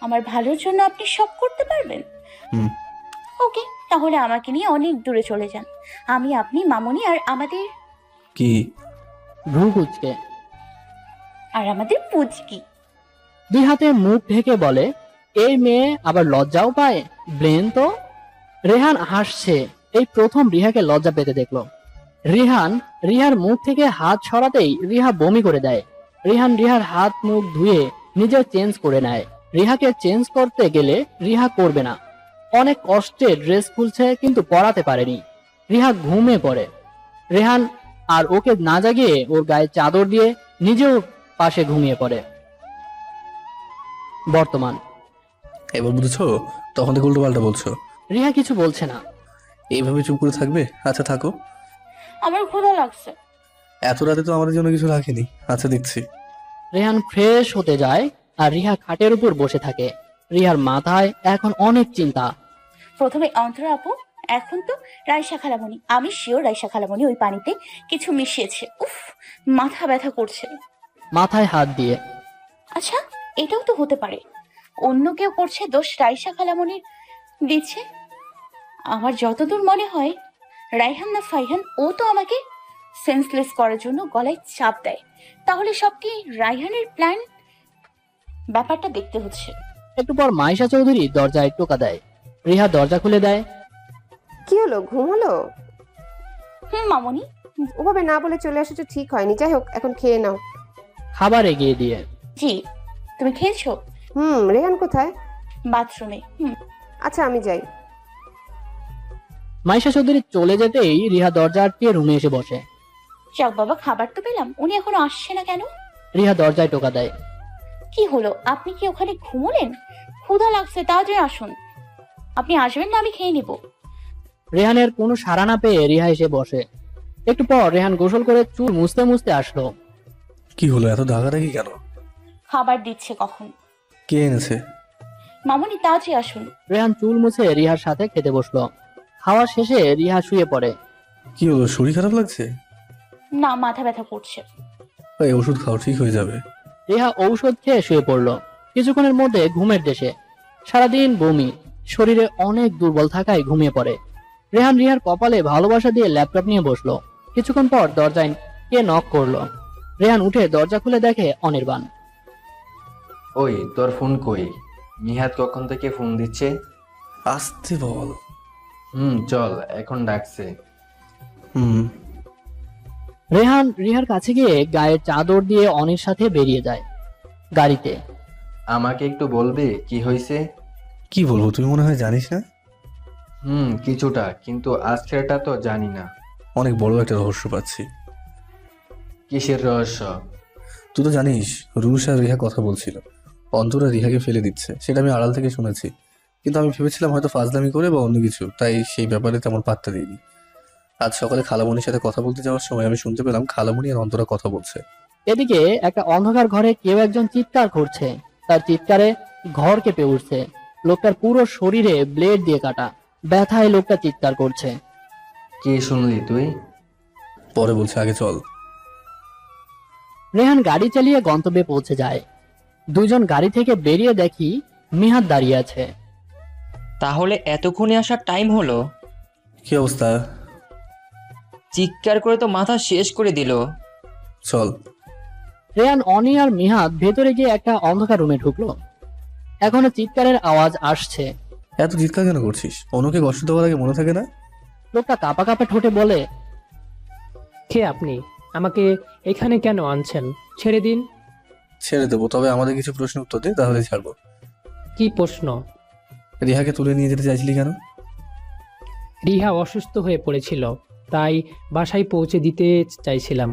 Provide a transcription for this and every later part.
আমার ভালোর জন্য আপনি সব করতে পারবেন? হুম। ওকে, তাহলে আমাকে নিয়ে অনেক দূরে চলে যান। আমি, আপনি, মামুনি আর আমাদের কি? ভ্রু কুচকে পুচকি। দুই হাতে মুখ ঢেকে বলে, এই মেয়ে আবার লজ্জাও পায়, ব্রেন তো। রেহান হাসছে, এই প্রথম রিহাকে লজ্জা পেতে দেখলো। রিহার মুখ থেকে হাত সরাতেই রিহা বমি করে দেয়। রিহার হাত মুখ ধুয়ে নিজে চেঞ্জ করে নেয়। রিহাকে চেঞ্জ করতে গেলে রিহা করবে না। অনেক কষ্টে ড্রেস খুলছে, কিন্তু পরাতে পারেনি। রিহা ঘুমিয়ে পড়ে। রেহান আর ওকে না জাগিয়ে ওর গায়ে চাদর দিয়ে নিজেও পাশে ঘুমিয়ে পড়ে। বর্তমান। এবার বুঝেছো? তখন থেকে উল্টো পাল্টা বলছো। রিহা কিছু বলছে না। এইভাবে চুপ করে থাকবে? আচ্ছা থাকো। আমার ক্ষুধা লাগছে। এত রাতে তো আমাদের জন্য কিছু রাখিনি। আচ্ছা দেখছি। রেহান ফ্রেশ হতে যায় আর রিহা খাটের উপর বসে থাকে। রিহার মাথায় এখন অনেক চিন্তা। প্রথমে অন্তরা আপু, এখন তো রাইসা খালামণি। আমি শিওর রাইসা খালামণি ওই পানিতে কিছু মিশিয়েছে। উফ, মাথা ব্যথা করছে। মাথায় হাত দিয়ে আচ্ছা, এটাও তো হতে পারে অন্য কেউ করছে, দোষ রাইসা খালামণির দিচ্ছে। আমার যতদূর মনে হয় রাইহান না ফাইহান, ও তো আমাকে সেন্সলেস করার জন্য গলায় চাপ দেয়। তাহলে সব কি রাইহানের প্ল্যান? ব্যাপারটা দেখতে হচ্ছে। একটু পর মাইশা চৌধুরী দরজায় টোকা দেয়। রিহা দরজা খুলে দেয়। কি হলো, ঘুম হলো? মামনি। ওভাবে না বলে চলে এসেছো ঠিক হয়নি। যাই হোক, এখন খেয়ে নাও। খাবার এগিয়ে দিয়ে জি, তুমি খেয়েছো? রেহান কোথায়? বাথরুমে। আচ্ছা, আমি যাই। মাইশা চৌধুরী চলে যেতেই রিহা দরজা আটকে রুমে এসে বসে। যাক বাবা, খাবার তো পেলাম। উনি এখনো আসছে না কেন? রিহা দরজায় টোকা দেয়। কি হলো, আপনি কি ওখানে ঘুমোলেন? ক্ষুধা লাগছে, তাড়াতাড়ি আসুন। আপনি আসবেন না? আমি খেয়ে নিব। রেহানের কোনো সাড়া না পেয়ে রিহা এসে বসে। একটু পর রেহান গোসল করে চুল মুছতে মুছতে আসলো। কি হলো, এত দাগাদাগি কেন? খাবার দিচ্ছে কখন। কে এনেছে? মামুনি, তাড়াতাড়ি আসুন। রেহান চুল মুছে রিহার সাথে খেতে বসলো। খাওয়া শেষে রিহা শুয়ে পড়ে। কি হলো, শরীর খারাপ লাগছে? না, মাথা ব্যথা করছে। এই ওষুধ খাও, ঠিক হয়ে যাবে। রিহা ঔষধ খেয়ে শুয়ে পড়লো। কিছুক্ষণের মধ্যে ঘুমের দেশে। সারাদিন বমি, শরীরে অনেক দুর্বল থাকায় ঘুমিয়ে পড়ে। রেহান রিহার কপালে ভালোবাসা দিয়ে ল্যাপটপ নিয়ে বসলো। কিছুক্ষণ পর দরজায় কে নক করলো। রেহান উঠে দরজা খুলে দেখে অনির্বাণ। ওই তোর ফোন কই? নিহাত কখন থেকে ফোন দিচ্ছে? আসতে বল। চল, এখন ডাকছে। হুম। রেহান রিহার কাছে গিয়ে গায়ের চাদর দিয়ে অনির সাথে বেরিয়ে যায়। গাড়িতে আমাকে একটু বলবি কি হয়েছে? কি বলবো, তুই মনে হয় জানিস না। কিছুটা, কিন্তু আজকেরটা তো জানি না। অনেক বড় একটা রহস্য পাচ্ছি। কিসের রহস্য? তুই তো জানিস রুশ আর রিহা কথা বলছিল। অন্তরা রিহাকে ফেলে দিচ্ছে, সেটা আমি আড়াল থেকে শুনেছি। কিন্তু আমি ভেবেছিলাম হয়তো ফাজলামি করে বা অন্য কিছু, তাই সেই ব্যাপারে তেমন পাত্তা দিইনি। আজ সকালে খালামণির সাথে কথা বলতে যাওয়ার সময় আমি শুনতে পেলাম খালামণি আর অন্তরা কথা বলছে। এদিকে একটা অন্ধকার ঘরে কেউ একজন চিৎকার করছে। তার চিৎকারে ঘর কেঁপে উঠছে। লোকটার পুরো শরীরে ব্লেড দিয়ে কাটা। ব্যথায় লোকটা চিৎকার করছে। কি শুনলি তুই? পরে বলছে, আগে চল। রেহান গাড়ি চালিয়ে গন্তব্যে পৌঁছে যায়। দুইজন গাড়ি থেকে বেরিয়ে দেখি মিহাদ দাঁড়িয়ে আছে। তাহলে এতক্ষণে আসার টাইম হলো? কি অবস্থা? চিৎকার করে তো মাথা শেষ করে দিল। চল। রেহান, অনি আর মিহাদ ভেতরে গিয়ে একটা অন্ধকার রুমে ঢুকলো। এখনো চিৎকারের আওয়াজ আসছে। এত চিৎকার কেন করছিস? অন্যকে কষ্ট দেওয়ার আগে মনে থাকে না? লোকটা কাঁপা কাঁপা ঠোঁটে বলে, কে আপনি? আমাকে এখানে কেন আনছেন? ছেড়ে দিন। ছেড়ে দেবো, তবে আমাদের কিছু প্রশ্ন উত্তর দে, তাহলে ছাড়বো। কি প্রশ্ন? রিহাকে তুলে নিয়ে যেতে চাইছিলি কেন? রিহা অসুস্থ হয়ে পড়েছিল, তাই বাসায় পৌঁছে দিতে চাইছিলাম।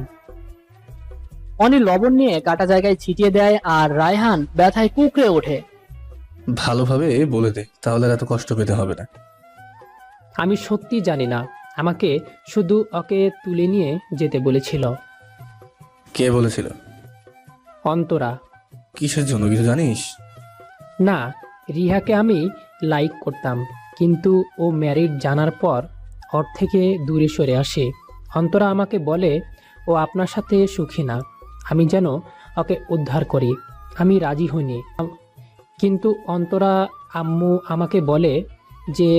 অনি লবণ নিয়ে কাটা জায়গায় ছিটিয়ে দেয় আর রায়হান ব্যথায় কুঁকড়ে ওঠে। ভালোভাবে বলে দে, তাহলে আর এত কষ্ট পেতে হবে না। আমি সত্যি জানি না, আমাকে শুধু ওকে তুলে নিয়ে যেতে বলেছিল। কে বলেছিল? অন্তরা। কিসের জন্য কিছু জানিস? না, রিহাকে আমি লাইক করতাম, কিন্তু ও ম্যারিড জানার পর ওর থেকে দূরে সরে আসে। অন্তরা আমাকে বলে ও আপনার সাথে সুখী না, আমি যেন ওকে উদ্ধার করি। আমি রাজি হইনি, কিন্তু অন্তরা আম্মু আমাকে বলে যে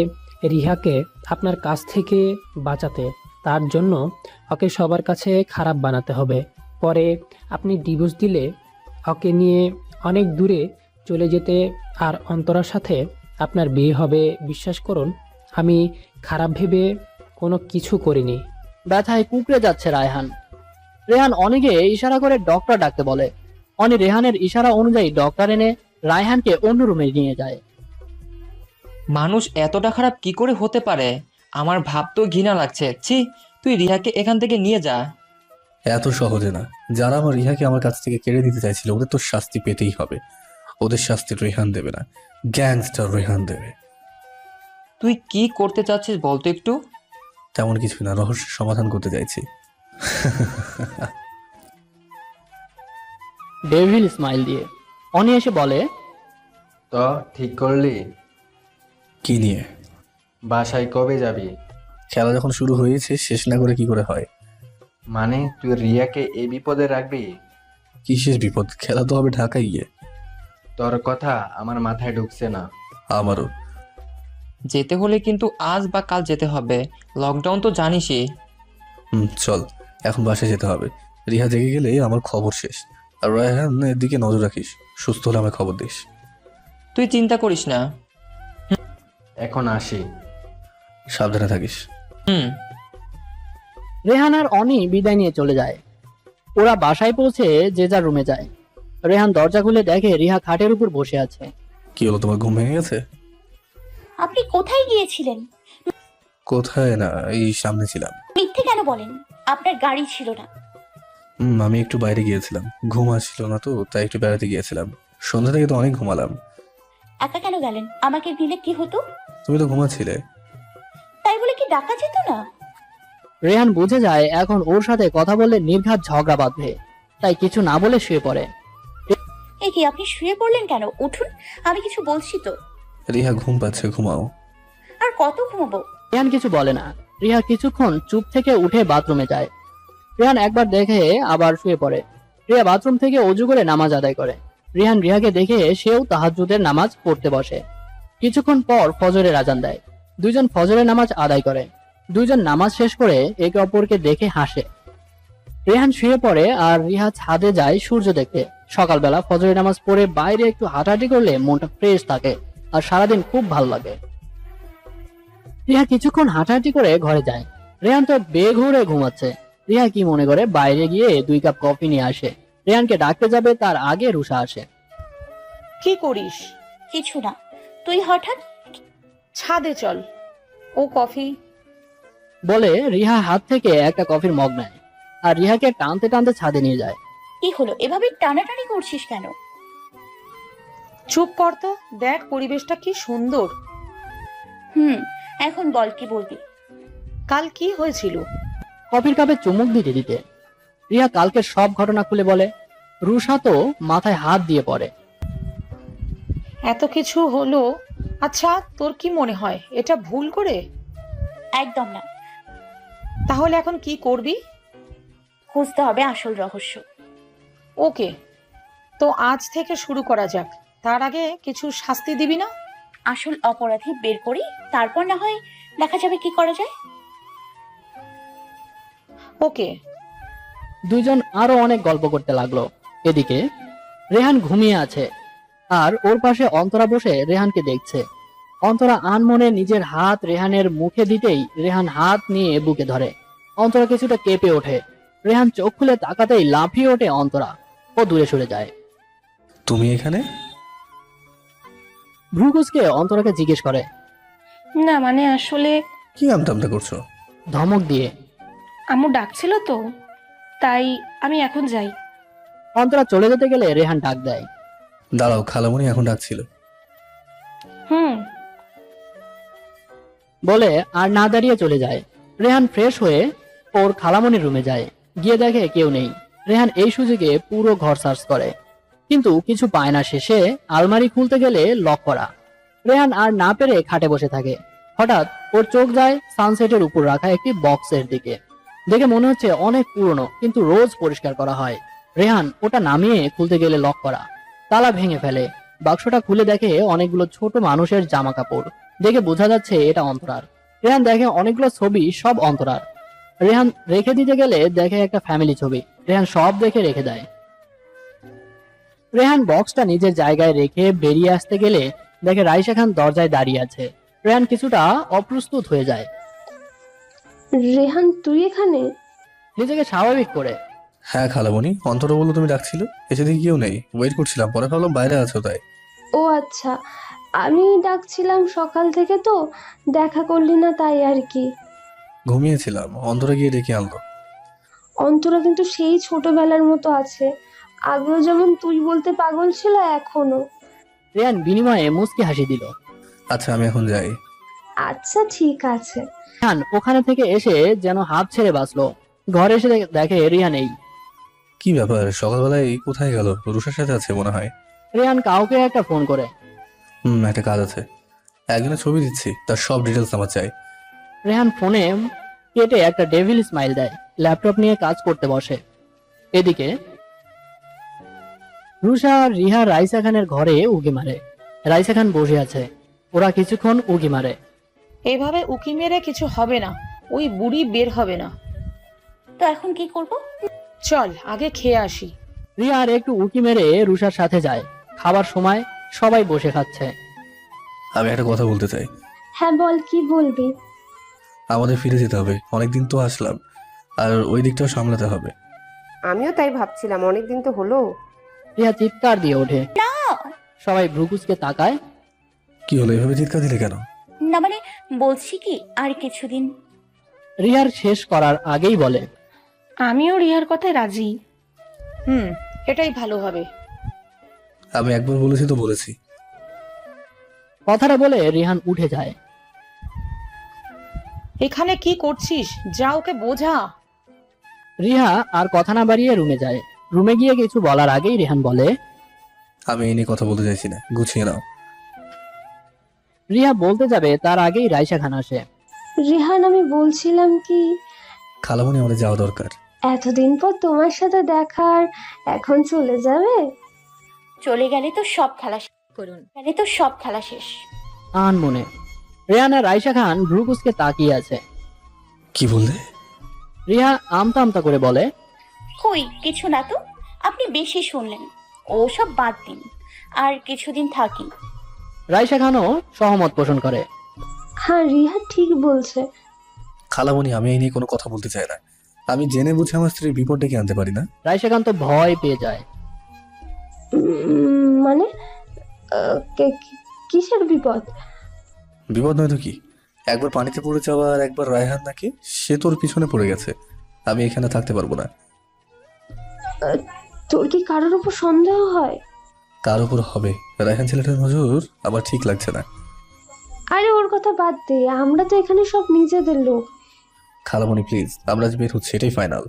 রিহাকে আপনার কাছ থেকে বাঁচাতে, তার জন্য ওকে সবার কাছে খারাপ বানাতে হবে। পরে আপনি ডিভোর্স দিলে ওকে নিয়ে অনেক দূরে চলে যেতে আর অন্তরার সাথে আপনার বিয়ে হবে। বিশ্বাস করুন, আমি খারাপ ভেবে কোনো কিছু করিনি। ব্যথায় কুঁকড়ে যাচ্ছে রায়হান। রেহান অনিকে ইশারা করে ডক্টর ডাকতে বলে। অনি রেহানের ইশারা অনুযায়ী ডক্টর এনে রায়হানকে অন্য রুমে নিয়ে যায়। মানুষ এতটা খারাপ কি করে হতে পারে? আমার ভাবতেও ঘৃণা লাগছে। ছি, তুই রিহাকে এখান থেকে নিয়ে যা। এত সহজে না। যারা আমার রিহাকে আমার কাছ থেকে কেড়ে দিতে চাইছিল ওদের তো শাস্তি পেতেই হবে। ওদের শাস্তি রেহান দেবে না, গ্যাংস্টার রেহান দেবে। তুই কি করতে চাচ্ছিস বলতো একটু? তেমন কিছু না, রহস্য সমাধান করতে চাইছি। ডেভিল স্মাইল দিয়ে অনি এসে বলে, তো ঠিক করলি? কি নিয়ে? বাসায় কবে যাবি? খেলা যখন শুরু হয়েছে শেষ না করে কি করে হয়? মানে তুই রিয়াকে এই বিপদে রাখবি? কিসের বিপদ? খেলা তো হবে ঢাকায় গিয়ে। তোর কথা আমার মাথায় ঢুকছে না। আমারও। যেতে হলে কিন্তু আজ বা কাল যেতে হবে। লকডাউন তো জানিসই। চল, এখন বাসায় যেতে হবে। রিহা জেগে গেলে আমার খবর শেষ। আর রায়হানের দিকে নজর রাখিস, সুস্থ হলে আমায় খবর দিস। তুই চিন্তা করিস না। এখন আসি। সাবধানে থাকিস। হুম। রেহান আর অনি বিদায় নিয়ে চলে যায়। ওরা বাসায় পৌঁছে যে যার রুমে যায়। রেহান দরজা খুলে দেখে রিহা খাটের উপর বসে আছে। কি হলো, তোমার ঘুম ভেঙে গেছে? আপনি কোথায় গিয়েছিলেন? কোথায় না, এই সামনে ছিলাম। মিথ্যে কেন বলেন? আপনার গাড়ি ছিল না। আমি একটু বাইরে গিয়েছিলাম, ঘুম আসছিল না তো তাই একটু বেড়াতে গিয়েছিলাম। সন্ধ্যা থেকে তো অনেক ঘুমালাম। একা কেন গেলেন? আমাকে দিলে কি হতো? তুমি তো ঘুমাচ্ছিলে। তাই বলে কি ডাকা যেত না? রেহান বুঝে যায় এখন ওর সাথে কথা বললে নির্ঘাত ঝগড়া বাঁধবে, তাই কিছু না বলে শুয়ে পড়ে। এ কি, আপনি শুয়ে পড়লেন কেন? উঠুন, আমি কিছু বলছি তো। রিহা ঘুম পাচ্ছে, ঘুমাও। আর কত ঘুমাবো? রেহান কিছু বলে না। রিহা কিছুক্ষণ চুপ থেকে উঠে বাথরুমে যায়। রেহান একবার দেখে আবার শুয়ে পড়ে। রিয়া বাথরুম থেকে অজু করে নামাজ আদায় করে। রিহান রিহাকে দেখে সেও তাহাজ্জুদের নামাজ পড়তে বসে। কিছুক্ষণ পর ফজরের আজান দেয়। দুইজন ফজরের নামাজ আদায় করে। দুইজন নামাজ শেষ করে একে অপরকে দেখে হাসে। রেহান শুয়ে পড়ে আর রিহা ছাদে যায় সূর্য দেখতে। সকালবেলা ফজরের নামাজ পড়ে বাইরে একটু হাঁটাহাঁটি করলে মনটা ফ্রেশ থাকে আর সারাদিন খুব ভালো লাগে। রিহা কিছুক্ষণ হাঁটাহাঁটি করে ঘরে যায়। রেহান তো বেঘুরে ঘুমাচ্ছে। রিহা কি মনে করে বাইরে গিয়ে 2 কাপ কফি নিয়ে আসে। রেহানকে ডাকতে যাবে তার আগে রুষা আসে। কি করিস? কিছু না। তুই হঠাৎ? ছাদে চল, ও কফি। বলে রিহা হাত থেকে একটা কফির মগ নেয় আর রিহাকে টানতে টানতে ছাদে নিয়ে যায়। কি হলো, এভাবে টানাটানি করছিস কেন? চুপ কর তো, দেখ পরিবেশটা কি সুন্দর। এখন বল, কি বলবি? কাল কি হয়েছিল? কফির কাপে চুমুক দিতে দিতে রিহা কালকের সব ঘটনা খুলে বলে। রুষা তো মাথায় হাত দিয়ে পড়ে। এত কিছু হলো, আচ্ছা তোর কি মনে হয় এটা ভুল করে? একদম না। তাহলে এখন কি করবি? খুঁজতে হবে আসল রহস্য। ওকে, তো আজ থেকে শুরু করা যাক। তার আগে কিছু শাস্তি দিবি না? আসল অপরাধী বের করি, তারপর না হয় দেখা যাবে কি করা যায়। ওকে। দুইজন আরো অনেক গল্প করতে লাগলো। এদিকে রেহান ঘুমিয়ে আছে আর ওর পাশে অন্তরা বসে রেহানকে দেখছে। অন্তরা আনমনে নিজের হাত রেহানের মুখে দিতেই রেহান হাত নিয়ে বুকে ধরে। অন্তরা কিছুটা কেঁপে ওঠে। রেহান চোখ খুলে তাকাতেই লাফিয়ে ওঠে অন্তরা। ও দূরে সরে যায়। তুমি এখানে? ভ্রুকুচকে অন্তরাকে জিজ্ঞেস করে। না মানে আসলে কি আমতা করছো? ধমক দিয়ে। আম্মু ডাকছিল তো, তাই আমি এখন যাই। অন্তরা চলে যেতে গেলে রেহান ডাক দেয়। দাঁড়াও, খালামণি এখন ডাকছিল। হুম। বলে আর না দাঁড়িয়ে চলে যায়। রেহান ফ্রেশ হয়ে ওর খালামণির রুমে যায়। গিয়ে দেখে কেউ নেই। রেহান এই সুযোগে পুরো ঘর সার্চ করে, কিন্তু কিছু পায় না। শেষে আলমারি খুলতে গেলে লক করা। রেহান আর না পেরে খাটে বসে থাকে। হঠাৎ ওর চোখ যায় সানসেটের উপর রাখা একটি বক্সের দিকে। দেখে মনে হচ্ছে অনেক পুরনো, কিন্তু রোজ পরিষ্কার করা হয়। রেহান ওটা নামিয়ে খুলতে গেলে লক করা। তালা ভেঙে ফেলে। বাক্সটা খুলে দেখে অনেকগুলো ছোট মানুষের জামা কাপড়। দেখে বোঝা যাচ্ছে এটা অন্তরার। রেহান দেখে অনেকগুলো ছবি, সব অন্তরার। রেহান রেখে দিতে গেলে দেখে একটা ফ্যামিলি ছবি। রেহান সব দেখে রেখে দেয়। রেহান বক্সটা নিজের জায়গায় রেখে বেরিয়ে আসতে গেলে দেখে রাইসা খান দরজায় দাঁড়িয়ে আছে। রেহান কিছুটা অপ্রস্তুত হয়ে যায়, রেহান তুই এখানে? নিজেকে স্বাভাবিক করে। হ্যাঁ খালামণি, অন্তরা বললো তুমি ডাকছিল, এসে দেখি কেউ নেই, ওয়েট করছিলাম, পরে ভাবলাম বাইরে আছো তাই। ও আচ্ছা, আমি ডাকছিলাম সকাল থেকে, তো দেখা করলি না তাই আর কি। ঘুমিয়েছিলাম, অন্তরা গিয়ে ডেকে আনলো। অন্তরা কিন্তু সেই ছোটবেলার মতো আছে, আগেও যেমন তুই বলতে পাগল ছিল এখনো। রেহান বিনিময়ে মুচকি হাসি দিল। আচ্ছা আমি এখন যাই। আচ্ছা ঠিক আছে। রিহান ওখানে থেকে এসে যেন হাত ছেড়ে বাঁচলো। ঘরে এসে দেখে রিয়া নেই। কি ব্যাপার, সকালবেলায় কোথায় গেল? রুষার সাথে আছে মনে হয়। রিহান কাউকে একটা ফোন করে। একটা কাজ আছে, একজনের ছবি দিচ্ছি, তার সব ডিটেলস আমার চাই। রেহান ফোনে কেটে একটা ডেভিল স্মাইল দেয়, ল্যাপটপ নিয়ে কাজ করতে বসে। এদিকে রুষা আর রিহা রাইসা খানের ঘরে উকি মারে। রাইসা খান বসে আছে, ওরা কিছুক্ষণ উকি মারে। এভাবে উকি মেরে কিছু হবে না, ওই বুড়ি বের হবে না। তো এখন কি করব? চল আগে খেয়ে আসি। রিয়া আর একটু উকি মেরে রুষার সাথে যায়। খাবার সময় সবাই বসে খাচ্ছে। আমি একটা কথা বলতে চাই। হ্যাঁ বল, কি বলবি? আমাদের ফিরে যেতে হবে, অনেকদিন তো আসলাম, আর ওই দিকটাও সামলাতে হবে। আমিও তাই ভাবছিলাম, অনেকদিন তো হলো। রিয়া চিৎকার দিয়ে ওঠে। সবাই ভ্রুকুচকে তাকায়। কি হলো, এভাবে চিৎকার দিলে কেন? না মানে বলছি কি, আর কিছুদিন। রিয়ার শেষ করার আগেই বলে, আমিও রিহার কথায় রাজি। এটাই ভালো হবে। আমি একবার বলেছি তো বলেছি। কথাটা বলে রিহান উঠে যায়। এখানে কি করছিস? যা, ওকে বোঝা। রিহা আর কথা না বাড়িয়ে রুমে যায়। রুমে গিয়ে কিছু বলার আগেই রিহান বলে, আমি এই নিয়ে কথা বলতে চাইছি না, গুছিয়ে নাও। রিহা বলতে যাবে তার আগেই রাইসা খান আসে। রেহান, আমি বলছিলাম কি, খালামণি আমাদের যাওয়া দরকার। এতদিন পর তোমার সাথে দেখার, এখন চলে যাবে? চলে গেলে তো সব খেলা শেষ। শেষ। আন মনে রেহান আর রাইসা খান ভ্রুকুচকে তাকিয়ে আছে। কি বললে? রিহা আমতা আমতা করে বলে, কই কিছু না তো, আপনি বেশি শুনলেন। ও সব বাদ দিন, আর কিছুদিন থাকি। রাইসা খানও সহমত পোষণ করে। হ্যাঁ রিহা ঠিক বলছে। খালামণি আমি এই নিয়ে কোনো কথা বলতে চাই না, আমি জেনে বুঝে আমার স্ত্রীর বিপদ ডেকে আনতে পারি না। রাইসা খান তো ভয় পেয়ে যায়। মানে কিসের বিপদ? বিপদ নয় তো কি, একবার পানিতে পড়ে যাওয়া আর একবার রায়হান নাকি সে তোর পিছনে পড়ে গেছে, আমি এখানে থাকতে পারবো না। তোর কি কারোর উপর সন্দেহ হয়? কার উপর হবে? রায়হান ছেলেটার নজর আমার ঠিক লাগছে না। আরে ওর কথা বাদ দে, আমরা তো এখানে সব নিজেদের লোক। খালামণি প্লিজ, আমরা যে বের হচ্ছি এটাই ফাইনাল।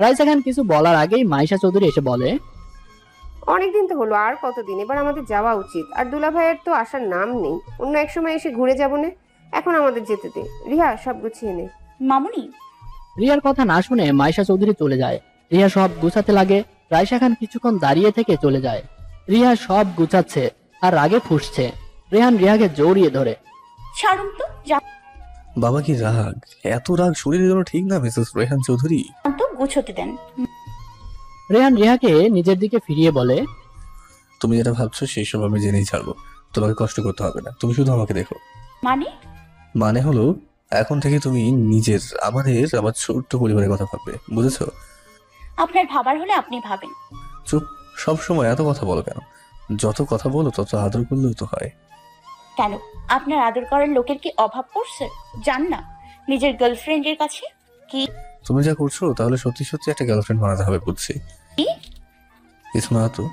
রাইসা খান কিছু বলার আগেই মাইশা চৌধুরী এসে বলে, অনেকদিন তো হলো, আর কতদিন? এবার আমাদের যাওয়া উচিত। আর দুলা ভাইয়ের তো আসার নাম নেই, অন্য এক সময় এসে ঘুরে যাবো না, এখন আমাদের যেতে দে। রিহা সব গুছিয়ে নে। মামুনি, রিয়ার কথা না শুনে মাইশা চৌধুরী চলে যায়। রিয়া সব গুছাতে লাগে। রাইসা খান কিছুক্ষণ দাঁড়িয়ে থেকে চলে যায়। রিয়া সব গুছাচ্ছে আর রাগে ফুঁসছে। রেহান রিয়াকে জড়িয়ে ধরে। ছাড়ুন তো, বাবা কি রাগ, এত রাগ শরীরের জন্য ঠিক না মিসেস রেহান চৌধুরী। তো গুছোতে দেন। রেহান রিয়াকে নিজের দিকে ফিরিয়ে বলে, তুমি যেটা ভাবছো সেই সব আমি জেনেই ছাড়বো, তোমাকে কষ্ট করতে হবে না, তুমি শুধু আমাকে দেখো। মানে হলো এখন থেকে তুমি আমার ছোট্ট পরিবারের কথা ভাববে, বুঝেছো? আপনার ভাবার হলে আপনি ভাবেন। চুপ, সব সময় এত কথা বলো কেন? যত কথা বলো তত আদর করলেও তো হয়। কেন, আপনার আদর করার লোকের কি অভাব পড়ছে? জান না নিজের গার্লফ্রেন্ডের কাছে কি? তুমি যা করছো তাহলে সত্যি সত্যি একটা গার্লফ্রেন্ড বানাতে হবে বুঝছি। কিছু না তো।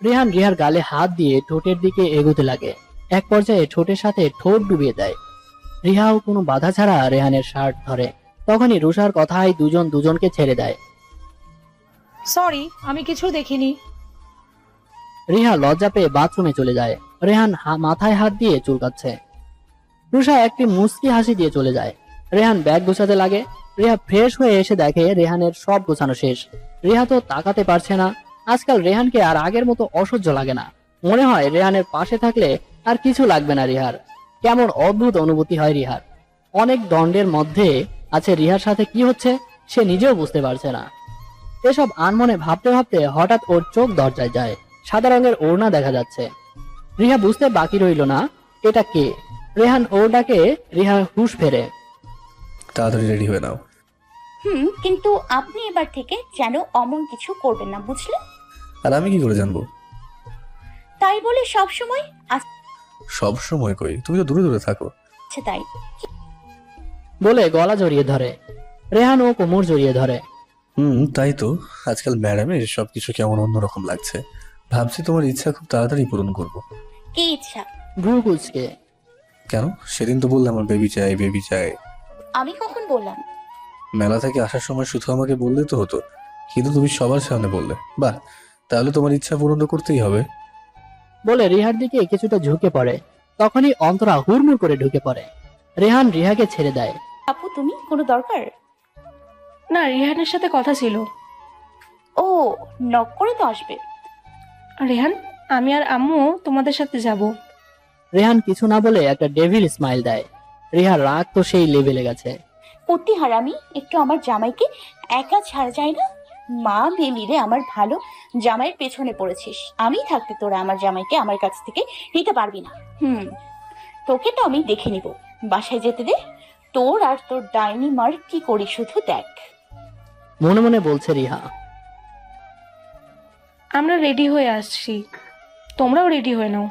রেহান রিয়ার গালে হাত দিয়ে ঠোঁটের দিকে এগোতে লাগে। এক পর্যায়ে ঠোঁটের সাথে ঠোঁট ডুবিয়ে দেয়। রিহাও কোনো বাধা ছাড়া রেহানের শার্ট ধরে। তখনই রুষার কথায় দুজন দুজনকে ছেড়ে দেয়। সরি, আমি কিছু দেখিনি। রিহা লজ্জা পেয়ে বাথরুমে চলে যায়। রেহান মাথায় হাত দিয়ে চুলকাচ্ছে। রুষা একটি মুচকি হাসি দিয়ে চলে যায়। রেহান ব্যাগ গোছাতে লাগে। রিহা ফ্রেশ হয়ে এসে দেখে রেহানের সব গোছানো শেষ। রিহা তো তাকাতে পারছে না। আজকাল রেহানকে আর আগের মতো অসহ্য লাগে না। মনে হয় রেহানের পাশে থাকলে আর কিছু লাগবে না রিহার। কেমন অদ্ভুত অনুভূতি হয় রিহার। অনেক দণ্ডের মধ্যে আছে, রিহার সাথে কি হচ্ছে সে নিজেও বুঝতে পারছে না। এসব আনমনে ভাবতে ভাবতে হঠাৎ ওর চোখ দরজায় যায়। সাদা রঙের ওড়না দেখা যাচ্ছে। রিহা বুঝতে বাকি রইল না এটা কে। রেহান ওর ডাকে রিহা হুঁশ ফেরে। তাড়াতাড়ি রেডি হয়ে নাও। কিন্তু আপনি এবার থেকে যেন অমন কিছু করবেন না, বুঝলেন? আর আমি কি করে জানবো? তাই বলে সব সময় সব সময় কই, তুমি তো দূরে দূরে থাকো। আচ্ছা তাই বলে গলা জড়িয়ে ধরে। রেহান ও কোমর জড়িয়ে ধরে। তাই তো। আজকাল ম্যাডামের সবকিছু কেমন অন্যরকম লাগছে। ভাবছি তোমার ইচ্ছা খুব তাড়াতাড়ি পূরণ করব। কি ইচ্ছা? ভ্রু কুচকে। কেন? সেদিন তো বললে আমার বেবি চাই, বেবি চাই। আমি কখন বললাম? মেলা থেকে আসার সময় শুধু আমাকে বললে তো হতো, কিন্তু তুমি সবার সামনে বললে। বাহ, তাহলে তোমার ইচ্ছা পূরণ তো করতেই হবে। বলে রিহার দিকে কিছুটা ঝুঁকে পড়ে। তখনই অন্তরা হুড়মুড় করে ঢুকে পড়ে। রেহান রিহাকে ছেড়ে দেয়। আপু তুমি কোনো দরকার? না, রেহানের সাথে কথা ছিল। ও, নক করে তো আসবে। রেহান, আমি আর আম্মু তোমাদের সাথে যাব। রেহান কিছু না বলে একটা ডেভিল স্মাইল দেয়। রিহার রাগ তো সেই লেভেলে গেছে। সত্যি হারামি, একটু আমার জামাইকে একা ছাড়া যায় না? মা মেয়ে মিলে আমার ভালো জামাইয়ের পেছনে পড়েছিস। আমি থাকতে তোরা আমার জামাইকে আমার কাছ থেকে নিতে পারবি না। তোকে তো আমি দেখে নিব। বাসায় যেতে দে। তোর আর তোর ডাইনি মার কি করি শুধু দেখ। মনে মনে বলছে রিহা। আমরা রেডি হয়ে আসছি, তোমরাও রেডি হয়ে নাও।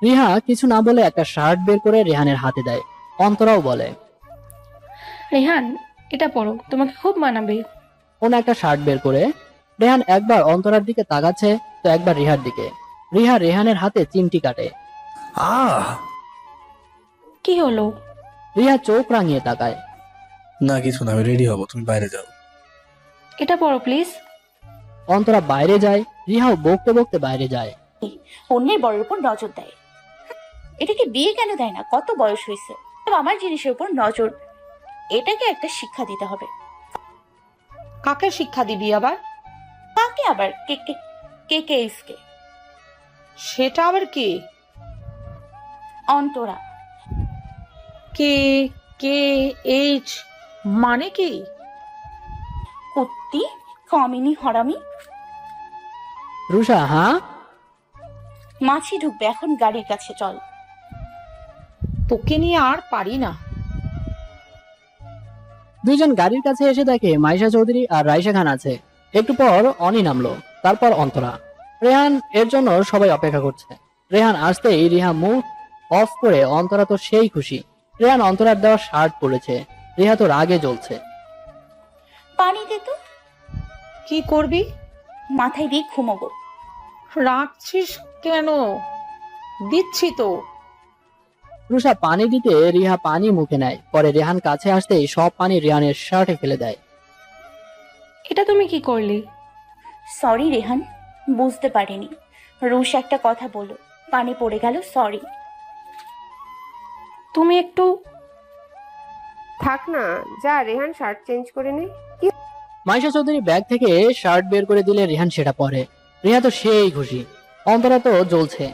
রিহা কিছু না বলে একটা শার্ট বের করে রেহানের হাতে দেয়। অন্তরাও বলে, রেহান এটা পরো, তোমাকে খুব মানাবে। কোন একটা শার্ট বের করে রেহান একবার অন্তরার দিকে তাকাচ্ছে তো একবার রিহার দিকে। রিহা রেহানের হাতে চিমটি কাটে। কি হলো? রিহা চোখ রাঙিয়ে তাকায়। না কিছু না, আমি রেডি হব, তুমি বাইরে যাও। এটা পরো প্লিজ। অন্তরা বাইরে যায়। রিহাও বকতে বকতে বাইরে যায়। অন্যের বড়ের উপর নজর দেয়। এটাকে বিয়ে কেন দেয় না? কত বয়স হয়েছে, আমার জিনিসের উপর নজর। এটাকে একটা শিক্ষা দিতে হবে। কাকে শিক্ষা দিবি আবার? কাকে আবার? কে কে কে কে ইসকে? সেটা আবার কি? অন্তরা। কে কে এইচ মানে কি? কুত্তি, কমিনি, হরামি। রুষা হ্যাঁ? মাছি ঢুকবে এখন, গাড়ির কাছে চল। তোকে নিয়ে আর পারি না। দুইজন গাড়ির কাছে এসে দেখে মাইশা চৌধুরী আর রাইসা খান আছে। একটু পর অনি নামলো, তারপর অন্তরা। রেহান এর জন্য সবাই অপেক্ষা করছে। রেহান আসতেই রিহা মুখ অফ করে। অন্তরা তো সেই খুশি। রেহান অন্তরার দেওয়া শার্ট পরেছে। রিহা তো রাগে জ্বলছে। পানি দে তো। কি করবি? মাথায় দিয়ে ঘুমাবো। রাখছিস কেন? দিচ্ছি তো। রুষা পানি দিতে রিহা পানি মুখে নেয়। পরে রেহান কাছে আসতেই সব পানি রেহানের শার্টে ফেলে দেয়। এটা তুমি কি করলে? সরি রেহান, বুঝতে পারিনি। রুশ একটা কথা বলো, পানি পড়ে গেল, সরি। তুমি একটু থাক না, যা রেহান শার্ট চেঞ্জ করে নে। মাইশা চৌধুরী ব্যাগ থেকে শার্ট বের করে দিলে রেহান সেটা পরে। রিহা তো সেই খুশি। অন্তরা তো জ্বলছে।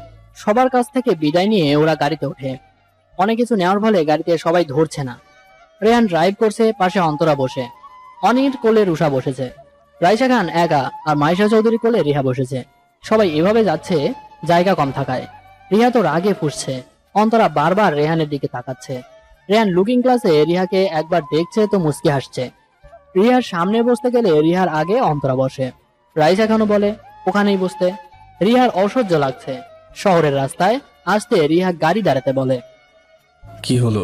সবার কাছ থেকে বিদায় নিয়ে ওরা গাড়িতে ওঠে। অনেক কিছু নেওয়ার ফলে গাড়িতে সবাই ধরছে না। রেহান ড্রাইভ করছে, পাশে অন্তরা বসে। অনির কোলে রুষা বসেছে। রাইসা খান একা আর মাইশা চৌধুরী কোলে রিহা বসেছে। সবাই এভাবে যাচ্ছে জায়গা কম থাকায়। রিহা তো রাগে ফুঁসছে। অন্তরা বারবার রেহানের দিকে তাকাচ্ছে। রেহান লুকিং ক্লাসে রিহাকে একবার দেখছে তো মুচকি হাসছে। রিহার সামনে বসতে গেলে রিহার আগে অন্তরা বসে। রাইসা খানও বলে ওখানেই বসতে। রিহার অসহ্য লাগছে। শহরের রাস্তায় আসতে রিহা গাড়ি দাঁড়াতে বলে। কি হলো?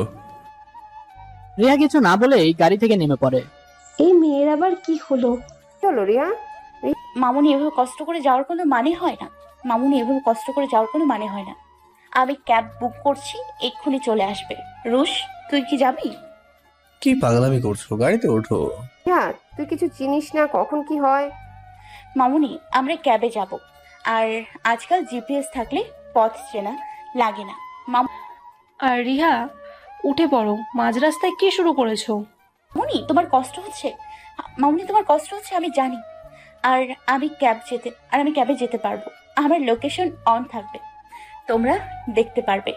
রিহা কিছু না বলেই গাড়ি থেকে নেমে পড়ে। এই মেয়ের আবার কি হলো? চলো রিয়া। মামুনি এভাবে কষ্ট করে যাওয়ার কোনো মানে হয় না। মামুনি এভাবে কষ্ট করে যাওয়ার কোনো মানে হয় না। আমি ক্যাব বুক করছি, এক্ষুনি চলে আসবে। রুশ, তুই কি যাবি? কি পাগলামি করছো? গাড়িতে ওঠো। রিয়া, তুই কিছু চিনিস না কখন কি হয়। মামুনি, আমরা ক্যাবে যাব। আর আজকাল জিপিএস থাকলে পথ চেনা লাগে না। আর রিহা উঠে পড়ো, মাঝ রাস্তায় কি শুরু করেছো? মামুনি তোমার কষ্ট হচ্ছে? মামুনি তোমার কষ্ট হচ্ছে আমি জানি। আমি ক্যাবে যেতে পারবো। আমার লোকেশন অন থাকবে, তোমরা দেখতে পারবে।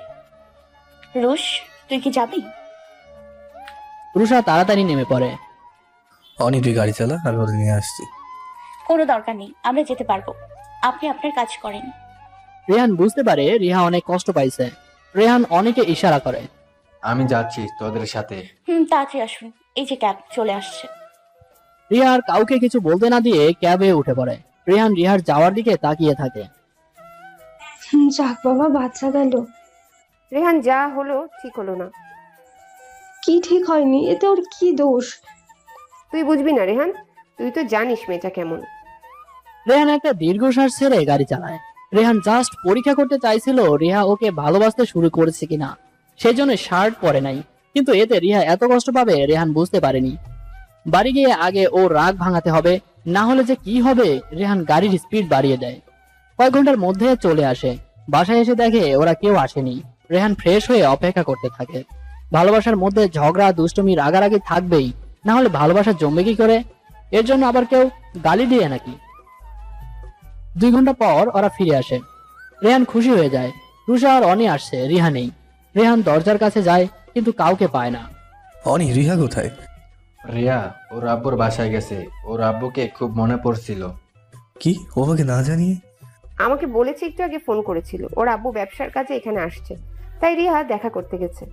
রুশ, তুই কি যাবি? রুষা তাড়াতাড়ি নেমে পড়ে। অনি তুই গাড়ি চালা, আমি ওদের নিয়ে আসছি। কোনো দরকার নেই, আমরা যেতে পারবো। আপনি আপনার কাজ করেন। রেহান বুঝতে পারে রিহা অনেক কষ্ট পাইছে। রেহান অনেকে ইশারা করে। আমি যাচ্ছি তোদের সাথে। তাড়াতাড়ি আসুন, এই যে ক্যাব চলে আসছে। রিহা আর কাউকে কিছু বলতে না দিয়ে ক্যাবে উঠে পড়ে। রেহান রিহার যাওয়ার দিকে তাকিয়ে থাকে। যাক বাবা, বাচ্চা গেল। রেহান যা হলো ঠিক হলো না। কি ঠিক হয়নি? এতে ওর কি দোষ? তুই বুঝবি না রেহান, তুই তো জানিস মেয়েটা কেমন। রেহান একটা দীর্ঘশ্বাস ছেড়ে গাড়ি চালায়। রেহান জাস্ট পরীক্ষা করতে চাইছিল রিহা ওকে ভালোবাসতে শুরু করেছে কিনা, সেজন্য শার্ট পরে নাই। কিন্তু এতে রিহা এত কষ্ট পাবে রেহান বুঝতে পারেনি। বাড়ি গিয়ে আগে ও রাগ ভাঙাতে হবে, না হলে যে কি হবে। রেহান গাড়ির স্পিড বাড়িয়ে দেয়। কয়েক ঘন্টার মধ্যে চলে আসে। বাসায় এসে দেখে ওরা কেউ আসেনি। রেহান ফ্রেশ হয়ে অপেক্ষা করতে থাকে। ভালোবাসার মধ্যে ঝগড়া, দুষ্টুমি, রাগারাগি থাকবেই, না হলে ভালোবাসা জমবে কি করে? এর জন্য আবার কেউ গালি দিয়ে নাকি? 2 ঘন্টা পর ওরা ফিরে আসে। রেহান খুশি হয়ে যায়। রুষা আর অনি আসছে, রিহা নেই। রেহান দরজার কাছে যায় কিন্তু কাউকে পায় না। অনি, রিহা কোথায়? রিয়া ওর আব্বুর বাসায় গেছে, ওর আব্বুকে খুব মনে পড়ছিল। কি, ও আমাকে না জানিয়ে? আমাকে বলেছে, একটু আগে ফোন করেছিল। ওর আব্বু ব্যবসার কাজে এখানে আসছে, তাই রিহা দেখা করতে গেছে।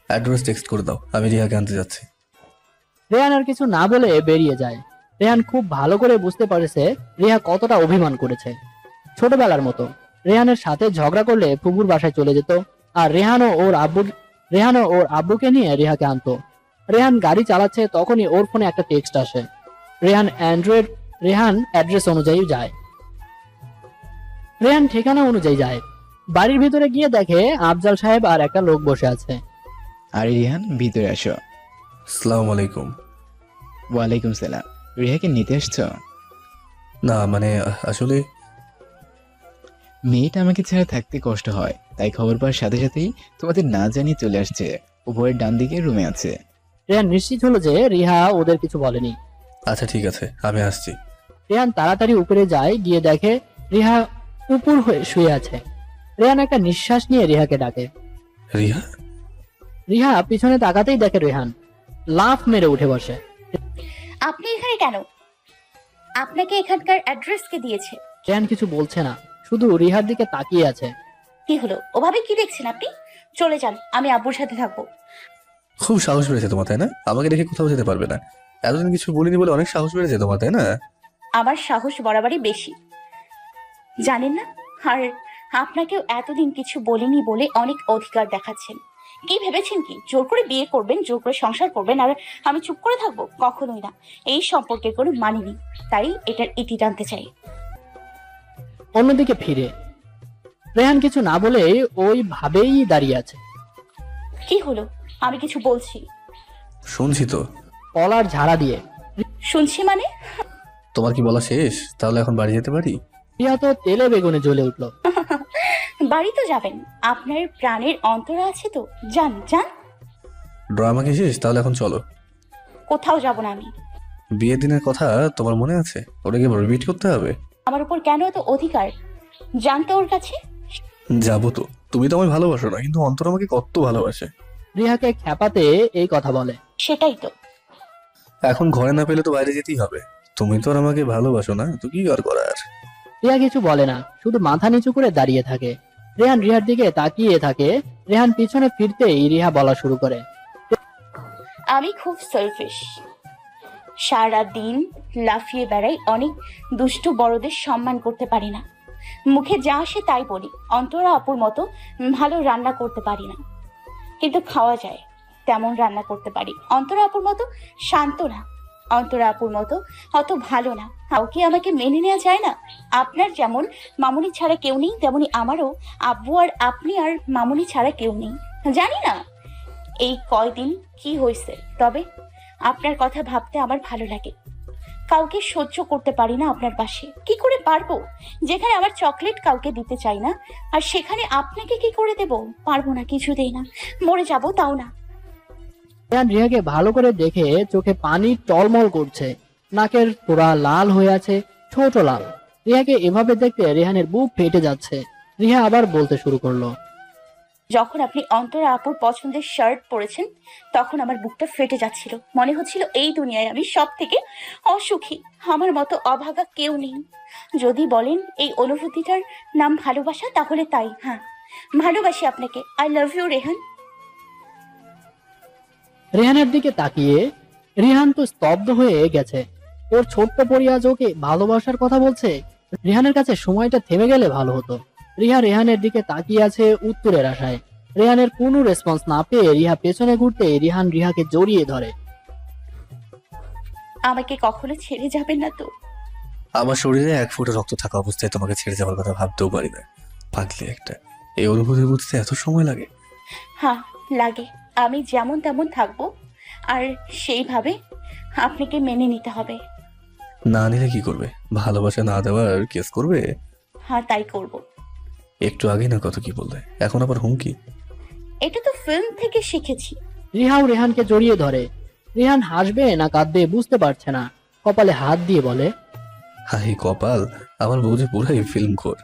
অ্যাড্রেস টেক্সট করে দাও, আমি রিহাকে আনতে যাচ্ছি। রেহান আর কিছু না বলে বেরিয়ে যায়। রেহান খুব ভালো করে বুঝতে পারেছে রিহা কতটা অভিমান করেছে। ছোটবেলার মতো রেহানের সাথে ঝগড়া করলে ফুবুর বাসায় চলে যেত, আর রেহানও ওর আব্বুকে নিয়ে রিহাকে আনতো। রেহান গাড়ি চালাচ্ছে, তখনই ওর ফোনে একটা টেক্সট আসে। রেহান অ্যাড্রেস অনুযায়ী যায়। রেহান ঠিকানা অনুযায়ী যায়। বাড়ির ভিতরে গিয়ে দেখে আফজাল সাহেব আর একটা লোক বসে আছে। আরে রিহান, ভিতরে আসো। আসসালামু আলাইকুম। ওয়ালাইকুম সালাম। রিহাকে নিতে আসছো? না মানে আসলে মেয়েটা আমাকে ছাড়া থাকতে কষ্ট হয়, তাই খবর পাওয়ার সাথে সাথেই তোমাদের না জানিয়ে চলে আসছে। উপরের ডান দিকে রুমে আছে। রেহান নিশ্চিত হলো যে রিহা ওদের কিছু বলেনি। আচ্ছা ঠিক আছে, আমি আসছি। রেহান তাড়াতাড়ি উপরে যায়, গিয়ে দেখে রিহা উপর হয়ে শুয়ে আছে। রেহান একটা নিঃশ্বাস নিয়ে রিহাকে ডাকে। রিহা? রিহা পিছনে তাকাতেই দেখে রেহান লাফ মেরে উঠে বসে। আপনি এখানে কেন? আপনাকে এখানকার অ্যাড্রেস কে দিয়েছে? রেহান কিছু বলছে না, শুধু রিহার দিকে তাকিয়ে আছে। কি হলো, ওভাবে কি দেখছেন আপনি? চলে যান, আমি আব্বুর সাথে থাকবো। খুব সাহস বেড়েছে তোমার, তাই না? আমাকে রেখে কোথাও যেতে পারবে না। এতদিন কিছু বলিনি বলে অনেক সাহস বেড়েছে তোমার, তাই না? আমার সাহস বরাবরই বেশি, জানেন না? আর আপনাকেও এতদিন কিছু বলিনি বলে অনেক অধিকার দেখাচ্ছেন। কি ভেবেছেন কি জোর করে বিয়ে করবেন, জোর করে সংসার করবেন আর আমি চুপ করে থাকবো? কখনোই না। এই সম্পর্কের কোনো মানে নেই, তাই এটার ইতি টানতে চাই। অন্যদিকে ফিরে রেহান কিছু না বলে ওই ভাবেই দাঁড়িয়ে আছে। কি হলো? আমি কিছু বলছি। শুনছি তো। কলার ঝাড়া দিয়ে। শুনছি মানে? তোমার কি বলা শেষ? তাহলে এখন বাড়ি যেতে পারি? রিহা তো তেলে বেগুনে জ্বলে উঠলো। বাড়ি তো যাবেন, আপনার প্রাণের অন্তরা আছে তো। যান যান। ড্রামা কি শেষ? তাহলে এখন চলো। কোথাও যাব না আমি। বিয়ের দিনের কথা তোমার মনে আছে? ওটাকে রিপিট করতে হবে? আমার উপর কেন এত অধিকার? জানতো ওর কাছে। যাবো তো। তুমি তো আমায় ভালোবাসো না, কিন্তু অন্তর আমাকে কত ভালোবাসে। রিহাকে খেপাতে এই কথা বলে। সেটাই তো। এখন ঘরে না পেলে তো বাইরে যেতেই হবে। তুমি তো আর আমাকে ভালোবাসো না, তো কি আর করার। রিহা কিছু বলে না, শুধু মাথা নিচু করে দাঁড়িয়ে থাকে। রেহান রিহার দিকে তাকিয়ে থাকে। রেহান পিছনে ফিরতেই রিহা বলা শুরু করে। আমি খুব সেলফিশ, সারা দিন লাফিয়ে বেড়াই, অনেক দুষ্টু বড়দের সম্মান করতে পারি না, মুখে যা আসে তাই বলি। অন্তরা আপুর মতো ভালো রান্না করতে পারি না, কিন্তু খাওয়া যায় তেমন রান্না করতে পারি। অন্তরা আপুর মতো শান্ত না, অন্তরা আপুর মতো অত ভালো না। কাউকে আমাকে মেনে নেওয়া যায় না। আপনার যেমন মামুনি ছাড়া কেউ নেই, তেমনি আমারও আব্বু আর আপনি আর মামুনি ছাড়া কেউ নেই। জানি না এই কয়দিন কি হয়েছে, তবে আপনার কথা ভাবতে আমার ভালো লাগে। কাউকে সহ্য করতে পারি না আপনার পাশে। কি করে পারবো? যেখানে আমার চকলেট কাউকে দিতে চাই না, আর সেখানে আপনাকে কি করে দেব? পারবো না, কিছুতেই না। মরে যাব তাও না। রেহান রিহাকে ভালো করে দেখে চোখে পানি টলমল করছে, নাকের পোড়া লাল হয়ে আছে। ছোট লাল। রিহাকে এভাবে দেখতে রেহানের বুক ফেটে যাচ্ছে। রিহা আবার বলতে শুরু করলো। যখন আপনি অন্তরা আপুর পছন্দের শার্ট পরেছেন তখন আমার বুকটা ফেটে যাচ্ছিল। মনে হচ্ছিল এই দুনিয়ায় আমি সব থেকে অসুখী। আমার মতো অভাগা কেউ নেই। যদি বলেন এই অনুভূতিটার নাম ভালোবাসা তাহলে তাই। হ্যাঁ, ভালোবাসি আপনাকে। I love you Rehan. রেহানের দিকে তাকিয়ে রিহান তো স্তব্ধ হয়ে গেছে। ওর ছোট্ট পরিয়াজ ওকে ভালোবাসার কথা বলছে। রিহানের কাছে সময়টা থেমে গেলে ভালো হতো। রিহা রেহানের দিকে তাকিয়ে আছে উত্তরের আশায়। রেহানের কোনো রেসপন্স না পেয়ে রিহা পেছনে ঘুরতে রিহান রিহাকে জড়িয়ে ধরে। আমাকে কখনো ছেড়ে যাবেন না তো? আমার শরীরে 1 ফোঁটা রক্ত থাকা অবস্থায় তোমাকে ছেড়ে যাওয়ার কথা ভাবতেও পারি না। পাগলি একটা। এই অনুভূতি বুঝতে এত সময় লাগে? হ্যাঁ লাগে। আমি যেমন তেমন থাকবো, আর সেইভাবে আপনাকে মেনে নিতে হবে। না নিলে কি করবে? ভালোবাসা না দেওয়ার কেস করবে? হ্যাঁ তাই করব। একটু আগে না কত কি বললে, এখন আবার হুমকি? এটা তো ফিল্ম থেকে শিখেছি। রিহাও রেহানকে জড়িয়ে ধরে। রেহান হাসবে না কাঁদবে বুঝতে পারছে না। কপালে হাত দিয়ে বলে, হাই কপাল, আমার বউ যে পুরাই ফিল্ম খোর।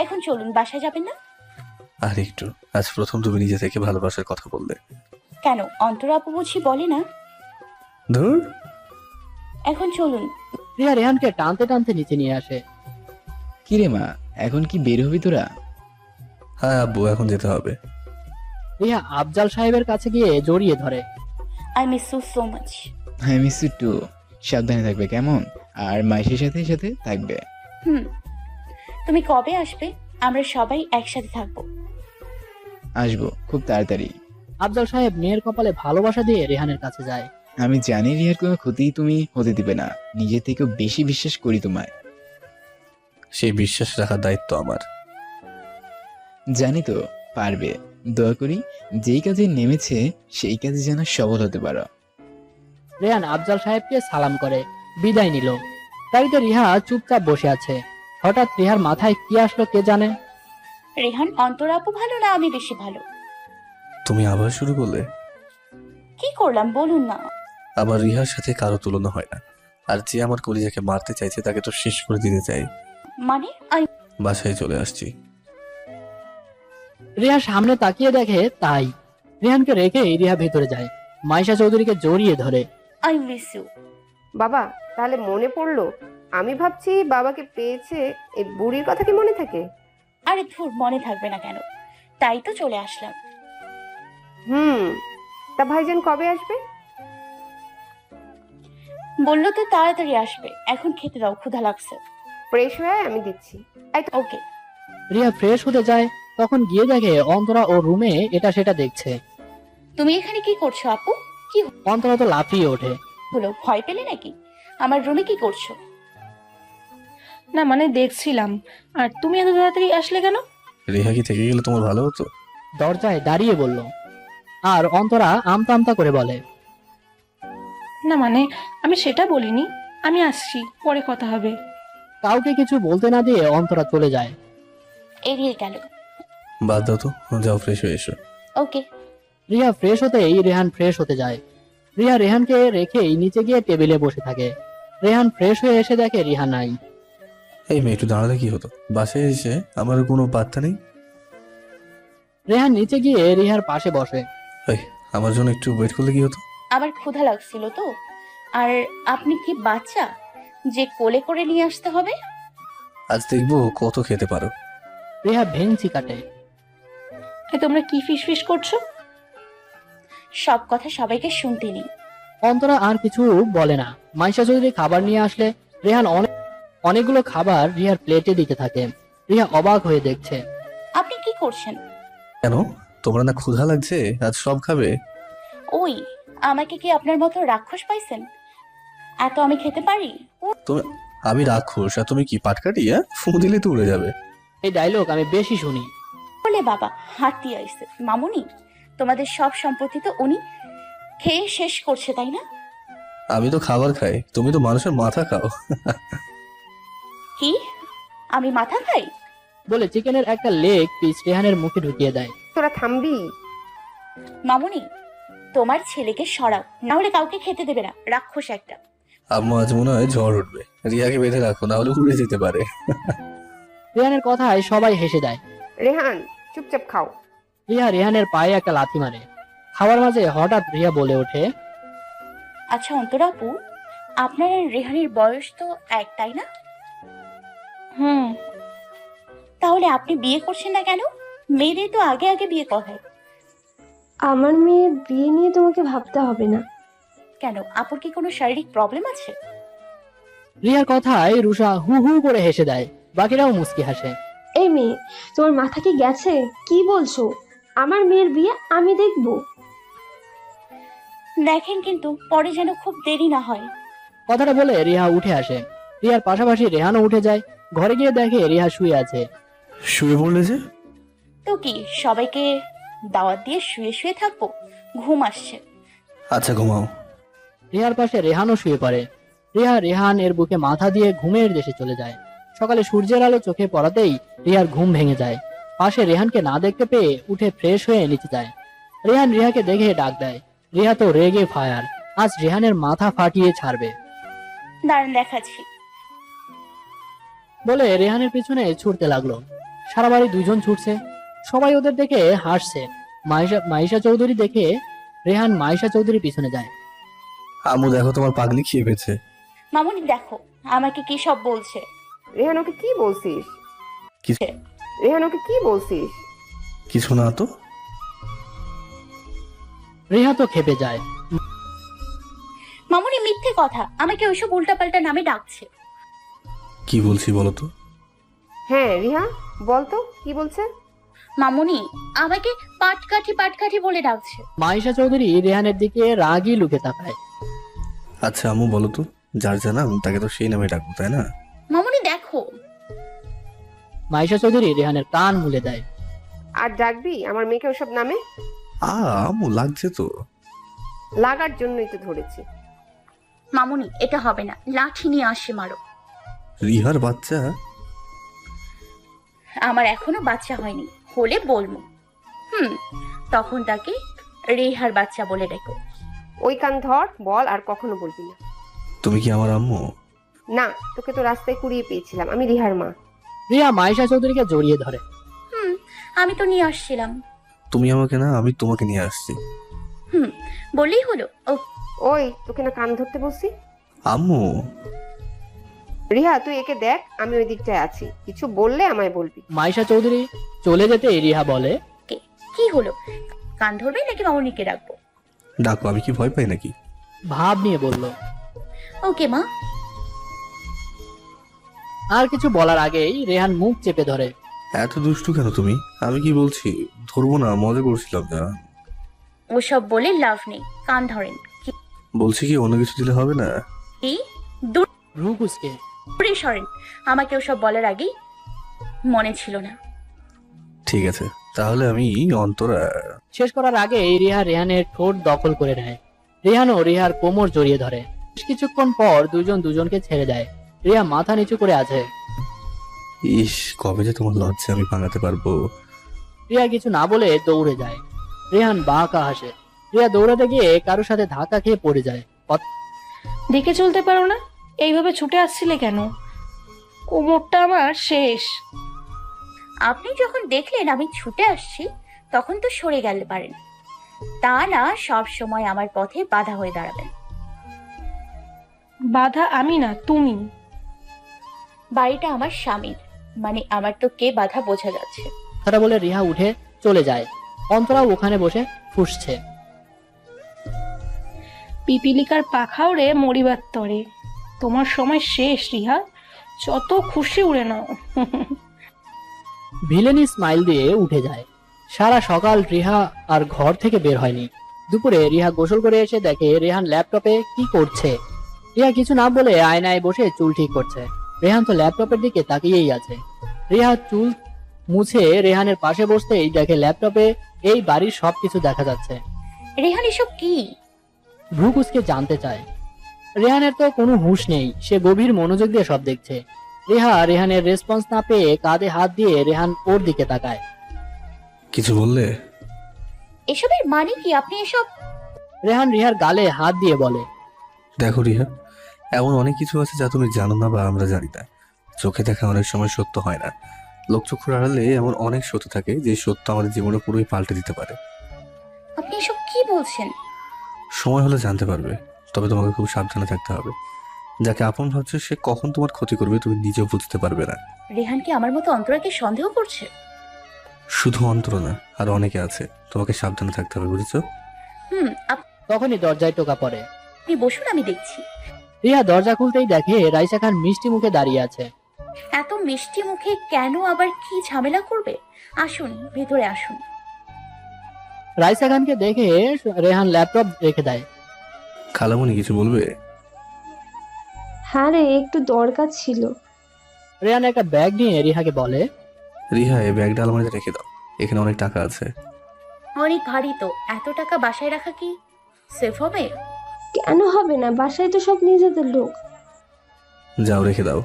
এখন চলুন, বাসায় যাবেন না? আর একটু, আজ প্রথম তুমি নিজে থেকে ভালোবাসার কথা বললে। কেন, অন্তরা আপু বুঝি বলে না? ধুর। এখন চলুন। রিহা রেহানকে টানতে টানতে নিচে নিয়ে আসে। কিরে মা, এখন কি বের হবি তোরা? হ্যাঁ আব্বু, এখন যেতে হবে। রিহা আফজাল সাহেবের কাছে গিয়ে জড়িয়ে ধরে। I miss you so much. I miss you too. সাবধানে থাকবে কেমন? আর মাইশের সাথে সাথে থাকবে। তুমি কবে আসবে? আমরা সবাই একসাথে থাকবো। আসবো খুব তাড়াতাড়ি। আফজাল সাহেব মেয়ের কপালে ভালোবাসা দিয়ে রেহানের কাছে যায়। আমি জানি রিহার কোনো ক্ষতি তুমি হতে দিবে না। নিজে থেকেও বেশি বিশ্বাস করি তোমায়। সেই বিশ্বাস রাখার দায়িত্ব আমার। জানি তো পারবে। দোয়া করি যেই কাজে নেমেছে সেই কাজে যেন সফল হতে পারো। রেহান আফজাল সাহেবকে সালাম করে বিদায় নিল। গাড়িতে রিহা চুপচাপ বসে আছে। হঠাৎ রিহার মাথায় কি আসলো কে জানে। রেহান, অন্তরা আপু ভালো না আমি বেশি ভালো? তুমি আবার শুরু করলে? কি করলাম বলুন না? আমার রিহার সাথে কারো তুলনা হয় না। আর যে আমার কলিজাকে মারতে চাইছে তাকে তো শেষ করে দিতে চাই। মানে বাসায় চলে আসছি। রিহা সামনে তাকিয়ে দেখে তাই। রেহানকে রেখে রিহা ভেতরে যায়। মাইশা চৌধুরীকে জড়িয়ে ধরে। I miss you. বাবা, তাহলে মনে পড়লো? আমি ভাবছি বাবাকে পেয়েছে, এই বুড়ির কথা কি মনে থাকে? আরে ধুর, মনে থাকবে না কেন? তাই তো চলে আসলাম। তা ভাইজান কবে আসবে? বললো তো তাড়াতাড়ি আসবে। এখন খেতে দাও, ক্ষুধা লাগছে। ফ্রেশ হয়ে আমি দিচ্ছি। ওকে। রিয়া ফ্রেশ হতে যায়। তখন গিয়ে দেখে অন্তরা ও রুমে এটা সেটা দেখছে। তুমি এখানে কি করছো আপু? কি অন্তরা তো লাফিয়ে ওঠে। হলো, ভয় পেলে নাকি? আমার রুমে কি করছো? না মানে দেখছিলাম। আর তুমি এত তাড়াতাড়ি আসলে কেন? রেহা কি থেকে গেলে তোমার ভালো হতো? দরজায় দাঁড়িয়ে বলল। আর অন্তরা আমতা আমতা করে বলে, না মানে আমি সেটা বলিনি। আমি আসছি, পরে কথা হবে। কাউকে কিছু বলতে না দিয়ে অন্তরা চলে যায়। এড়িয়ে গেল। বাদ দাও তো, যাও ফ্রেশ হয়ে এসো। ওকে। রিয়া ফ্রেশ হতেই রেহান ফ্রেশ হতে যায়। রিয়া রেহানকে রেখেই নিচে গিয়ে টেবিলে বসে থাকে। রেহান ফ্রেশ হয়ে এসে দেখে রিহা নাই। এই মেয়ে, একটু দাঁড়ালে কি হতো? বাসায় এসে আমার কোনো পাত্তা নেই। রেহান নিচে গিয়ে রিহার পাশে বসে। এই, আমার জন্য একটু ওয়েট করলে কি হতো? আমার ক্ষুধা লাগছিল তো। আর আপনি কি বাচ্চা যে কোলে করে নিয়ে আসতে হবে? আজ দেখবো কত খেতে পারো। রিহা ভেঙচি কাটে। তোমরা কি ফিস করছো? সব কথা সবাইকে শুনতে নেই। অন্তরা আর কিছু বলে না। মাইশা চৌধুরী খাবার নিয়ে আসলে রেহান অনেকগুলো খাবার রিহার প্লেটে দিতে থাকে। রিহা অবাক হয়ে দেখছে। আপনি কি করছেন? কেন, তোমরা না ক্ষুধা লাগছে? আজ সব খাবে? ওই, আমাকে কি আপনার মতো রাক্ষস পাইছেন? এত আমি খেতে পারি? তুমি, আমি রাক্ষস আর তুমি কি পাটকাটি? ফু দিলে তো উড়ে যাবে। এই ডায়লগ আমি বেশি শুনি। বলে বাবা হাতি আইছে। মামুনি, তোমাদের সব সম্পত্তি তো উনি খেয়ে শেষ করছে, তাই না? আমি তো খাবার খাই, তুমি তো মানুষের মাথা খাও। কি? আমি মাথা খাই? বলে চিকেনের একটা লেগ পিস রেহানের মুখে ঢুকিয়ে দেয়। তোরা থামবি? মামুনি, তোমার ছেলেকে সরাও, না হলে কাউকে খেতে দেবে না। রাক্ষস একটা। আম্মু আজ মনে হয় ঝড় উঠবে, রিহাকে বেঁধে রাখো, না হলে উড়ে যেতে পারে। রেহানের কথায় সবাই হেসে দেয়। রেহান চুপচাপ খাও। রিয়া রেহানের পায়ে একটা লাথি মারে। খাওয়ার মাঝে হঠাৎ রিয়া বলে ওঠে, আচ্ছা অন্তরা আপু, আপনার আর রেহানের বয়স তো এক, তাই না? হুম। তাহলে আপনি বিয়ে করছেন না কেন? মেয়েদের তো আগে আগে বিয়ে করায়। আমার মেয়ের বিয়ে নিয়ে তোমাকে ভাবতে হবে না। কেন, আপুর কি কোনো শারীরিক প্রবলেম আছে? রিয়ার কথায় রুষা হু হু করে হেসে দেয়। বাকিরাও মুচকি হাসে। এই মেয়ে, তোমার মাথা কি গেছে? কি বলছো? আমার মেয়ের বিয়ে আমি দেখবো? দেখেন কিন্তু পরে যেন খুব দেরি না হয়। কথাটা বলে রিহা উঠে আসে। রিয়ার পাশাপাশি রেহানও উঠে যায়। ঘরে গিয়ে দেখে রিহা শুয়ে আছে। শুয়ে পড়লে যে? তো কি সবাইকে দাওয়াত দিয়ে শুয়ে শুয়ে থাকবো? ঘুম আসছে। আচ্ছা ঘুমাও। রিহার পাশে রেহানও শুয়ে পড়ে। রিহা রেহান এর বুকে মাথা দিয়ে ঘুমের দেশে চলে যায়। সকালে সূর্যের আলো চোখে পড়াতেই রিহার ঘুম ভেঙে যায়। পাশে রেহানকে না দেখতে পেয়ে উঠে ফ্রেশ হয়ে নিচে যায়। রেহান রিহাকে দেখে ডাক দেয়। রিহা তো রেগে ফায়ার, আজ রেহানের মাথা ফাটিয়ে ছাড়বে দাঁড়ান দেখাচ্ছি। বলে রেহানের পিছনে ছুটতে লাগলো। সারা বাড়ি দুজন ছুটছে। সবাই ওদের দেখে হাসছে। মাইশা চৌধুরী দেখে রেহান মাইশা চৌধুরীর পিছনে যায়। আম্মু দেখো, তোমার পাগলি খেয়ে পেয়েছে। মামুনি দেখো আমাকে কি সব বলছে। রেহান ওকে কি বলছিস? কিছু রেহান ওকে কি বলছিস? কিছু না তো। রেহা তো খেপে যায়। মামুনি মিথ্যে কথা, আমাকে ওইসব উল্টাপাল্টা নামে ডাকছে। কি বলছি বলো তো? হ্যাঁ রিহা বলতো কি বলছে? মামুনি আমাকে পাটকাঠি বলে ডাকছে। মাইশা চৌধুরী রেহানের দিকে রাগী লুকে তাকায়। আচ্ছা আম্মু বলো তো, যার যা নাম তাকে তো সেই নামে ডাকবো, তাই না? মামুনি দেখো। মাইশা চৌধুরী রেহানের কান মুলে দেয়। আর ডাকবি আমার মেয়েকে ওসব নামে? আম্মু লাগছে তো। লাগার জন্যই তো ধরেছি। মামুনি এটা হবে না, লাঠি নিয়ে আসে মারো। রিহার বাচ্চা? আমার এখনো বাচ্চা হয়নি, হলে বলবো। তখন তাকে রেহার বাচ্চা বলে ডেকো। ওই কান ধর, বল আর কখনো বলবি না। তুমি কি আমার আম্মু? না, তোকে তো রাস্তায় কুড়িয়ে পেয়েছিলাম, আমি রিহার মা। রিয়া মাইশা চৌধুরীকে জড়িয়ে ধরে। আমি তো নিয়ে আসছিলাম। তুমি আমাকে না, আমি তোমাকে নিয়ে আসছি। বললেই হলো। ও ওই তোকে না কান ধরতে বলছি। আম্মু রিহা তুই একে দেখ, আমি ওই দিকটায় আছি, কিছু বললে আমায় বলবি। মাইশা চৌধুরী চলে যেতে রিহা বলে, কি হলো, কান ধরবে নাকি মামুনিকে রাখবো? ডাকো, আমি কি ভয় পাই নাকি? ভাব নিয়ে বলল। ওকে মা। আর কিছু বলার আগেই রেহান মুখ চেপে ধরে। এত দুষ্টু কেন তুমি? আমি কি বলছি, ধরবো না, মজা করছিলাম না। ওসব বলে লাভ নেই, কান ধরেন। বলছি কি অন্য কিছু দিলে হবে না? এই দূর রুকুসকে দূরে সরেন, আমাকে ওসব বলার আগেই মনে ছিল না। ঠিক আছে, তাহলে আমি অন্তরা। শেষ করার আগে রিহা রেহানের ঠোঁট দখল করে নেয়। রেহানও রিহার কোমর জড়িয়ে ধরে। বেশ কিছুক্ষণ পর দুজন দুজনকে ছেড়ে দেয়। রিয়া মাথা নিচু করে আছে। ইস, কবে যে তোমার লজ্জা আমি ভাঙাতে পারবো। রিয়া কিছু না বলে দৌড়ে যায়। রেহান বাঁকা হাসে। রিয়া দৌড়াতে গিয়ে কারোর সাথে ধাক্কা খেয়ে পড়ে যায়। দেখে চলতে পারো না? এইভাবে ছুটে আসছিলে কেন? কোমরটা আমার শেষ। আপনি যখন দেখলেন আমি ছুটে আসছি তখন তো সরে গেলে পারেন, তা না সব সময় আমার পথে বাধা হয়ে দাঁড়াবেন। বাধা আমি না, তুমি। বাড়িটা আমার স্বামীর, মানে আমার তো কে বাধা বোঝা যাচ্ছে। কথাটা বলে রিহা উঠে চলে যায়। অন্তরাও ওখানে বসে ফুঁসছে। পিপিলিকার পাখা ওড়ে মরিবার তরে, তোমার সময় শেষ রিহা, যত খুশি উড়ে নাও। ভিলেনি স্মাইল দিয়ে উঠে যায়। সারা সকাল রিহা আর ঘর থেকে বের হয়নি। দুপুরে রিহা গোসল করে এসে দেখে রেহান ল্যাপটপে কি করছে। রিহা কিছু না বলে আয়নায় বসে চুল ঠিক করছে। রেহান তো ল্যাপটপের দিকে তাকিয়েই আছে। রিহা চুল মুছে রেহানের পাশে বসতেই দেখে ল্যাপটপে এই বাড়ির সবকিছু দেখা যাচ্ছে। রেহান এসব কি? ভ্রুকুসকে জানতে চায়। রেহানের তো কোনো হুঁশ নেই, সে গভীর মনোযোগ দিয়ে সব দেখছে। রেহানের রেসপন্স না পেয়ে কাঁধে হাত দিয়ে রেহান ওর দিকে তাকায়। কিছু বললে? এসবের মানে কি? আপনি এসব? রেহান রিহার গালে হাত দিয়ে বলে, দেখো রিহা, এমন অনেক কিছু আছে যা তুমি জানো না বা আমরা জানি না। চোখে দেখা অনেক সময় সত্য হয় না। লোকচক্ষুর আড়ালে এমন অনেক সত্য থাকে যে সত্য আমাদের জীবনে পুরোই পাল্টে দিতে পারে। আপনি এসব কি বলছেন? সময় হলে জানতে পারবে, তবে তোমাকে খুব সাবধানে থাকতে হবে। যাকে আপন ভাবছো সে কখন তোমার ক্ষতি করবে তুমি নিজেও বুঝতে পারবে না। রেহান কি আমার মতো অন্তরাকে সন্দেহ করছে? শুধু অন্তর না, আরো অনেকে আছে। তোমাকে সাবধানে থাকতে হবে, বুঝেছো? তখনই দরজায় টোকা পড়ে। আপনি বসুন, আমি দেখছি। রিহা দরজা খুলতেই দেখে রাইসা খান মিষ্টি মুখে দাঁড়িয়ে আছে। এত মিষ্টি মুখে কেন, আবার কি ঝামেলা করবে? আসুন, ভেতরে আসুন। রাইসা খানকে দেখে রেহান ল্যাপটপ রেখে দেয়। খালামণি কিছু বলবে? হ্যাঁ রে, একটু দরকার ছিল। রেহান একটা ব্যাগ নিয়ে রিহাকে বলে, রিহা এই ব্যাগটা আলমারিতে রেখে দাও, এখানে অনেক টাকা আছে। অনেক ভারী তো, এত টাকা বাসায় রাখা কি সেফ হবে? কেন হবে না, বাসায় তো সব নিজেদের লোক। যাও রেখে দাও।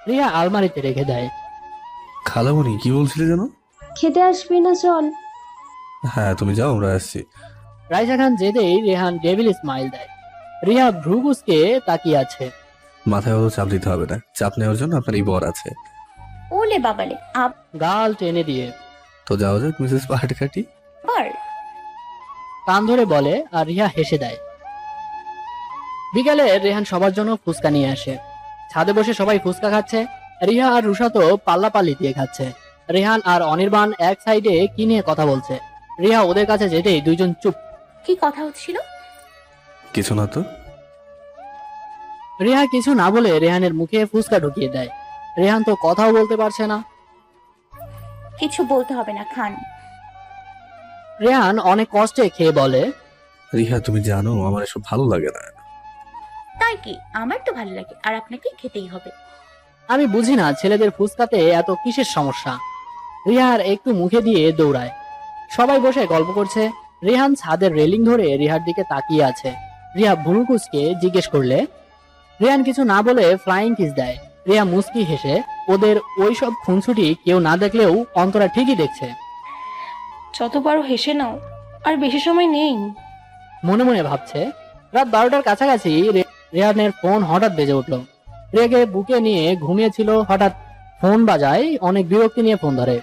রিহা আলমারিতে রেখে দেয়। খালামণি কি বলছিলে যেন? খেতে আসবি না চল? হ্যাঁ তুমি যাও, আমরা আসছি। রাইসা খান যেতেই রেহান ডেভিল স্মাইল দেয়। রিহা ভ্রুকুসকে তাকিয়ে আছে। মাথায় অত চাপ দিতে হবে না, চাপ নেওয়ার জন্য আপনার এই বর আছে। ওলে বাবালে, গাল টেনে দিয়ে তো যাও যাক মিসেস পাহাড়কাটি। আবার কান ধরে বলে আর রিহা হেসে দেয়। বিকালে রেহান সবার জন্য ফুচকা নিয়ে আসে। ছাদে বসে সবাই ফুচকা খাচ্ছে। রিহা আর রুষা তো পাল্লাপাল্লি দিয়ে খাচ্ছে। রেহান আর অনির্বাণ এক সাইডে কি নিয়ে কথা বলছে। রিহা ওদের কাছে যেতেই দুইজন চুপ। কি কথা হচ্ছিল? কিছু না তো। রিহা কিছু না বলে রেহানের মুখে ফুচকা ঢুকিয়ে দেয়। রেহান তো কথাও বলতে পারছে না। কিছু বলতে হবে না, খান। রেহান অনেক কষ্টে খেয়ে বলে, রিহা তুমি জানো আমার এসব ভালো লাগে না। তাই কি? আমার তো ভালো লাগে, আর আপনাকে খেতেই হবে। আমি বুঝি না ছেলেদের ফুচকাতে এত কিসের সমস্যা। রিহার একটু মুখে দিয়ে দৌড়ায়। সবাই বসে গল্প করছে। রেহান ছাদের রেলিং ধরে রিহার দিকে তাকিয়ে আছে। রিহা ভুরুকুসকে জিজ্ঞেস করলে রেহান কিছু না বলে ফ্লাইং কিস দেয়। রিয়া মুস্কি হেসে, ওদের ওইসব খুনসুটি কেউ না দেখলেও অন্তরা ঠিকই দেখছে। যত পারো হেসে নাও, আর বেশি সময় নেই। মনে মনে ভাবছে। রাত 12টার কাছাকাছি রেহানের ফোন হঠাৎ বেজে উঠলো। রিয়াকে বুকে নিয়ে ঘুমিয়েছিল, হঠাৎ ফোন বাজায়। অনেক বিরক্তি নিয়ে ফোন ধরে।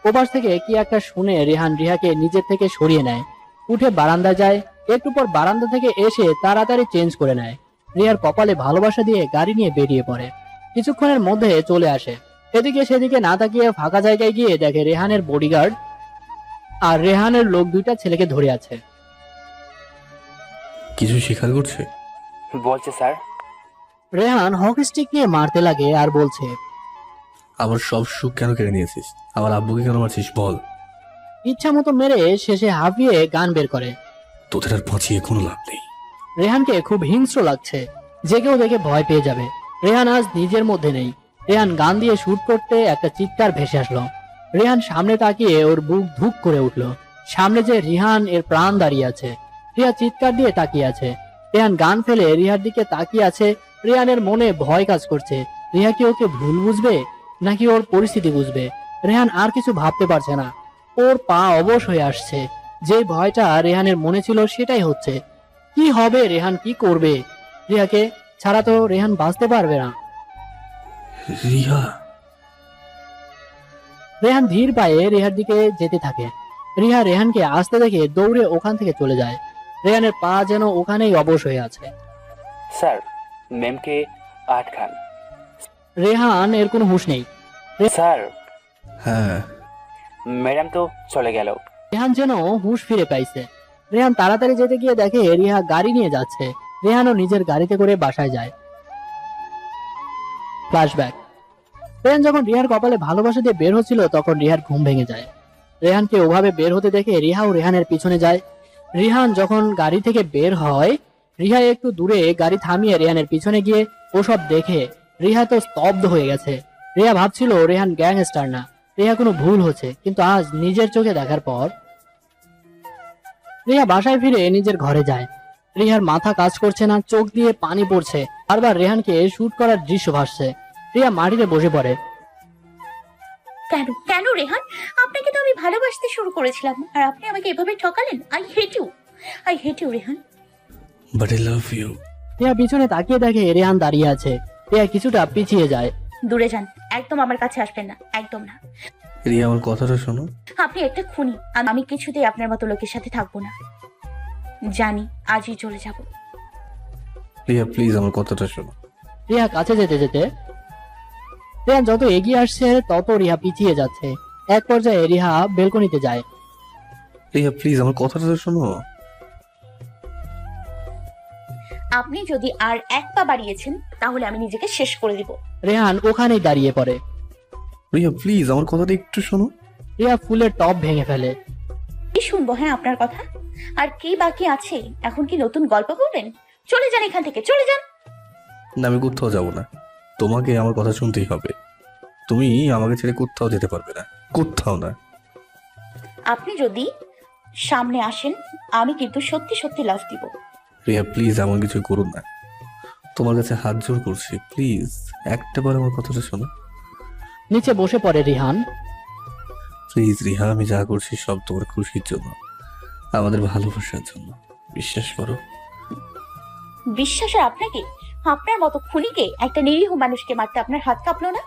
ওপাশ থেকে কি একটা শুনে রেহান রিহাকে নিজের থেকে সরিয়ে নেয়। উঠে বারান্দা যায়। একটু পর বারান্দা থেকে এসে তাড়াতাড়ি চেঞ্জ করে নেয়। রিয়ার কপালে ভালোবাসা দিয়ে গাড়ি নিয়ে বেরিয়ে পড়ে। কিছুক্ষণের মধ্যে চলে আসে। এদিকে সেদিকে না তাকিয়ে ফাঁকা জায়গায় গিয়ে দেখে রেহানের বডিগার্ড আর রেহানের লোক দুইটা ছেলেকে ধরে আছে। কিছু স্বীকার করছে? বলছে স্যার। রেহান হকি স্টিক নিয়ে মারতে লাগে আর বলছে, আমার সব সুখ কেন কেড়ে নিয়েছিস? আমার আব্বুকে কেন মারছিস বল? ইচ্ছা মতো মেরে শেষে হাঁপিয়ে গান বের করে। তোদের আর বাঁচিয়ে কোনো লাভ নেই। রেহানকে খুব হিংস্র লাগছে। যে কেউ দেখে ভয় পেয়ে যাবে। রেহান আজ নিজের মধ্যে নেই। রেহান গান দিয়ে শুট করতে একটা চিৎকার ভেসে আসলো। রেহান সামনে তাকিয়ে ওর বুক ধুক করে উঠল। সামনে যে রিহান এর প্রাণ দাঁড়িয়ে আছে। রিয়া চিৎকার দিয়ে তাকিয়ে আছে। রেহান গান ফেলে রিহার দিকে তাকিয়ে আছে। রেহানের মনে ভয় কাজ করছে। রিয়া কি ওকে ভুল বুঝবে নাকি ওর পরিস্থিতি বুঝবে? রেহান আর কিছু ভাবতে পারছে না। ওর পা অবশ হয়ে আসছে। যে ভয়টা রেহানের মনে ছিল সেটাই হচ্ছে। কি হবে? রেহান কি করবে? রিয়াকে ছাড়া তো রেহান বাঁচতে পারবে না। রিয়া। রেহান ধীর পায়ে রেহার দিকে যেতে থাকে। রিহা রেহানকে আসতে দেখে দৌড়ে ওখান থেকে চলে যায়। রেহানের পা যেন ওখানেই অবশ হয়ে আছে। স্যার, ম্যামকে আটকান। রেহান এর কোনো হুঁশ নেই। স্যার। হ্যাঁ। ম্যাডাম তো চলে গেল। রেহান যেন হুঁশ ফিরে পাইছে। রেহান তাড়াতাড়ি যেতে গিয়ে দেখে রিহা গাড়ি নিয়ে যাচ্ছে। রেহানও নিজের গাড়িতে করে বাসায় যায়। ফ্ল্যাশব্যাক। রেহান যখন রিহার কপালে ভালোবাসা দিয়ে বের হচ্ছিল তখন রিহার ঘুম ভেঙে যায়। রেহানকে ওভাবে বের হতে দেখে রিহাও রেহানের পিছনে যায়। রিহান যখন গাড়ি থেকে বের হয়, রিহা একটু দূরে গাড়ি থামিয়ে রেহানের পিছনে গিয়ে ওসব দেখে রিহা তো স্তব্ধ হয়ে গেছে। রিয়া ভাবছিল রেহান গ্যাংস্টার না, রিহা কোনো ভুল হচ্ছে। কিন্তু আজ নিজের চোখে দেখার পর রিহা বাসায় ফিরে নিজের ঘরে যায়। রিহার মাথা কাজ করছে না, চোখ দিয়ে পানি পড়ছে। বারবার রেহানকে শুট করার দৃশ্য ভাসছে। রিয়া মাটিতে বসে পড়ে। কেন কেন রেহান? আপনাকে তো আমি ভালোবাসতে শুরু করেছিলাম, আর আপনি আমাকে এভাবে ঠকালেন। I hate you Rehan. But I love you. Riya পিছনে তাকিয়ে দেখে রেহান দাঁড়িয়ে আছে। রিয়া কিছুটা পিছিয়ে যায়। দূরে যান, একদম আমার কাছে আসবেন না, একদম না। রিয়া আমার কথাটা শোনো। আপনি একটা খুনি, আমি কিছুতেই আপনার মতো লোকের সাথে থাকবো না। জানি আজই চলে যাব। রিয়া প্লিজ আমার কথাটা শোনো। রিয়া কাছে যেতে যেতে রেহান যত এগিয়ে আসছে তত রিয়া পিছিয়ে যাচ্ছে। এক পর্যায়ে রিয়া বেলকনিতে যায়। রিয়া প্লিজ আমার কথাটা শোনো। আপনি যদি আর এক পা বাড়িয়েছেন তাহলে আমি নিজেকে শেষ করে দিব। রেহান ওখানেই দাঁড়িয়ে পড়ে। রিয়া প্লিজ আমার কথাটা একটু শোনো। রিয়া ফুলের টব ভেঙে ফেলে। কি শুনবো হ্যাঁ আপনার কথা? আর কি বাকি আছে? এখন কি নতুন গল্প বলবেন? চলে যান এখান থেকে, চলে যান। না আমি কোথাও যাবো না, তোমাকে আমার কথা শুনতেই হবে। তুমি আমাকে ছেড়ে কোথাও যেতে পারবে না, কোথাও না। আপনি যদি সামনে আসেন আমি কিন্তু সত্যি সত্যি লাভ দিব। রিয়া প্লিজ এমন কিছু করুন না, তোমার কাছে হাত জোর করছি, প্লিজ একটা বার আমার কথাটা শোনো। নিচে বসে পড়ে রিহান। প্লিজ রিহা, আমি যা করছি সব তোমার খুশির জন্য, আমাদের ভালোবাসার জন্য, বিশ্বাস করো। বিশ্বাস আর আপনাকে? আপনার মতো খুনিকে, একটা নিরীহ মানুষকে মারতে আপনার হাত কাঁপলো না?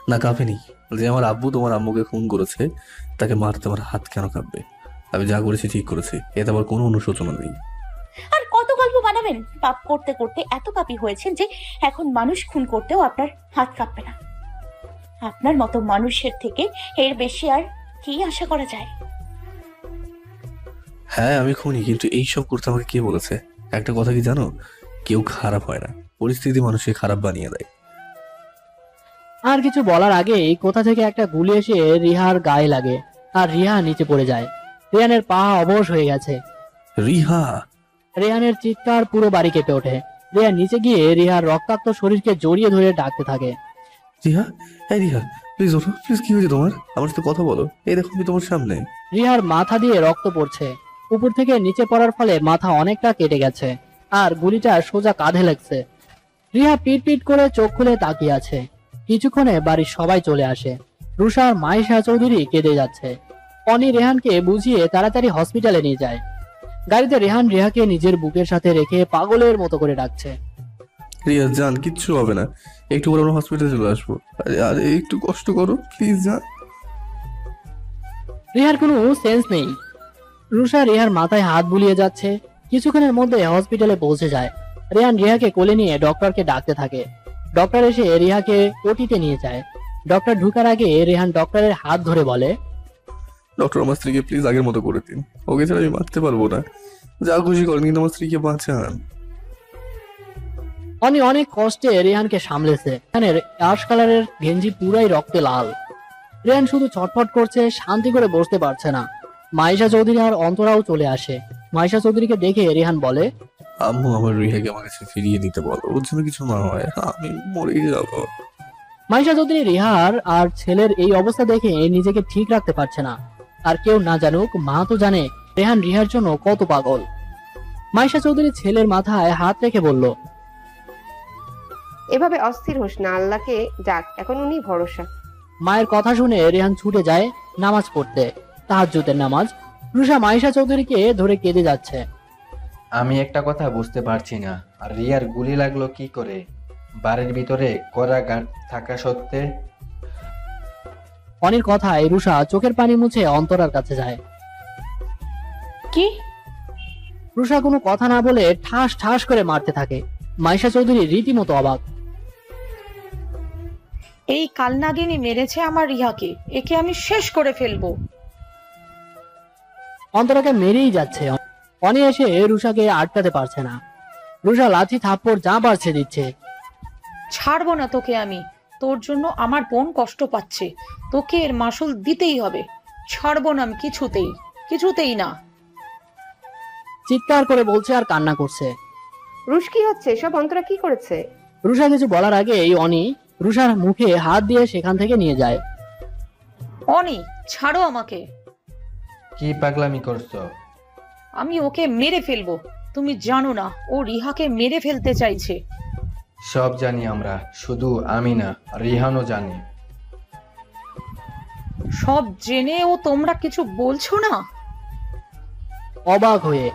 না কাঁপেনি, যে আমার আব্বু তোমার আম্মুকে খুন করেছে তাকে মারতে আমার হাত কেন কাঁপবে? আমি যা করেছি ঠিক করেছি, এতে আমার কোনো অনুশোচনা নেই। আর কত গল্প বানাবেন? পাপ করতে করতে এত পাপী হয়েছেন যে এখন মানুষ খুন করতেও আপনার হাত কাঁপবে না। আপনার মতো মানুষের থেকে এর বেশি আর কি আশা করা যায়? হ্যাঁ আমি খুনি, কিন্তু এইসব করতে আমাকে কে বলেছে? একটা কথা কি জানো, কেউ খারাপ হয় না, পরিস্থিতি মানুষকে খারাপ বানিয়ে দেয়। আর কিছু বলার আগেই কোথা থেকে একটা গুলি এসে রিহার গায়ে লাগে আর রিহা নিচে পড়ে যায়। রিহানের পা অবশ হয়ে গেছে। রিহা! রেহানের চিৎকার পুরো বাড়ি কেঁপে ওঠে। রিয়া নিচে গিয়ে রিহার রক্তাক্ত শরীরকে জড়িয়ে ধরে ডাকতে থাকে। রিহা, এই রিহা প্লিজ ওঠো, প্লিজ কি হয়েছে তোমার? আমার সাথে কথা বলো, এই দেখো আমি তোমার সামনে। রিহার মাথা দিয়ে রক্ত পড়ছে। উপর থেকে নিচে পড়ার ফলে মাথা অনেকটা কেটে গেছে আর গুলিটা সোজা কাঁধে লাগছে। রিহা পিট পিট করে চোখ খুলে তাকিয়ে আছে। কিছুক্ষণে বাড়ির সবাই চলে আসে। রুষা আর মাইশা চৌধুরী কেঁদে যাচ্ছে। অনি রেহানকে বুঝিয়ে তাড়াতাড়ি হসপিটালে নিয়ে যায়। গাড়িতে রেহান রিহাকে নিজের বুকের সাথে রেখে পাগলের মতো করে ডাকছে। রিয়া জান, কিচ্ছু হবে না, একটু পরে আমরা হসপিটালে চলে আসবো। আরে একটু কষ্ট করো প্লিজ জান। রিহার কোনো সেন্স নেই। রুষা রিহার মাথায় হাত বুলিয়ে যাচ্ছে। কিছুক্ষণের মধ্যে হসপিটালে পৌঁছে যায়। রেহান রিহাকে কোলে নিয়ে ডক্টরকে ডাকতে থাকে। ডক্টর এসে রিহাকে ওটিতে নিয়ে যায়। ডক্টর ঢুকার আগে রেহান ডক্টরের হাত ধরে বলে, ডক্টর আমার স্ত্রীকে প্লিজ আগের মতো করে দিন, ওকে ছাড়া আমি মারতে পারবো না, যা খুশি করেন কিন্তু আমার স্ত্রীকে বাঁচান। অনি অনেক কষ্টে রেহানকে সামলেছে। রেহানের অ্যাশ কালারের গেঞ্জি পুরাই রক্তে লাল। রেহান শুধু ছটফট করছে, শান্তি করে বসতে পারছে না। মাইশা চৌধুরী আর অন্তরাও চলে আসে। মাইশা চৌধুরীকে দেখে রেহান বলে, আম্মু আমার রিহাকে আমার কাছে ফিরিয়ে দিতে বলো, ওর জন্য কিছু না হয়, আমি মরে যাবো। মাইশা চৌধুরী রিহার আর ছেলের এই অবস্থা দেখে নিজেকে ঠিক রাখতে পারছে না। আর কেউ না জানুক, মা তো জানে রেহান রিহার জন্য কত পাগল। মাইশা চৌধুরী ছেলের মাথায় হাত রেখে বলল, এভাবে অস্থির হোস না, আল্লাহকে ডাক, এখন উনি ভরসা। মায়ের কথা শুনে রেহান ছুটে যায় নামাজ পড়তে, তাহাজ্জুদের নামাজ। রুষা মাইশা চৌধুরীকে ধরে কেঁদে যাচ্ছে। আমি একটা কথা বুঝতে পারছি না, আর রিয়ার গুলি লাগলো কি করে? বাড়ির ভিতরে কড়া গার্ড থাকা সত্ত্বে। অনির কথায় রুষা চোখের পানি মুছে অন্তরার কাছে যায়। কি? রুষা কোনো কথা না বলে ঠাস ঠাস করে মারতে থাকে। মাইশা চৌধুরী রীতিমতো অবাক। এই কালনাগিনী মেরেছে আমার রিহাকে, একে আমি শেষ করে ফেলবো। অন্তরাকে মেরেই যাচ্ছে। অনি এসে রুষাকে আটকাতে পারছে না। রুষা লাঠি থাপ্পড় যা পারছে দিচ্ছে। ছাড়বো না তোকে আমি, তোর জন্য আমার বোন কষ্ট পাচ্ছে, তোকে এর মাসুল দিতেই হবে। ছাড়বো না আমি কিছুতেই, কিছুতেই না। চিৎকার করে বলছে আর কান্না করছে। রুশ কি হচ্ছে সব? অন্তরা কি করেছে? রুষা কিছু বলার আগে এই অনি রুষার মুখে হাত দিয়ে সেখান থেকে নিয়ে যায়। অনি ছাড়ো আমাকে। কি পাগলামি করছো? আমি ওকে মেরে ফেলবো। তুমি জানো না ও রিহাকে মেরে ফেলতে চাইছে? সব জানি আমরা, শুধু আমি না, রিহানও জানে। সব জেনেও তোমরা কিছু বলছো না? অবাক হয়ে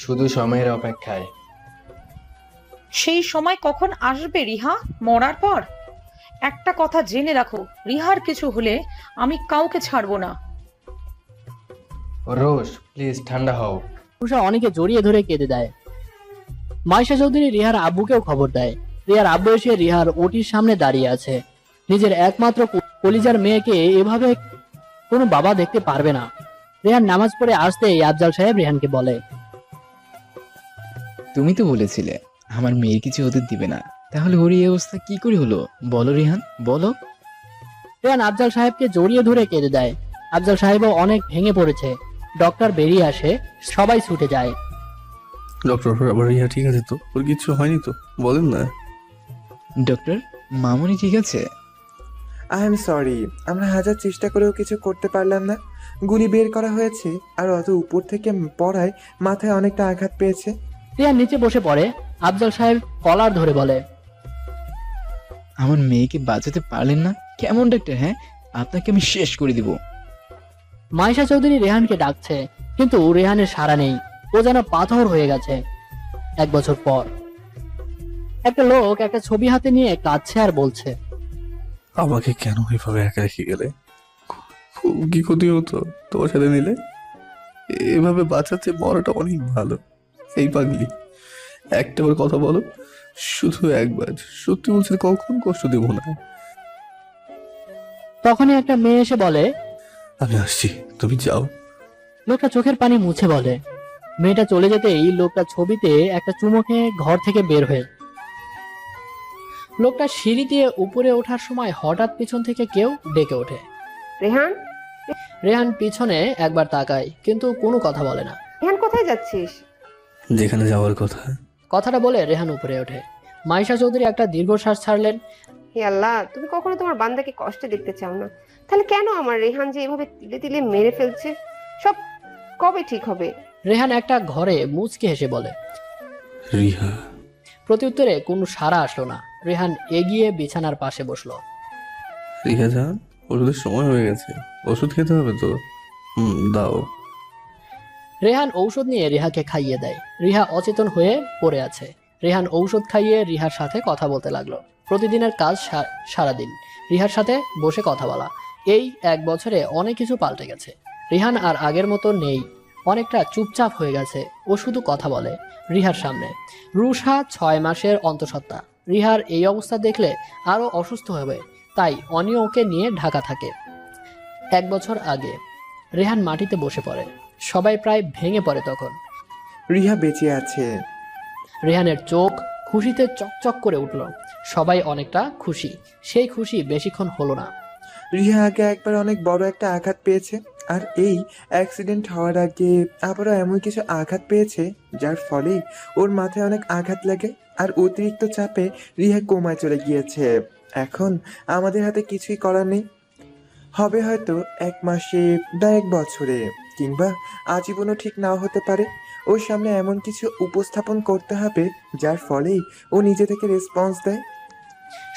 শুধু সময়ের অপেক্ষায়। সেই সময় কখন আসবে রিহা? মরার পর? একটা কথা জেনে রাখো, রিহার কিছু হলে আমি কাউকে ছাড়বো না। রোজ প্লিজ ঠান্ডা হও। রুষা অনেকে জড়িয়ে ধরে কেঁদে দেয়। মাইশা চৌধুরী রিহার আব্বুকেও খবর দেয়। রিহার আব্বু এসে রিহার ওটির সামনে দাঁড়িয়ে আছে। নিজের একমাত্র কলিজার মেয়েকে এভাবে কোনো বাবা দেখতে পারবে না। রেহান নামাজ পড়ে আসতেই আফজাল সাহেব রেহানকে বলে, তুমি তো বলেছিলে আমার মেয়ের কিছু হতে দিবে না, তাহলে ওর এই অবস্থা কি করে হলো বলো রিহান, বলো। রেহান আফজাল সাহেবকে জড়িয়ে ধরে কেঁদে দেয়। আফজাল সাহেবও অনেক ভেঙে পড়েছে। ডক্টর বেরিয়ে আসে, সবাই ছুটে যায়। ডক্টর, আবার রিহা ঠিক আছে তো? ওর কিচ্ছু হয়নি তো? বলেন না। ডক্টর, মামুনি ঠিক আছে? আই এম সরি, আমরা হাজার চেষ্টা করেও কিছু করতে পারলাম না। গুলি বের করা হয়েছে আর অত উপর থেকে পড়ায় মাথায় অনেকটা আঘাত পেয়েছে। রেহান নিচে বসে পড়ে। আফজাল সাহেব কলার ধরে বলে, আমার মেয়েকে বাঁচাতে পারলেন না? কেমন ডাক্তার, হ্যাঁ? আপনাকে আমি শেষ করে দিব। মাইশা চৌধুরী রেহানকে ডাকছে, কিন্তু রেহানের সাড়া নেই। ও যেন পাথর হয়ে গেছে। 1 বছর পর একটা লোক একটা ছবি হাতে নিয়ে কাঁদছে আর বলছে, আমাকে কেন এভাবে একা রেখে গেলে? খুব কি ক্ষতি হতো তোমার সাথে নিলে? এভাবে বাঁচাতে মরাটা অনেক ভালো। এই পাগলি, একটাবার কথা বলো, শুধু একবার। সত্যি বলছি, কখন কষ্ট দেব না। তখনই একটা মেয়ে এসে বলে, আমি আসছি, তুমি যাও। লোকটা চোখের পানি মুছে বলে। মেয়েটা চলে যেতেই লোকটা ছবিতে একটা চুমুকে ঘর থেকে বের হয়ে। লোকটা সিঁড়ি দিয়ে উপরে ওঠার সময় হঠাৎ পিছন থেকে কেউ ডেকে ওঠে। রেহান, রেহান পিছনে একবার তাকায়, কিন্তু কোনো কথা বলে না। রেহান কোথায় যাচ্ছিস? যেখানে যাওয়ার কথা। কথাটা বলে রেহান উপরে ওঠে। মাইশা চৌধুরী একটা দীর্ঘশ্বাস ছাড়লেন। হে আল্লাহ, তুমি কখনো তোমার বান্দাকে কষ্টে দেখতে চাও না। তাহলে কেন আমার রেহান যে এভাবে তিলে তিলে মেরে ফেলছে? সব কবে ঠিক হবে? রেহান একটা ঘরে মুচকে হেসে বলে। রিহা। প্রত্যুত্তরে কোনো সাড়া আসলো না। রেহান এগিয়ে বিছানার পাশে বসলো। রিহা যান, ওষুধের সময় হয়ে গেছে, ওষুধ খেতে হবে তো। দাও। রেহান ঔষধ নিয়ে রিহাকে খাইয়ে দেয়। রিহা অচেতন হয়ে পড়ে আছে। রেহান ঔষধ খাইয়ে রিহার সাথে কথা বলতে লাগলো। প্রতিদিনের কাজ সারাদিন রিহার সাথে বসে কথা বলা। এই 1 বছরে অনেক কিছু পাল্টে গেছে। রিহান আর আগের মতো নেই, অনেকটা চুপচাপ হয়ে গেছে। ও শুধু কথা বলে রিহার সামনে। রুষা 6 মাসের অন্তঃসত্ত্বা। রিহার এই অবস্থা দেখলে আরো অসুস্থ হবে, তাই অনি ওকে নিয়ে ঢাকা থাকে। 1 বছর আগে রেহান মাটিতে বসে পড়ে। সবাই প্রায় ভেঙে পড়ে তখন। রিহা বেঁচে আছে। রেহানের চোখ খুশিতে চকচক করে উঠল। সবাই অনেকটা খুশি। সেই খুশি বেশিক্ষণ হলো না। রিহা আগে একবার অনেক বড় একটা আঘাত পেয়েছে, আর এই অ্যাক্সিডেন্ট হওয়ার আগে আবারও এমন কিছু আঘাত পেয়েছে যার ফলে ওর মাথায় অনেক আঘাত লাগে, আর অতিরিক্ত চাপে রিহা কোমায় চলে গিয়েছে। এখন আমাদের হাতে কিছুই করার নেই। হবে হয়তো 1 মাসে বা 1 বছরে, কিংবা আজীবনও ঠিক নাও হতে পারে। ওর সামনে এমন কিছু উপস্থাপন করতে হবে যার ফলেই ও নিজে থেকে রেসপন্স দেয়।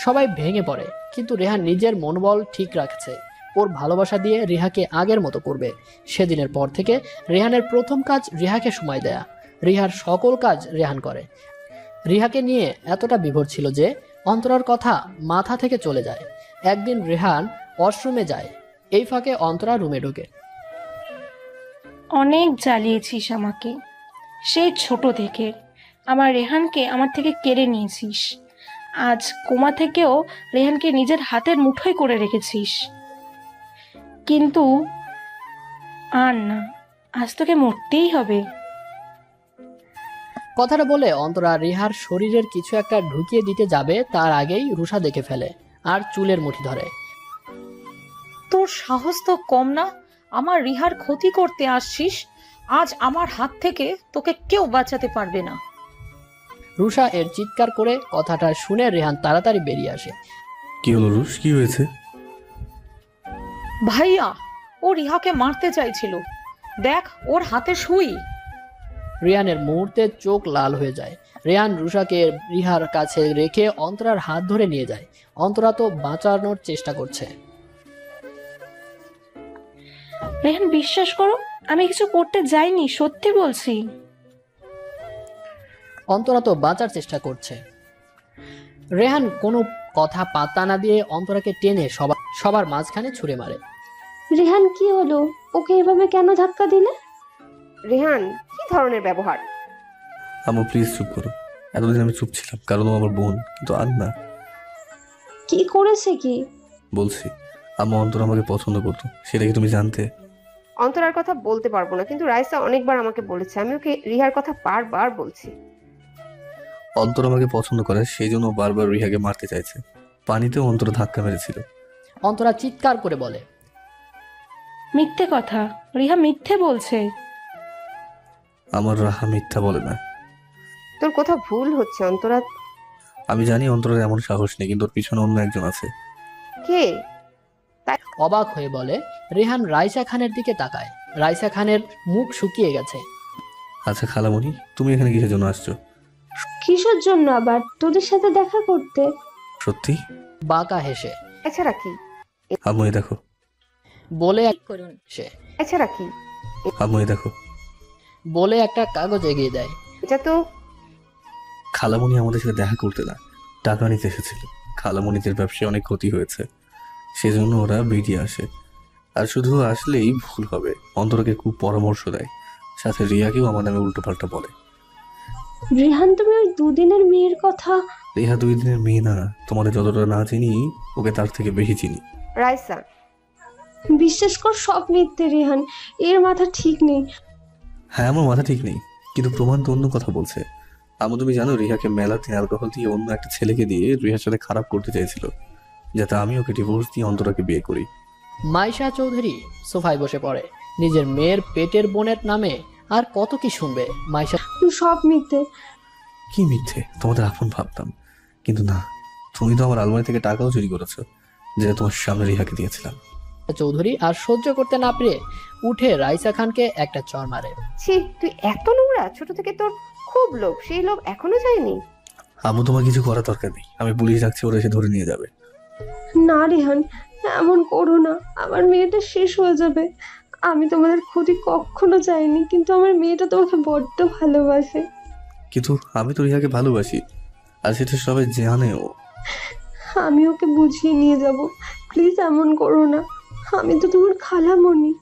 সবাই ভেঙে পড়ে, কিন্তু রেহান নিজের মনোবল ঠিক রাখছে। ওর ভালোবাসা দিয়ে রিহাকে আগের মতো করবে। সেদিনের পর থেকে রেহানের প্রথম কাজ রিহাকে সময় দেয়া। রিহার সকল কাজ রেহান করে। রিহাকে নিয়ে এতটা বিভোর ছিল যে অন্তরার কথা মাথা থেকে চলে যায়। একদিন রেহান ওয়াশরুমে যায়, এই ফাঁকে অন্তরা রুমে ঢোকে। অনেক জ্বালিয়েছিস আমাকে, সেই ছোট থেকে আমার রেহানকে আমার থেকে কেড়ে নিয়েছিস। আজ কোমা থেকেও রেহানকে নিজের হাতের মুঠোয় করে রেখেছিস, কিন্তু আর না, আজ তোকে মরতেই হবে। কথাটা বলে অন্তরা রিহার শরীরের কিছু একটা ঢুকিয়ে দিতে যাবে, তার আগেই রুষা দেখে ফেলে আর চুলের মুঠি ধরে। তোর সাহস তো কম না, আমার রিহার ক্ষতি করতে আসছিস। আজ আমার হাত থেকে তোকে কেউ বাঁচাতে পারবে না। রুষা এর চিৎকার করে কথাটা শুনে রেহান তাড়াতাড়ি বেরিয়ে আসে। কি হলো রুশ, কি হয়েছে? ভাইয়া, ও রিহাকে মারতে চাইছিল, দেখ ওর হাতে সুই। রিয়ানের মুহূর্তে চোখ লাল হয়ে যায়। রেহান রুষাকে রিহার কাছে রেখে অন্তরার হাত ধরে নিয়ে যায়। অন্তরা তো বাঁচানোর চেষ্টা করছে। রেহান, বিশ্বাস করো, আমি কিছু করতে যাইনি, সত্যি বলছি। অন্তরা তো বাঁচার চেষ্টা করছে। রেহান কোনো কথা পাত্তা না দিয়ে অন্তরাকে টেনে সবার মাঝখানে ছুঁড়ে মারে। রেহান কি হলো? ওকে এভাবে কেন ধাক্কা দিলে? রেহান, কি ধরনের ব্যবহার? আম্মু প্লিজ চুপ করো। এতদিন আমি চুপ ছিলাম কারণ ও আমার বোন, কিন্তু আর না। কি করেছে কি? বলছি, আম্মু অন্তর আমাকে পছন্দ করতো, সেটা কি তুমি জানতে? অন্তরার কথা বলতে পারবো না, কিন্তু রাইসা অনেকবার আমাকে বলেছে। আমি ওকে রিহার কথা বারবার বলছি। অন্তর আমাকে পছন্দ করে, সেই জন্য ও বারবার রিহাকে মারতে চাইছে। পানিতেও অন্তর ধাক্কা মেরেছিল। অন্তরা চিৎকার করে বলে, মিথ্যে কথা, রিহা মিথ্যে বলছে। আমার রাহা মিথ্যা বলে না। তোর কোথাও ভুল হচ্ছে অন্তরা। আমি জানি অন্তরের এমন সাহস নেই, কিন্তু ওর পিছনে অন্য একজন আছে। কে? অবাক হয়ে বলে। রেহান রাইসা খানের দিকে তাকায়। রাইসা খানের মুখ শুকিয়ে গেছে। আচ্ছা খালামণি, তুমি এখানে কিসের জন্য আসছো? কিসের জন্য আবার? তোদের সাথে দেখা করতে। সত্যি? বাঁকা হেসে। এছাড়া কি? আম্মু এই দেখো। বলে করুন সে এছাড়া কি? আম্মু এই দেখো। বলে একটা কাগজ এগিয়ে দেয়। এটা তো খালামণি আমাদের সাথে দেখা করতে না, টাকা নিতে এসেছিল। খালামণিদের ব্যবসায় অনেক ক্ষতি হয়েছে, সেজন্য ওরা বেরিয়ে আসে। আর শুধু আসলেই ভুল হবে, অন্তরকে খুব পরামর্শ দেয়, সাথে রিয়াকেও আমার নামে উল্টো পাল্টা বলে। রেহান, তুমি ওই দুদিনের মেয়ের কথা? রিহা 2 দিনের মেয়ে না, তোমাদের যতটা না চিনি ওকে তার থেকে বেশি চিনি। রাইসা, বিশ্বাস কর, সব মিথ্যে রেহান। এর মাথা ঠিক নেই। হ্যাঁ আমার মাথা ঠিক নেই, কিন্তু প্রমাণ তো অন্য কথা বলছে। আমি তুমি জানো রিহাকে মেলাতে অ্যালকোহল দিয়ে অন্য একটা ছেলেকে দিয়ে রিহার সাথে খারাপ করতে চাইছিল, যাতে আমি ওকে ডিভোর্স দিয়ে অন্তরাকে বিয়ে করি। মাইশা চৌধুরী সোফায় বসে পড়ে। নিজের মেয়ের পেটের বোনের নামে আর কত কি শুনবে। মাইশা সব মিথ্যে। কি মিথ্যে? তোমাদের আপন ভাবতাম, কিন্তু না, তুমি তো আমার আলমারি থেকে টাকাও চুরি করেছো, যেটা তোমার সামনে রিহাকে দিয়েছিলাম। চৌধুরী আর সহ্য করতে না পেরে উঠে রাইসা খানকে একটা চড় মারে। ছি, তুই এত নোংরা! ছোট থেকে তোর খুব লোভ, সেই লোভ এখনো যায়নি। আমু তোমার কিছু করার দরকার নেই, আমি পুলিশ ডাকছি, ওরা এসে ধরে নিয়ে যাবে। না রেহান, এমন করো না। আমার মেয়েটা শেষ হয়ে যাবে। আমি তোমাদের ক্ষতি কখনো চাইনি, কিন্তু আমার মেয়েটা তোমাকে বড্ড ভালোবাসে। কিন্তু আমি তো রিহাকে ভালোবাসি, আর সেটা সবাই জানেও। আমি ওকে বুঝিয়ে নিয়ে যাব। প্লিজ এমন করো না। আমি তো তোমার খালামণি।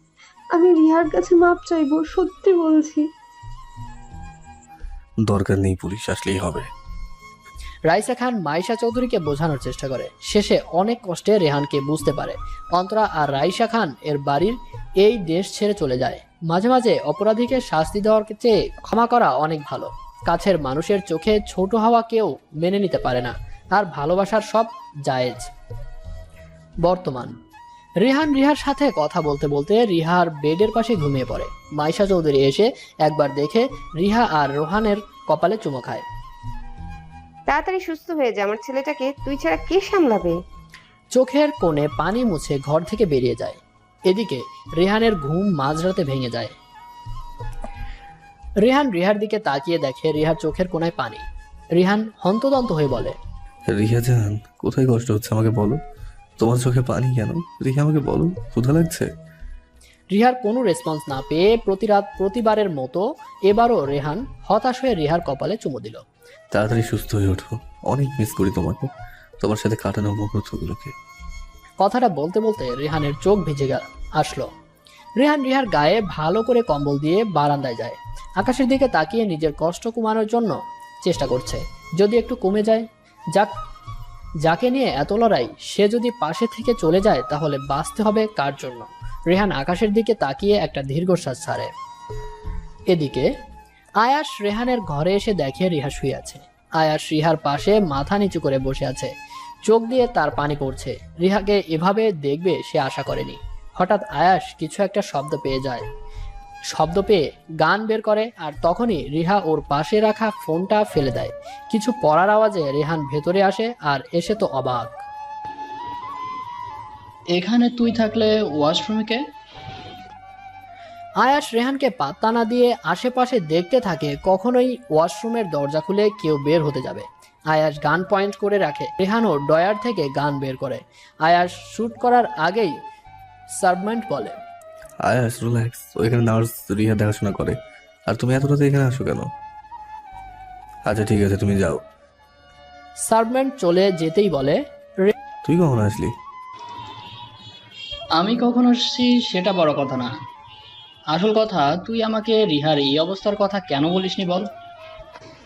আমি রিহার কাছে মাপ চাইবো, সত্যি বলছি। দরকার নেই, পুলিশ আসলেই হবে। রাইসা খান মাইশা চৌধুরীকে বোঝানোর চেষ্টা করে। শেষে অনেক কষ্টে রেহানকে বুঝতে পারে। অন্তরা আর রাইসা খান এর বাড়ির এই দেশ ছেড়ে চলে যায়। মাঝে মাঝে অপরাধীকে শাস্তি দেওয়ার চেয়ে ক্ষমা করা অনেক ভালো। কাছের মানুষের চোখে ছোট হওয়া কেউ মেনে নিতে পারে না, আর ভালোবাসার সব জায়েজ। বর্তমান রিহান রিহার সাথে কথা বলতে বলতে রিহার বেডের পাশে ঘুমিয়ে পড়ে। মাইশা চৌধুরী এসে একবার দেখে রিহা আর রোহানের কপালে চুমো খায়। তাড়াতাড়ি সুস্থ হয়ে যা, আমার ছেলেটাকে তুই ছাড়া কে সামলাবে? চোখের কোণে পানি মুছে ঘর থেকে বেরিয়ে যায়। এদিকে রেহানের ঘুম মাঝরাতে ভেঙে যায়। রেহান রিহার দিকে তাকিয়ে দেখে রিহার চোখের কোণায় পানি। রিহান হন্তদন্ত হয়ে বলে, রিহা জান, কোথায় কষ্ট হচ্ছে আমাকে বলো? তোমার চোখে পানি কেন? রিহা আমাকে বলো, ক্ষুধা লাগছে? রিহার কোনো রেসপন্স না পেয়ে প্রতিবারের মতো এবারও রেহান হতাশ হয়ে রিহার কপালে চুমু দিল। তাড়াতাড়ি সুস্থ হয়ে ওঠো, অনেক মিস করি তোমাকে, তোমার সাথে কাটানো মুহূর্তগুলোকে। কথাটা বলতে বলতে রেহানের চোখ ভিজে আসলো। রেহান রিহার গায়ে ভালো করে কম্বল দিয়ে বারান্দায় যায়। আকাশের দিকে তাকিয়ে নিজের কষ্ট কমানোর জন্য চেষ্টা করছে, যদি একটু কমে যায়। যাকে নিয়ে এত লড়াই, সে যদি পাশে থেকে চলে যায় তাহলে বাঁচতে হবে কার জন্য? রেহান আকাশের দিকে তাকিয়ে একটা দীর্ঘশ্বাস ছাড়ে। এদিকে আয়াস রেহানের ঘরে এসে দেখে রিহা শুয়ে আছে। আয়াস রিহার পাশে মাথা নিচু করে বসে আছে, চোখ দিয়ে তার পানি পড়ছে। রিহাকে এভাবে দেখবে সে আশা করেনি। হঠাৎ আয়াস কিছু একটা শব্দ পেয়ে গান বের করে, আর তখনই রিহা ওর পাশে রাখা ফোনটা ফেলে দেয়। কিছু পড়ার আওয়াজে রেহান ভেতরে আসে, আর এসে তো অবাক। এখানে তুই থাকলে ওয়াশরুমে কে? আয়াস রেহানকে পাত্তা না দিয়ে আশেপাশে দেখতে থাকে, কখনোই ওয়াশরুমের দরজা খুলে কেউ বের হতে যাবে। আয়াস গান পয়েন্ট করে রাখে। রেহানও ডয়ার থেকে গান বের করে। আয়াস শুট করার আগেই সার্ভেন্ট বলে, আয়াস রিল্যাক্স, ওইখানে নার্স রিহা দেখাশোনা করে, আর তুমি এত রাতে এখানে আসো কেন? আচ্ছা ঠিক আছে, তুমি যাও। সার্ভেন্ট চলে যেতেই বলে, তুই কখন আসলি? আমি কখন আসছি সেটা বড় কথা না, আসল কথা তুই আমাকে রিহার এই অবস্থার কথা কেন বলিসনি বল।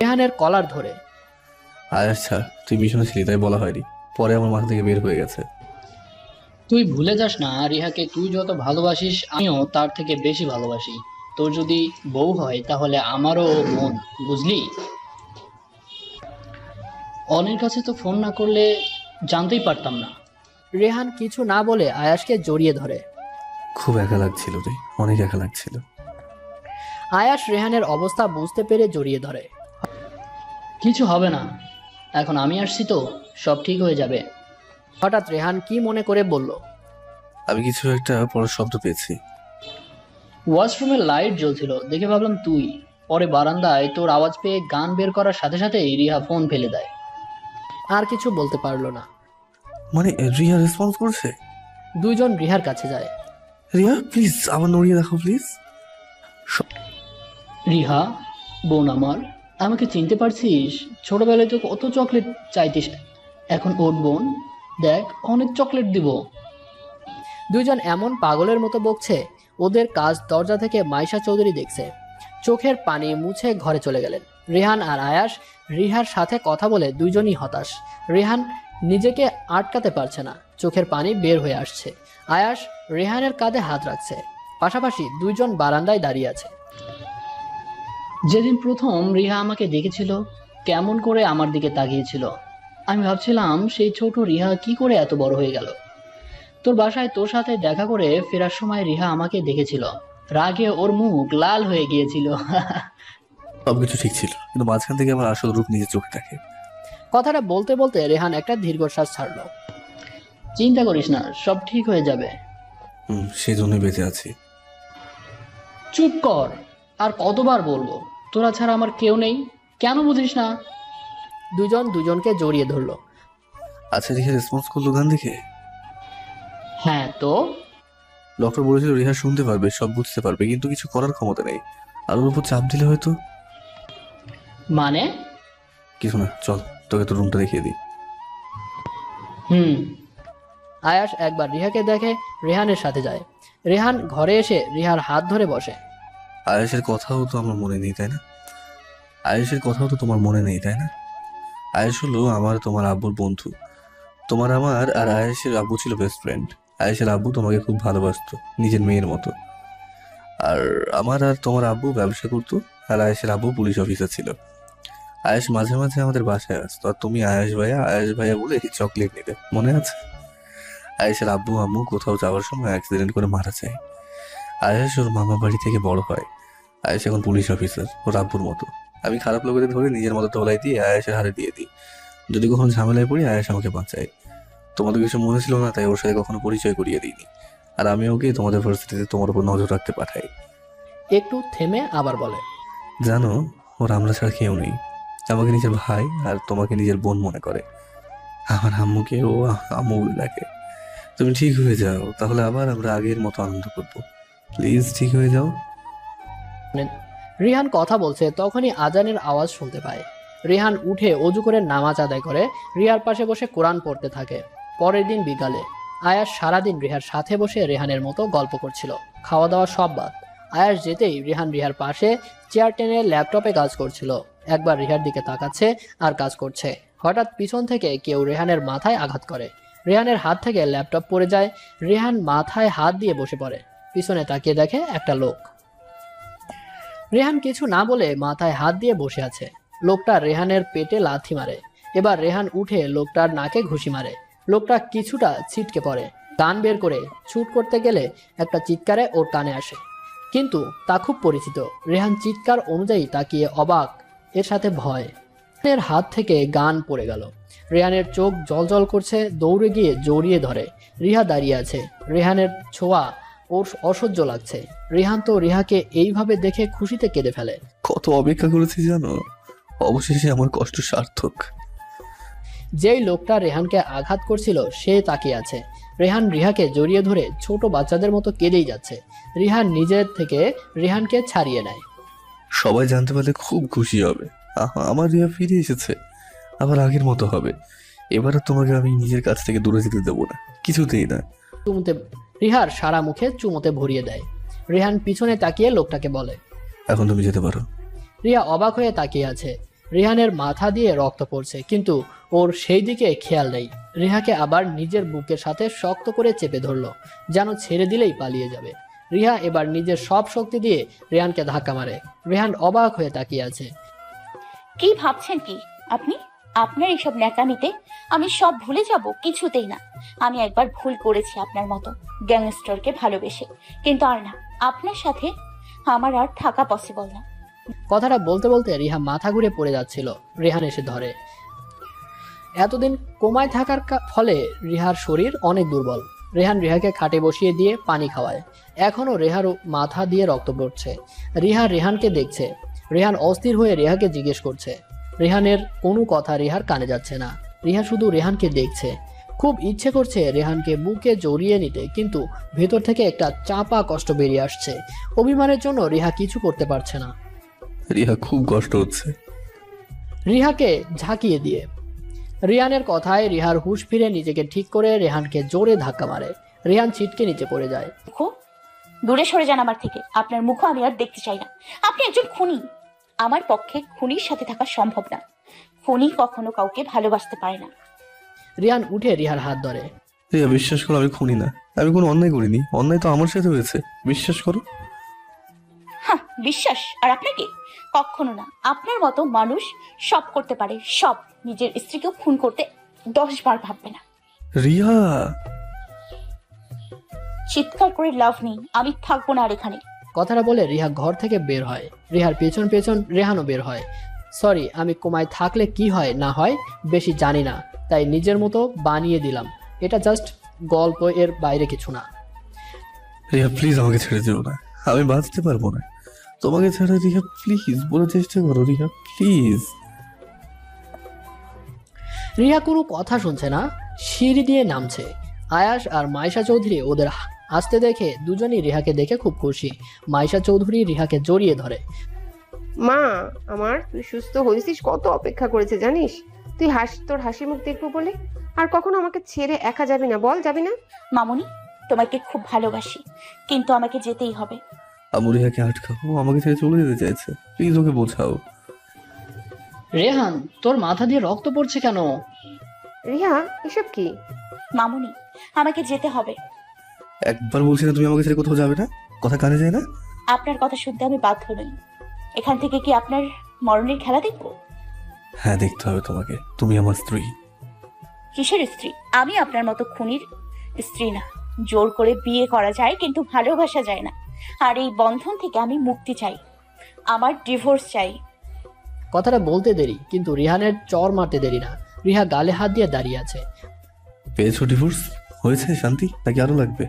রেহানের কলার ধরে, আচ্ছা তুই মিশনে ছিলি তাই বলা হয়নি, পরে আমার মাথা থেকে বের হয়ে গেছে। তুই ভুলে যাস না, রিহাকে তুই যত ভালোবাসিস আমিও তার থেকে বেশি ভালোবাসি। তোর যদি বউ হয় তাহলে আমারও মন, বুঝলি? অনের কাছে তো ফোন না করলে জানতেই পারতাম না। রেহান কিছু না বলে আয়াসকে জড়িয়ে ধরে। খুব একা লাগছিল রে, অনেক একা লাগছিল। আয়াস রেহানের অবস্থা বুঝতে পেরে জড়িয়ে ধরে। কিছু হবে না, এখন আমি আসছি তো, সব ঠিক হয়ে যাবে। হঠাৎ রেহান কি মনে করে বলল, আমি কিছু একটা পড়ার শব্দ পেয়েছি। ওয়াশরুমে লাইট জ্বলছিল দেখে ভাবলাম তুই। পরে বারান্দায় তোর আওয়াজ পেয়ে গান বের করার সাথে সাথেই রিহা ফোন ফেলে দেয়। আর কিছু বলতে পারলো না। মানে রিয়া রেসপন্স করছে? দুইজন রিহার কাছে যায়। রিয়া প্লিজ আমার নড়িয়ে দেখো প্লিজ। রিহা বোন আমার, আমাকে চিনতে পারছিস? ছোটবেলায় তো কত চকলেট চাইতিস, এখন ওর বোন, দেখ অনেক চকলেট দিব। দুইজন এমন পাগলের মতো বকছে, ওদের কাজ দরজা থেকে মাইশা চৌধুরী দেখছে। চোখের পানি মুছে ঘরে চলে গেলেন। রেহান আর আয়াস রিহার সাথে কথা বলে দুইজনই হতাশ। রেহান নিজেকে আটকাতে পারছে না, চোখের পানি বের হয়ে আসছে। আয়াস রেহানের কাঁধে হাত রাখছে, পাশাপাশি দুইজন বারান্দায় দাঁড়িয়ে আছে। যেদিন প্রথম রিহা আমাকে দেখেছিল কেমন করে আমার দিকে তাকিয়েছিল, আমি ভাবছিলাম সেই ছোট রিহা কি করে এত বড় হয়ে গেল। তোর বাসায় তোর সাথে দেখা করে ফেরার সময় রিহা আমাকে দেখেছিল, রাগে ওর মুখ লাল হয়ে গিয়েছিল। সবকিছু ঠিক ছিল, কিন্তু মাঝখান থেকে আমার আসল রূপ নিজের চোখে দেখে। কথাটা বলতে বলতে রেহান একটা দীর্ঘশ্বাস ছাড়লো। চিন্তা করিস না, সব ঠিক হয়ে যাবে। সেই জন্যই বেঁচে আছি। চুপ কর, আর কতবার বলবো তোরা ছাড়া আমার কেউ নেই, কেন বুঝিস না? দুজন দুজনকে জড়িয়ে ধরলো। আচ্ছা রিহা রেসপন্স করলো গান দেখে? হ্যাঁ তো ডক্টর বলেছিল রিহা শুনতে পারবে, সব বুঝতে পারবে, কিন্তু কিছু করার ক্ষমতা নেই। আর ওর উপর চাপ দিলে হয়তো। মানে? কিছু না, চল তোকে তো রুমটা দেখিয়ে দিই। আয়াস একবার রিহাকে দেখে রেহানের সাথে যায়। রেহান ঘরে এসে রিহার হাত ধরে বসে। আয়েশের কথাও তো আমার মনে নেই তাই না? আয়েশের কথাও তো তোমার মনে নেই তাই না? আয়েশ হলো আমার তোমার আব্বুর বন্ধু। তোমার আমার আর আয়েশের আব্বু ছিল বেস্ট ফ্রেন্ড। আয়েশের আব্বু তোমাকে খুব ভালোবাসতো, নিজের মেয়ের মতো। আর আমার আর তোমার আব্বু ব্যবসা করতো, আর আয়েশের আব্বু পুলিশ অফিসার ছিল। আয়েশ মাঝে মাঝে আমাদের বাসায় আসতো, আর তুমি আয়েশ ভাইয়া বলে চকলেট নিতে, মনে আছে? আয়েশের আব্বু আম্মু কোথাও যাওয়ার সময় অ্যাক্সিডেন্ট করে মারা যায়। আয়েশ ওর মামা বাড়ি থেকে বড় হয়। আয়েশ এখন পুলিশ অফিসার, ওর আব্বুর মতো। আমি খারাপ লোকেদের ধরে নিজের মতো তোলাই দিয়ে আয়েশের হারে দিয়ে দিই। যদি কখনো ঝামেলায় পড়ি আয়েশ আমাকে বাঁচায়। তোমাদের কিছু মনে ছিল না তাই ওর সাথে কখনো পরিচয় করিয়ে দিইনি। আর আমি ওকে তোমাদের ভার্সিটিতে তোমার উপর নজর রাখতে পাঠাই। একটু থেমে আবার বলে, জানো ওর আমরা ছাড়া কেউ নেই। আমাকে নিজের ভাই আর তোমাকে নিজের বোন মনে করে। আমার আম্মুকে ও আম্মু বলে ডাকে। তুমি ঠিক হয়ে যাও, তাহলে আবার আমরা আগের মতো আনন্দ করবো। প্লিজ ঠিক হয়ে যাও। রিহান কথা বলছে, তখনই আজানের আওয়াজ শুনতে পায়। রিহান উঠে অজু করে নামাজ আদায় করে রিহার পাশে বসে কোরআন পড়তে থাকে। পরের দিন বিকালে আয়াস সারাদিন রিহার সাথে বসে রেহানের মতো গল্প করছিল। খাওয়া দাওয়া সব বাদ। আয়াস যেতেই রিহান রিহার পাশে চেয়ার টেনে ল্যাপটপে কাজ করছিল। একবার রিহার দিকে তাকাচ্ছে আর কাজ করছে। হঠাৎ পিছন থেকে কেউ রেহানের মাথায় আঘাত করে। রেহানের হাত থেকে ল্যাপটপ পড়ে যায়। রেহান মাথায় হাত দিয়ে বসে পড়ে। পিছনে তাকিয়ে দেখে একটা লোক। রেহান কিছু না বলে মাথায় হাত দিয়ে বসে আছে। লোকটা রেহানের পেটে লাথি মারে। এবার রেহান উঠে লোকটার নাকে ঘুষি মারে। লোকটা কিছুটা ছিটকে পড়ে। কান বের করে ছুট করতে গেলে একটা চিৎকারে ওর কানে আসে, কিন্তু তা খুব পরিচিত। রেহান চিৎকার অনুযায়ী তাকিয়ে অবাক, এর সাথে ভয়। রেহানের হাত থেকে গান পড়ে গেল। রেহানের চোখ জলজল করছে। দৌড়ে গিয়ে জড়িয়ে ধরে। রিহা দাঁড়িয়ে আছে। রেহানের ছোঁয়া ওর অসহ্য লাগছে। রেহান তো রিহাকে এইভাবে দেখে খুশিতে কেঁদে ফেলে। কত অপেক্ষা করেছি জানো, অবশেষে আমার কষ্ট সার্থক। যেই লোকটা রেহানকে আঘাত করছিল সে তাকিয়ে আছে। রেহান রিহাকে জড়িয়ে ধরে ছোট বাচ্চাদের মতো কেঁদেই যাচ্ছে। রিহান নিজের থেকে রেহানকে ছাড়িয়ে নেয়। সবাই জানতে পারলে খুব খুশি হবে। আমার রিয়া ফিরে এসেছে, আবার আগের মতো হবে। এবার আর তোমাকে আমি নিজের কাছ থেকে দূরে যেতে দেবো না, কিছুতেই না। চুমুতে রিহার সারা মুখে চুমুতে ভরিয়ে দেয়। রেহান পিছনে তাকিয়ে লোকটাকে বলে, এখন তুমি যেতে পারো। রিয়া অবাক হয়ে তাকিয়ে আছে। রিহানের মাথা দিয়ে রক্ত পড়ছে, কিন্তু ওর সেই দিকে খেয়াল নেই। রিহাকে আবার নিজের বুকের সাথে শক্ত করে চেপে ধরলো, যেন ছেড়ে দিলেই পালিয়ে যাবে। রিহা এবার নিজের সব শক্তি দিয়ে রেহানকে ধাক্কা মারে। রেহান অবাক হয়ে তাকিয়ে আছে। কি ভাবছেন কি আপনি? আপনার এইসব ন্যাকামিতে আমি সব ভুলে যাব? কিছুতেই না। আমি একবার ভুল করেছি আপনার মতো গ্যাংস্টারকে ভালোবেসে, কিন্তু আর না, আপনার সাথে আমার আর থাকা পসিবল না। কথাটা বলতে বলতে রিহা মাথা ঘুরে পড়ে যাচ্ছিল। রেহান এসে ধরে। এতদিন কোমায় থাকার ফলে রিহার শরীর অনেক দুর্বল। রেহান রিহাকে খাটে বসিয়ে দিয়ে পানি খাওয়ায়। এখনও রেহার মাথা দিয়ে রক্ত পড়ছে। রিহা রেহানকে দেখছে। রেহান অস্থির হয়ে রেহাকে জিজ্ঞেস করছে। রেহানের কোনো কথা রিহার কানে যাচ্ছে না। রিহা শুধু রেহানকে দেখছে। খুব ইচ্ছে করছে রেহানকে বুকে জড়িয়ে নিতে, কিন্তু ভেতর থেকে একটা চাপা কষ্ট বেরিয়ে আসছে। অভিমানের জন্য রিহা কিছু করতে পারছে না। রিয়া খুব কষ্ট হচ্ছে। রিহাকে ঝাঁকিয়ে দিয়ে রিয়ানের কথায় রিহার হুঁশ ফিরে নিজেকে ঠিক করে রেহানকে জোরে ধাক্কা মারে। রেহান ছিটকে নিচে পড়ে যায়। খুব দূরে সরে যান আমার থেকে। আপনার মুখও আমি আর দেখতে চাই না। আপনি একজন খুনি। আমার পক্ষে খুনির সাথে থাকা সম্ভব না। খুনি কখনো কাউকে ভালোবাসতে পারে না। রিয়ান উঠে রিহার হাত ধরে। রিয়া বিশ্বাস করো, আমি খুনি না। আমি কোনো অন্যায় করিনি। অন্যায় তো আমার সাথে হয়েছে, বিশ্বাস করো। হ্যাঁ, বিশ্বাস? আর আপনাকে? কখনো না। আপনার মতো মানুষ সব করতে পারে, সব। নিজের স্ত্রীকেও খুন করতে 10 বার ভাববে না। রিয়া, চিৎকার করে লাভ নেই। আমি থাকবো না আর এখানে। কথাটা বলে রিহা ঘর থেকে বের হয়। রিহার পেছন পেছন রেহানও বের হয়। সরি, আমি কোমায় থাকলে কি হয় না হয় বেশি জানি না, তাই নিজের মতো বানিয়ে দিলাম। এটা জাস্ট গল্প, এর বাইরে কিছু না। রিয়া প্লিজ আমাকে ছেড়ে দিও না, আমি বাঁচতে পারবো না তোমাকে ছাড়া। রিয়া প্লিজ, বলার চেষ্টা করো রিয়া প্লিজ। রিহা কোনো কথা শুনছে না, সিঁড়ি দিয়ে নামছে। আয়াস আর মাইশা চৌধুরী ওদের আসতে দেখে দুজনই রিহাকে দেখে খুব খুশি। মাইশা চৌধুরী রিহাকে জড়িয়ে ধরে। মা আমার, তুই সুস্থ হয়েছিস, কত অপেক্ষা করেছে জানিস? তুই তোর হাসি মুখ দেখবো বলে। আর কখনো আমাকে ছেড়ে একা যাবি না, বল যাবি না? মামুনি, তোমাকে খুব ভালোবাসি, কিন্তু আমাকে যেতেই হবে। আমু রিহাকে আটকাও, ও আমাকে ছেড়ে চলে যেতে চাইছে, প্লিজ ওকে বোঝাও। রেহান, তোর মাথা দিয়ে রক্ত পড়ছে কেন? রিহা, এসব কি? মামুনি, আমাকে যেতে হবে। একবার বলছি না তুমি আমাকে ছেড়ে কোথাও যাবে না, কথা কানে যায় না? আপনার কথা শুনতে আমি বাধ্য নই। এখান থেকে কি আপনার মরণের খেলা দেখবো? হ্যাঁ, দেখতে হবে তোমাকে। তুমি আমার স্ত্রী। কিসের স্ত্রী? আমি আপনার মতো খুনির স্ত্রী না। জোর করে বিয়ে করা যায়, কিন্তু ভালোবাসা যায় না। আর এই বন্ধন থেকে আমি মুক্তি চাই। আমার ডিভোর্স চাই। কথাটা বলতে দেরি, কিন্তু রিহানের চর মারতে দেরি না। রিহা গালে হাত দিয়ে দাঁড়িয়ে আছে। পেয়েছো ডিভোর্স? হয়েছে শান্তি, নাকি আরো লাগবে?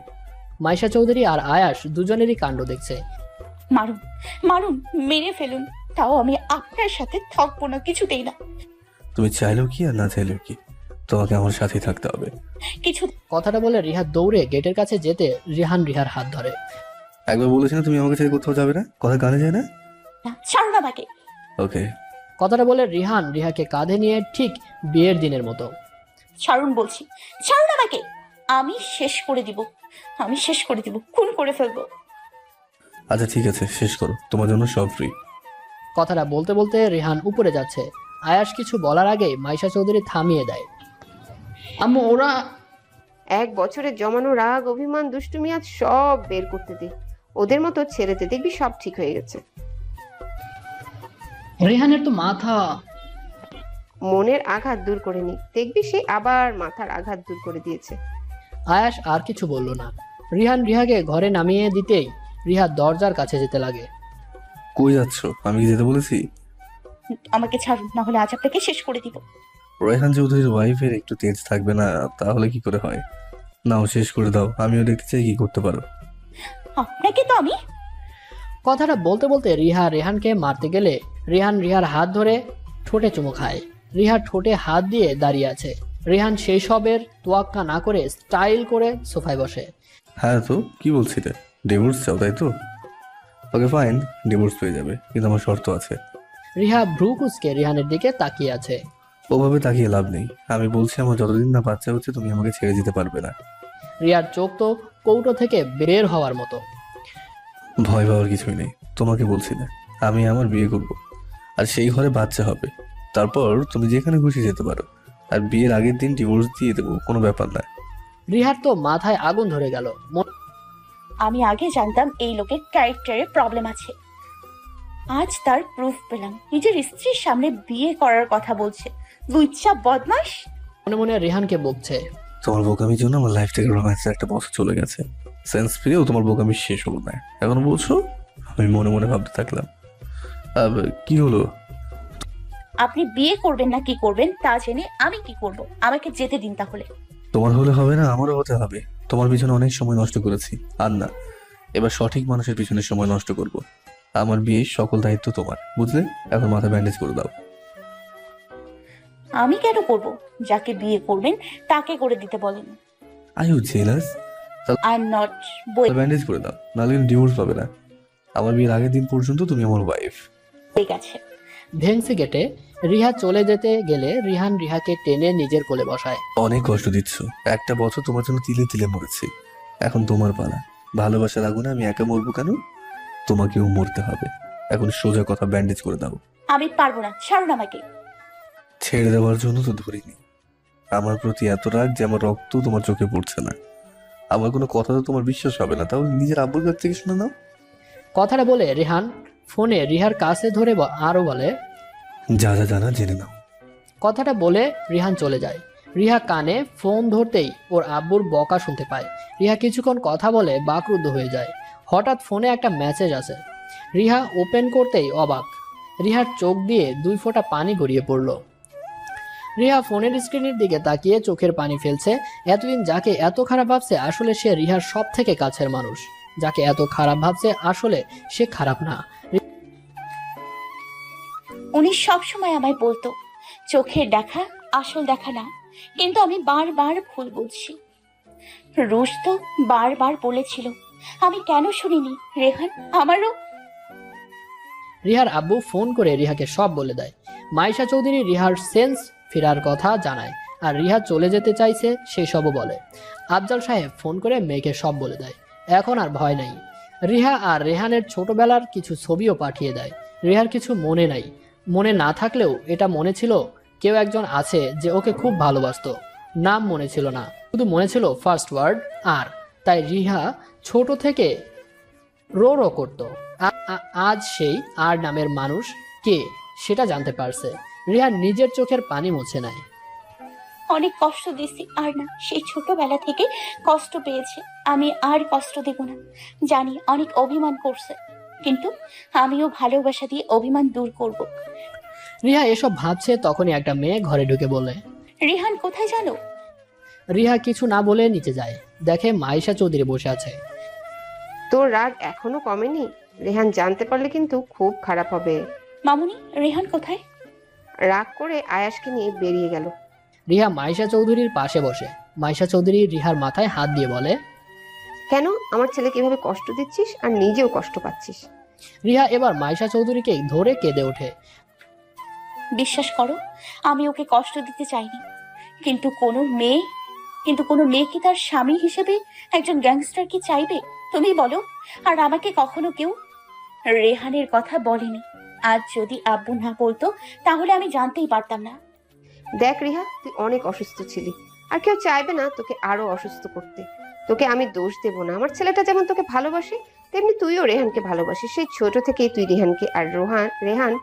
মাইশা চৌধুরী আর আয়াস দুজনেরই কাণ্ড দেখছে। মারুন, মারুন, মেরে ফেলুন, তাও আমি আপনার সাথে থাকবো না, কিছুতেই না। তুমি চাইলেও কি আর না চাইলেও কি, তোমাকে আমার সাথেই থাকতে হবে। কিছু কথাটা বলে রিহা দৌড়ে গেটের কাছে যেতে রিহান রিহার হাত ধরে। একবার বলেছি না তুমি আমাকে ছেড়ে কোথাও যাবে না, কথা কানে যায় না? ছাড়ুন আমাকে। ওকে। কথাটা বলে রিহান রিহাকে কাঁধে নিয়ে ঠিক বিয়ের দিনের মতো। ছাড়ুন বলছি, ছাড়ুন আমাকে। আমি শেষ করে দিব, আমি শেষ করে দিব, খুন করে ফেলবো। আচ্ছা ঠিক আছে, শেষ করো, তোমার জন্য সব ফ্রি। কথাটা বলতে বলতে রিহান উপরে যাচ্ছে। আয়াস কিছু বলার আগে মাইশা চৌধুরী থামিয়ে দেয়। আম্মু, ওরা 1 বছরের জমানো রাগ, অভিমান, দুষ্টুমি আজ সব বের করতে দে। ওদের মতো ছেড়ে দে, দেখবি সব ঠিক হয়ে গেছে। রেহানের তো মাথা। মনের আঘাত দূর করে নি, দেখবি সে আবার মাথার আঘাত দূর করে দিয়েছে। আয়াস আর কিছু বলল না। রিহান রিহাকে ঘরে নামিয়ে দিতেই রিহা দরজার কাছে যেতে লাগে। কই যাচ্ছ? আমি কি যেতে বলেছি? আমাকে ছাড়ুন, না হলে আজ আপনাকে শেষ করে দিব। রেহান চৌধুরীর ওয়াইফের একটু তেজ থাকবে না, তাহলে কি করে হয়? নাও শেষ করে দাও, আমিও দেখতে চাই কি করতে পারো। আপনাকে তো আমি। কথাটা বলতে বলতে রিহা রেহানকে মারতে গেলে রিহান রিহার হাত ধরে ঠোঁটে চুমু খায়। রিহা ঠোঁটে হাত দিয়ে দাঁড়িয়ে আছে। রেহান সেই সবের তোয়াক্কা না করে স্টাইল করে সোফায় বসে। হ্যাঁ তো কি বলছিলে, ডিভোর্স চাও তাই তো? ওকে ফাইন, ডিভোর্স পেয়ে যাবে, কিন্তু আমার শর্ত আছে। রিহা ভ্রু কুঁচকে রিহানের দিকে তাকিয়ে আছে। ওভাবে তাকিয়ে লাভ নেই। আমি বলছি আমার যতদিন না বাচ্চা হচ্ছে তুমি আমাকে ছেড়ে দিতে পারবে না। রিয়ার চোখ তো কৌটো থেকে বের হওয়ার মতো। ভয় পাওয়ার কিছুই নেই, তোমাকে বলছি না। আমি আমার বিয়ে করব, আর সেই ঘরে বাচ্চা হবে। তারপর তুমি যেখানে খুশি যেতে পারো, আর বিয়ের আগের দিন ডিভোর্স দিয়ে দেবো, কোনো ব্যাপার না। রিহার তো মাথায় আগুন ধরে গেল। আমি আগে জানতাম এই লোকের ক্যারেক্টারে প্রবলেম আছে, আজ তার প্রুফ পেলাম। নিজের স্ত্রীর সামনে বিয়ে করার কথা বলছে, লুচ্চা বদমাশ। মনে মনে রেহানকে বকছে, তোমার বোকামির জন্য আমার লাইফ থেকে রোম্যান্সের একটা বছর চলে গেছে। সেন্স ফিরেও তোমার বোকামি শেষ হলো না, এখন বলছো? আমি মনে মনে ভাবতে থাকলাম, কি হলো? আপনি বিয়ে করবেন না কি করবেন তা জেনে আমি কি করব? আমাকে যেতে দিন তাহলে। তোমার হলে হবে না, আমারও হতে হবে। তোমার পিছনে অনেক সময় নষ্ট করেছি, আর না, এবার সঠিক মানুষের পিছনে সময় নষ্ট করব। আমার বিয়ের সকল দায়িত্ব তোমার, বুঝলে? এখন মাথা ব্যান্ডেজ করে দাও। আমি কেন করব? যাকে বিয়ে করবেন তাকে করে দিতে বলেন। I U jealous? I am not. Bandage করে দাও, নাহলে কিন্তু ডিভোর্স পাবে না। আমার বিয়ের আগের দিন পর্যন্ত তুমি আমার ওয়াইফ। ঠিক আছে। ভেংসি গেটে রিহা চলে যেতে গেলে রিহান রিহাকে টেনে নিজের কোলে বসায়। অনেক কষ্ট দিচ্ছ, একটা বছর তোমার জন্য তিলে তিলে মরেছি, এখন তোমার পালা। ভালোবাসার আগুনে আমি একা মরবো কেন? তোমাকেও মরতে হবে। এখন সোজা কথা, ব্যান্ডেজ করে দাও। আমি পারবো না, ছাড়ুন আমাকে। ছেড়ে দেওয়ার জন্য তো ধরিনি। আমার প্রতি এত রাগ যে আমার রক্ত তোমার চোখে পড়ছে না। আমার কোনো কথা তো তোমার বিশ্বাস হবে না, তাও নিজের আব্বুর কাছ থেকে শুনে নাও। কথাটা বলে রিহান ফোনে রিহার কাছে ধরে আরো বলে, যা যা জানা জেনে নাও। কথাটা বলে রিহান চলে যায়। রিহা কানে ফোন ধরতেই ওর আব্বুর বকা শুনতে পায়। রিহা কিছুক্ষণ কথা বলে বাকরুদ্ধ হয়ে যায়। হঠাৎ ফোনে একটা মেসেজ আসে। রিহা ওপেন করতেই অবাক, রিহার চোখ দিয়ে 2 ফোঁটা পানি গড়িয়ে পড়ল। রিহা ফোনের স্ক্রিনের দিকে তাকিয়ে চোখের পানি ফেলছে। এতদিন যাকে এত খারাপ ভাবছে আসলে সে রিহার সব থেকে কাছের মানুষ। যাকে এত খারাপ ভাবছে আসলে সে খারাপ না। উনি সবসময় আমায় বলতো চোখের দেখা আসল দেখা না, কিন্তু আমি বারবার ভুল বলছি। রুশ তো বারবার বলেছিল, আমি কেন শুনিনি? রেহান আমারও। রিহার আব্বু ফোন করে রিহাকে সব বলে দেয়। মাইশা চৌধুরী রিহার সেন্স ফেরার কথা জানায়, আর রিহা চলে যেতে চাইছে সেই সবও বলে। আফজাল সাহেব ফোন করে মেয়েকে সব বলে দেয়। এখন আর ভয় নাই। রিহা আর রেহানের ছোটবেলার কিছু ছবিও পাঠিয়ে দেয়। রিহার কিছু মনে নাই, মনে না থাকলেও এটা মনে ছিল কেউ একজন আছে যে ওকে খুব ভালোবাসতো। নাম মনে ছিল না, শুধু মনে ছিল ফার্স্ট ওয়ার্ড আর। তাই রিহা ছোট থেকে রো রো করতো। আজ সেই আর নামের মানুষ কে সেটা জানতে পারছে। রিহা নিজের চোখের পানি মুছে নেয়। অনেক কষ্ট দিছি আর না, সেই ছোটবেলা থেকে কষ্ট পেয়েছে। আমি আর কষ্ট দেব না। জানি অনেক অভিমান করছে, কিন্তু আমিও ভালোবাসা দিয়ে অভিমান দূর করব। রিহা এসব ভাবছে তখনই একটা মেয়ে ঘরে ঢুকে বলে, রিহান কোথায় জানো? রিহা কিছু না বলে নিচে যায়, দেখে মাইশা চৌধুরী বসে আছে। তোর রাগ এখনো কমেনি? রেহান জানতে পারলে কিন্তু খুব খারাপ হবে। মামুনি, রেহান কোথায়? রাগ করে আয়াসকে নিয়ে বেরিয়ে গেল। রিহা মাইশা চৌধুরীর পাশে বসে। মাইশা চৌধুরী রিহার মাথায় হাত দিয়ে বলে, কেন আমার ছেলেকে এভাবে কষ্ট দিচ্ছিস আর নিজেও কষ্ট পাচ্ছিস? রিহা এবার মাইশা চৌধুরীকে ধরে কেঁদে ওঠে। বিশ্বাস করো, আমি ওকে কষ্ট দিতে চাইনি, কিন্তু কোনো মেয়ে কি তার স্বামী হিসেবে একজন গ্যাংস্টার কি চাইবে? তুমি বলো। আর আমাকে কখনো কেউ রেহানের কথা বলেনি। আজ যদি আব্বু না বলতো তাহলে আমি জানতেই পারতাম না। দেখ রিহা, তুই অনেক অসুস্থ ছিলি, আর কেউ চাইবে না তোকে আরো অসুস্থ করতে। তোকে আমি দোষ দেব না। আমার ছেলেটা যেমন তোকে ভালোবাসে তেমনি তুইও রেহানকে ভালোবাসিস। সেই ছোট থেকেই তুই রেহানকে, আর রেহান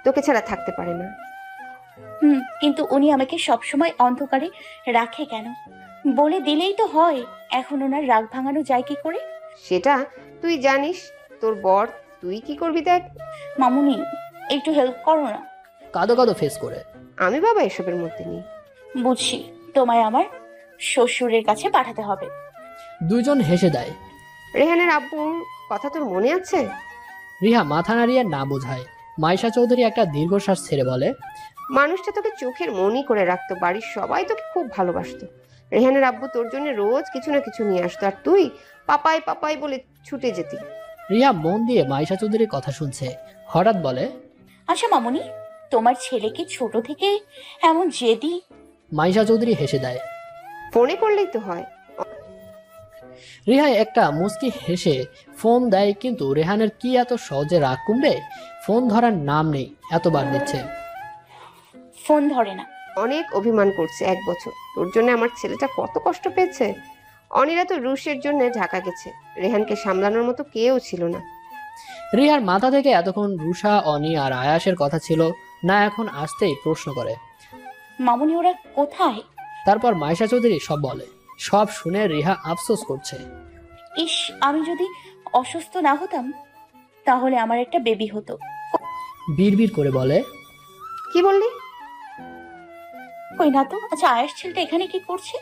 তোকে ছাড়া থাকতে পারে না। কিন্তু উনি আমাকে সবসময় অন্ধকারে রাখে কেন? বলে দিলেই তো হয়। এখন ওনার রাগ ভাঙানো যায় কি করে? সেটা তুই জানিস। তোর বর, তুই কি করবি দেখ। মামুনি, একটু হেল্প করো না। কাঁদো কাঁদো ফেস করে। আমি বাবা এসবের মধ্যে নেই। বুঝছি, তোমায় আমার শ্বশুরের কাছে পাঠাতে হবে। দুইজন হেসে দেয়। রেহানের আব্বুর কথা তোর মনে আছে? রিহা মাথা নাড়িয়ে না বোঝায়। মাইশা চৌধুরী একটা দীর্ঘশ্বাস ছেড়ে বলে, মানুষটা তোকে চোখের মনি করে রাখতো, বাড়ির সবাই তোকে খুব ভালোবাসতো। রেহানের আব্বু তোর জন্য রোজ কিছু না কিছু নিয়ে আসতো, আর তুই পাপাই পাপাই বলে ছুটে যেতি। রিহা মন দিয়ে মাইশা চৌধুরীর কথা শুনছে। হঠাৎ বলে, আচ্ছা মামুনি, তোমার ছেলে কি ছোট থেকে এমন জেদি? মাইশা চৌধুরী হেসে দেয়। ফোনে করলেই তো হয়। রিহা একটা মুচকি হেসে ফোন দেয়, কিন্তু রেহানের কি এত সহজে রাগ কমবে? ফোন ধরার নাম নেই, এতবার দিচ্ছে। ফোন ধরে না। অনেক অভিমান করছে 1 বছর। তোর জন্য আমার ছেলেটা কত কষ্ট পেয়েছে। অনিরা তো রুশের জন্য ঢাকা গেছে, রেহানকে সামলানোর মতো কেউ ছিল না। রিহার মাথা থেকে এতক্ষণ রুষা, অনি আর আয়াসের কথা ছিল না, এখন আসতেই প্রশ্ন করে মামুনি ওরা কোথায়? তারপর মাইশা চৌধুরী সব বলে। সব শুনে রিহা আফসোস করছে। ইস, আমি যদি অসুস্থ না হতাম তাহলে আমার একটা বেবি হতো। বিড়বিড় করে বলে, কি বললি? কই না তো। আচ্ছা, আয়াস ছেলেটা এখানে কি করছে?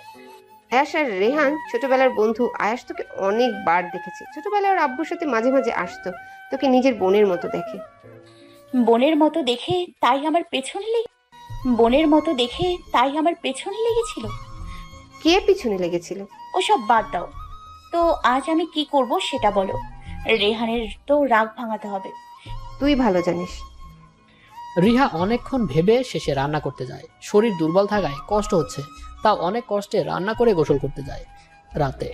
আয়াস আর রেহান ছোটবেলার বন্ধু। আয়াস তোকে অনেকবার দেখেছে। ছোটবেলায় ওর আব্বুর সাথে মাঝে মাঝে আসতো। তোকে নিজের বোনের মতো দেখে। বোনের মতো দেখে তাই আমার পেছনে লেগেছিল। কে পিছনে লেগেছিল? ওসব বাদ দাও তো, আজ আমি কি করব সেটা বলো। রেহানের তো রাগ ভাঙাতে হবে। তুই ভালো জানিস। রিহা অনেকক্ষণ ভেবে শেষে রান্না করতে যায়। শরীর দুর্বল থাকায় কষ্ট হচ্ছে, তাও অনেক কষ্টে রান্না করে গোসল করতে যায়। রাতে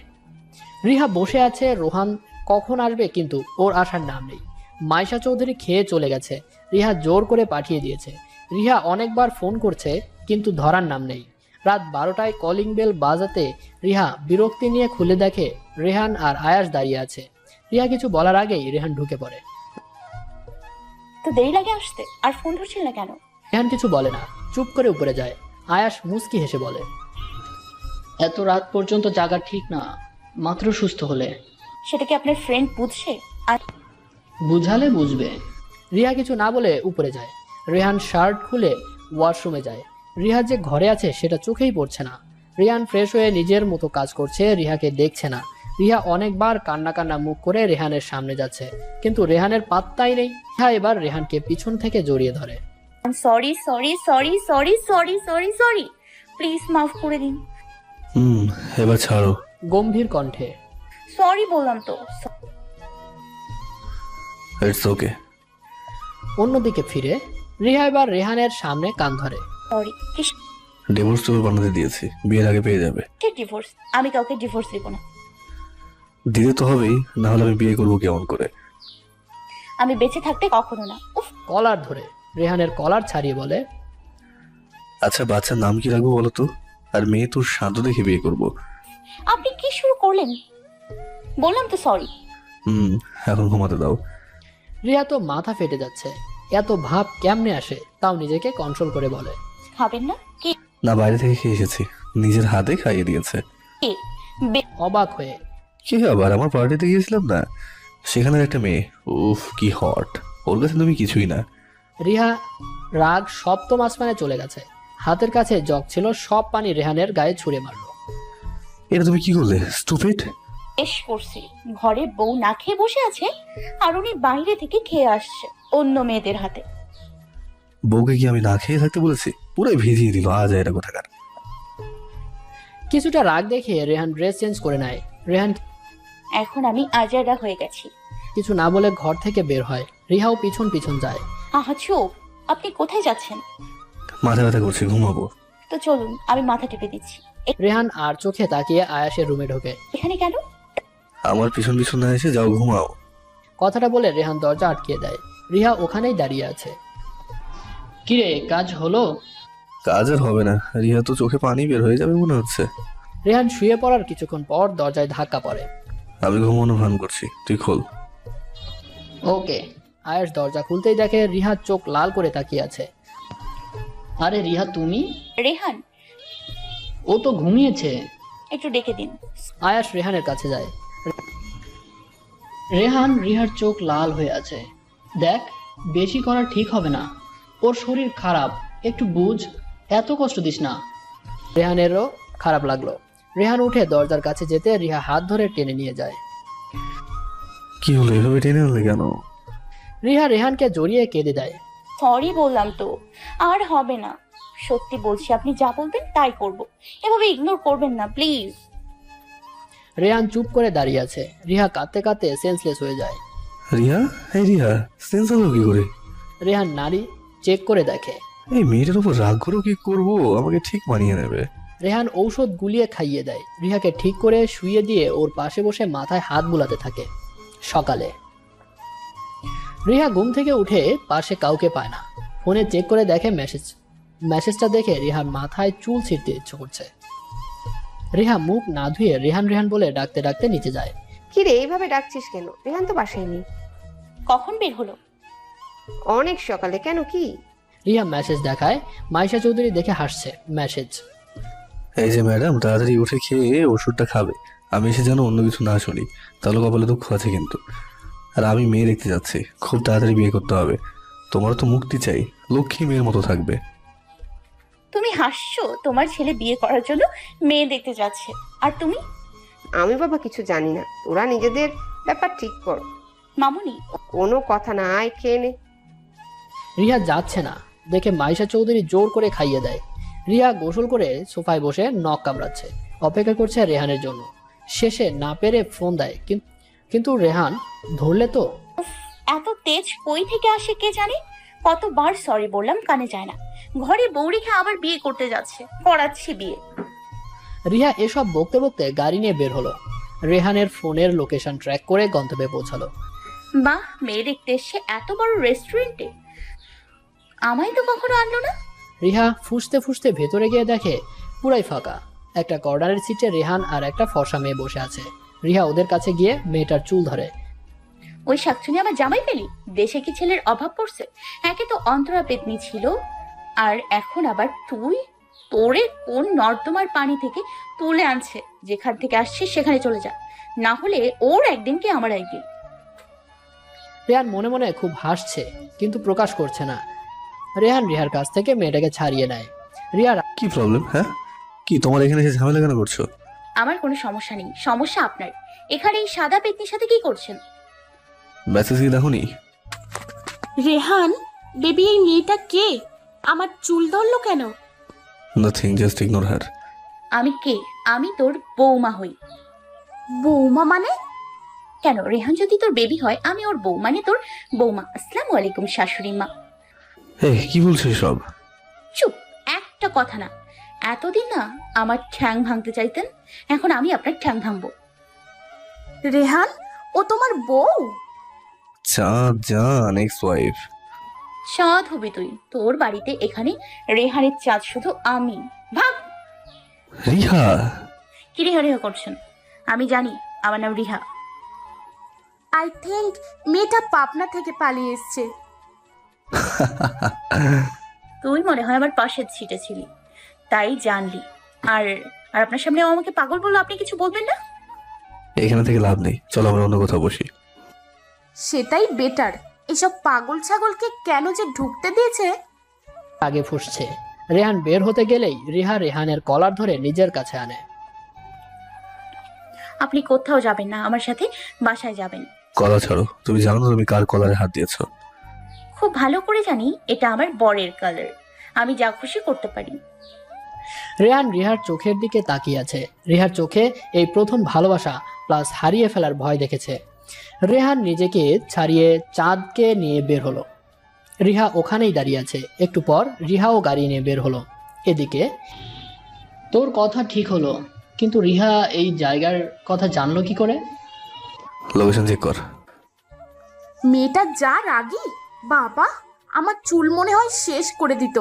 রিহা বসে আছে, রোহান কখন আসবে কিন্তু ওর আসার নাম নেই। মাইশা চৌধুরী খেয়ে চলে গেছে, রিহা জোর করে পাঠিয়ে দিয়েছে। রিহা অনেকবার ফোন করছে কিন্তু ধরার নাম নেই। রাত 12টায় কলিং বেল বাজাতে রিহা বিরক্তি নিয়ে খুলে দেখে রেহান আর আয়াস দাঁড়িয়ে আছে। রিহা কিছু বলার আগেই রেহান ঢুকে পড়ে। তো দেরি লাগে আসতে, আর ফোন ধরছিল না কেন? রেহান কিছু বলে না, চুপ করে উপরে যায়। আয়াস মুচকি হেসে বলে, এত রাত পর্যন্ত জাগা ঠিক না, মাত্র সুস্থ হলে। সেটা কি আপনার ফ্রেন্ড বুঝছে? আর বুঝালে বুঝবে। রিহা কিছু না বলে উপরে যায়। রেহান শার্ট খুলে ওয়াশরুমে যায়। রিহা যে ঘরে আছে সেটা চোখেই পড়ছে না। রিহান ফ্রেশ হয়ে নিজের মতো কাজ করছে, রিহাকে দেখছে না। রিহা অনেকবার কান্না কান্না মুখ করে রেহানের সামনে যাচ্ছে, কিন্তু রেহানের পাত্তাই নেই। রিহা এবার রেহানকে পিছন থেকে জড়িয়ে ধরে। সরি, প্লিজ মাফ করে দিন। এবার ছাড়ো। গম্ভীর কণ্ঠে। সরি বললাম তো। It's okay. অন্যদিকে ফিরে রিহা এবার রেহানের সামনে কান ধরে। সরি। ডিভোর্স পেপার বানাতে দিয়েছি, বিয়ের আগে পেয়ে যাবে। ঠিক ডিভোর্স? আমি কাউকে ডিভোর্স দিব না। দিতে তো হবেই, না হলে আমি বিয়ে করবো কেমন করে? আমি বেঁচে থাকতে কখনো না। উফ। কলার ধরে রেহানের কলার ছাড়িয়ে বলে, আচ্ছা বাচ্চার নাম কি রাখবো বলো তো? আর মেয়ে তোর শান্ত দেখে বিয়ে করবো। আপনি কি শুরু করলেন? বললাম তো সরি। এখন ঘুমাতে দাও। রিহা তো মাথা ফেটে যাচ্ছে, এত ভাব কেমনে আসে, তাও নিজেকে কন্ট্রোল করে বলে, খাবেন না কি? না, বাইরে থেকে খেয়ে এসেছি, নিজের হাতে খাইয়ে দিয়েছে। অবাক হয়ে, কি আবার আমার পার্টিতে গিয়েছিলাম না, সেখানের একটা মেয়ে, উফ কি হট, ওর কাছে তুমি কিছুই না। রিহা রাগ সপ্তম আসমানে চলে গেছে। হাতের কাছে জগ ছিল, সব পানি রেহানের গায়ে ছুঁড়ে মারলো। এটা তুমি কি করলে স্টুপিড? বেশ করছি, ঘরে বউ না খেয়ে বসে আছে আর উনি বাইরে থেকে খেয়ে আসছে অন্য মেয়েদের হাতে। বউকে কি আমি না খেয়ে থাকতে বলেছি? পুরাই ভিজিয়ে দিল, আজ এটা কোথাকার। কিছুটা রাগ দেখে রেহান ড্রেস চেঞ্জ করে নেয়। রেহান এখন আমি আজারা হয়ে গেছি। কিছু না বলে ঘর থেকে বের হয়। রিহাও পিছন পিছন যায়। আহা চুপ, আপনি কোথায় যাচ্ছেন? মাথা ব্যথা করছে, ঘুমাবো। তো চলুন, আমি মাথা টেপে দিচ্ছি। রেহান আর চোখে তাকিয়ে আয়াসের রুমে ঢোকে। এখানে কেন? আমার পিছন পিছন না এসে যাও, ঘুমাও। কথাটা বলে রেহান দরজা আটকিয়ে দেয়। রিহা ওখানেই দাঁড়িয়ে আছে। কিরে, কাজ হলো? কাজ আর হবে না, রিহা তো চোখে পানি বের হয়ে যাবে মনে হচ্ছে। রেহান শুয়ে পড়ার কিছুক্ষণ পর দরজায় ধাক্কা পড়ে। আমি ঘুমানো ভান করছি, তুই খোল। ওকে। আয়াস দরজা খুলতেই দেখে রিহা চোখ লাল করে তাকিয়ে আছে। আরে রিহা, তুমি? রেহান, ও তো ঘুমিয়েছে। একটু ডেকে দিন। আয়াস রেহানের কাছে যায়। রেহান, রিহার চোখ লাল হয়ে আছে। দেখ, বেশি করা ঠিক হবে না, ওর শরীর খারাপ, একটু বুঝ, এত কষ্ট দিস না। রেহানেরও খারাপ লাগলো। রেহান উঠে দরজার কাছে যেতে রিহা হাত ধরে টেনে নিয়ে যায়। কি হলো, এভাবে টেনে আনলে কেন? রিহা রেহানকে জড়িয়ে কেঁদে দেয়। সরি বললাম তো, আর হবে না। সত্যি বলছি, আপনি যা বলবেন তাই করব। এভাবে ইগনোর করবেন না প্লিজ। রেহান চুপ করে দাঁড়িয়ে আছে। রিহা কাঁদতে কাঁদতে সেন্সলেস হয়ে যায়। রিহা, এই রিহা সেন্স হলো কি করে? রেহান নাড়ি চেক করে দেখে। এই মেয়েটার উপর রাগ করেও কি করবো, আমাকে ঠিক মানিয়ে নেবে। রেহান ঔষধ গুলিয়ে খাইয়ে দেয়, রিহাকে ঠিক করে শুইয়ে দিয়ে ওর পাশে বসে মাথায় হাত বুলাতে থাকে। সকালে রিহা ঘুম থেকে উঠে পাশে কাউকে পায় না। ফোনে চেক করে দেখে মেসেজটা দেখে রিহার মাথায় চুল ছিঁড়তে ইচ্ছে করছে। রিহা মুখ না ধুয়ে রেহান রেহান বলে ডাকতে ডাকতে নিচে যায়। কি রে, এইভাবে ডাকছিস কেন? রেহান তো বাসায় নেই। কখন বের হলো? অনেক সকালে। কেন, কি? রিহা মেসেজ দেখায়। মাইশা চৌধুরী দেখে হাসছে। মেসেজ, এই যে ম্যাডাম, তাড়াতাড়ি উঠে খেয়ে ওষুধটা খাবে। আমি এসে যেন অন্য কিছু না শুনি, তাহলে কপালে দুঃখ আছে কিন্তু। আর আমি মেয়ে দেখতে যাচ্ছি, খুব তাড়াতাড়ি বিয়ে করতে হবে। তোমারও তো মুক্তি চাই, লক্ষ্মী মেয়ের মতো থাকবে। তুমি হাসছো? তোমার ছেলে বিয়ে করার জন্য মেয়ে দেখতে যাচ্ছে, আর তুমি? আমি বাবা কিছু জানি না, তোরা নিজেদের ব্যাপার ঠিক কর। মামুনি, কোনো কথা না, আয় খেয়ে নে। রিহা যাচ্ছে না দেখে মাইশা চৌধুরী জোর করে খাইয়ে দেয়। রিয়া গোসল করে সোফায় বসে নখ কামড়াচ্ছে, অপেক্ষা করছে রেহানের জন্য। শেষে না পেরে ফোন দেয়, কিন্তু রেহান ধরলে তো। এত তেজ কই থেকে আসে কে জানে? কতবার সরি বললাম, কানে যায় না। ঘরে বউ রেখে আবার বিয়ে করতে যাচ্ছে, করাচ্ছি বিয়ে। রিহা এসব বকতে বকতে গাড়ি নিয়ে বের হলো। রেহানের ফোনের লোকেশন ট্র্যাক করে গন্তব্যে পৌঁছালো। বাহ, মেয়ে দেখতে এসছে এত বড় রেস্টুরেন্টে, আমায় তো কখনো আনলো না। রিহা ফুসতে ফুসতে ভেতরে গিয়ে দেখে পুরাই ফাঁকা। একটা কর্নারের সিটে রেহান আর একটা ফর্সা মেয়ে বসে আছে। রিহা ওদের কাছে গিয়ে মেয়েটার চুল ধরে। ওই শাকচুনি আমার জামাই পেলি? দেশে কি ছেলের অভাব পড়ছে? একে তো অন্তরা পেতনি ছিল, আর এখন আবার তুই? তোরে কোন নর্দমার পানি থেকে তুলে আনছে? যেখান থেকে আসছিস সেখানে চলে যা, না হলে ওর একদিন কি আমার একদিন। রেহান মনে মনে খুব হাসছে, কিন্তু প্রকাশ করছে না। রেহান রিহার কাছ থেকে মেয়েটাকে ছাড়িয়ে নেয়। রিহার কি প্রবলেম? হ্যাঁ, কি তোমার এখানে এসে ঝামেলা কেন করছো? আমার কোনো সমস্যা নেই, সমস্যা আপনার। এখানে এই সাদা পেতনির সাথে কি করছেন? মেসেজ কি দেখোনি? রেহান বেবি, এই মেয়েটা কে? আমার চুল ধরলো কেন? নাথিং, জাস্ট ইগনোর হার। আমি কে? আমি তোর বৌমা হই। বৌমা মানে? কেন, রেহান যদি তোর বেবি হয়, আমি ওর বউ, মানে তোর বৌমা। আসসালামু আলাইকুম শাশুড়ি মা। এই কি বলছো সব? চুপ, একটা কথা না। এতদিন না আমার ঠ্যাং ভাঙতে চাইতেন, এখন আমি আপনার ঠ্যাং ভাঙবো। রেহান, ও তোমার বউ? চাঁদ জান, এক্স ওয়াইফ। চাঁদ হবি তুই, তোর বাড়িতে এখানে রেহানের চাঁদ শুধু আমি। ভাগ। রিহা, কি রেহা রেহা করছেন? আমি জানি আমার নাম রিহা। আই থিঙ্ক মেয়েটা পাবনা থেকে পালিয়ে এসছে। তুই মনে হয় আমার পাশের সিটে ছিলি, তাই জানলি। আর আর আপনার সামনে ও আমাকে পাগল বললো, আপনি কিছু বলবেন না? এখানে থেকে লাভ নেই, চলো আমরা অন্য কোথাও বসি। সেটাই বেটার। এসব পাগল ছাগলকে কেন যে ঢুকতে দিয়েছে? আগে ফুসছে। রেহান বের হতে গেলেই রিহা রেহানের কলার ধরে নিজের কাছে আনে। আপনি কোথাও যাবেন না, আমার সাথে বাসায় যাবেন। কলা ছাড়ো, তুমি জানো না তুমি কার কলারে হাত দিয়েছো? খুব ভালো করে জানি এটা আমার বরের কালার, আমি যা খুশি করতে পারি। রেহান রিহার চোখের দিকে তাকিয়ে আছে। রিহার চোখে এই প্রথম ভালোবাসা প্লাস হারিয়ে ফেলার ভয় দেখেছে। রেহান নিজেকে ছাড়িয়ে চাঁদকে নিয়ে বের হলো। রিহা ওখানেই দাঁড়িয়ে আছে। একটু পর রিহাও গাড়ি নিয়ে বের হলো। এদিকে তোর কথা ঠিক হলো, কিন্তু রিহা এই জায়গার কথা জানলো কি করে? লোকেশন চেক কর। মেয়েটা যা রাগী, বাবা আমার চুল মনে হয় শেষ করে দিত।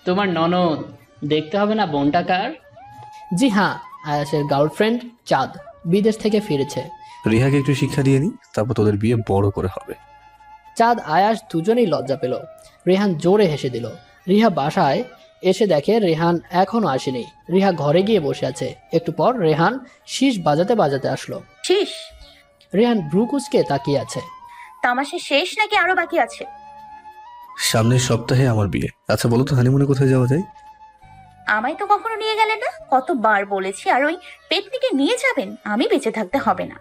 তোমার ননদ, দেখতে হবে না বোনটা কার? জি হ্যাঁ, আয়াসের গার্লফ্রেন্ড চাঁদ বিদেশ থেকে ফিরেছে। রিহাকে একটু শিক্ষা দিয়ে নি, তারপর তোদের বিয়ে বড় করে হবে। চাঁদ আয়াস দুজনেই লজ্জা পেল। রেহান জোরে হেসে দিল। রিহা বাসায় এসে দেখে রেহান এখনো আসেনি। রিহা ঘরে গিয়ে বসে আছে। একটু পর রেহান শীষ বাজাতে বাজাতে আসলো। শীষ? রেহান ভ্রুকুচকে তাকিয়ে আছে। তামাশা শেষ নাকি আরো বাকি আছে? সামনের সপ্তাহে আমার বিয়ে। আচ্ছা বলো তো, হানিমুনে কোথায় যাওয়া যায়? আমায় তো কখনো নিয়ে গেলেন না, কতবার বলেছি। আর ওই পেতনিকে নিয়ে যাবেন, আমি বেঁচে থাকতে হবে না।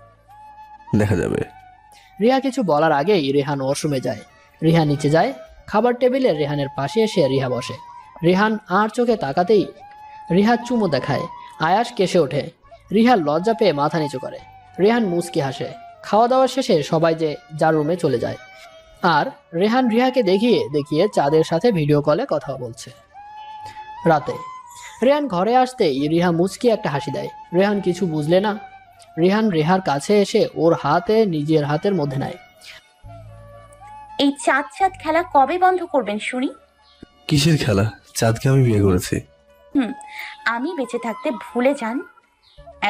দেখা যাবে। রিহা কিছু বলার আগেই রেহান ওয়াশরুমে যায়। রিহা নিচে যায়। খাবার টেবিলে রেহানের পাশে এসে রিহা বসে। রেহান আর চোখে তাকাতেই রিহা চুমো দেখায়। আয়াস কেসে ওঠে। রিহা লজ্জা পেয়ে মাথা নিচু করে। রেহান মুচকি হাসে। খাওয়া দাওয়া শেষে সবাই যে যার রুমে চলে যায়, আর রেহান রিহাকে দেখিয়ে দেখিয়ে চাঁদের সাথে ভিডিও কলে কথা বলছে। রাতে রেহান ঘরে আসতেই রিহা মুচকি একটা হাসি দেয়। রেহান কিছু বুঝলে না। রেহান রেহার কাছে এসে ওর হাতে নিজের হাতের মধ্যে নেয়। এই চাঁদ চাঁদ খেলা কবে বন্ধ করবেন শুনি? কিসের খেলা? চাঁদকে আমি বিয়ে করেছি। আমি বেঁচে থাকতে ভুলে যান।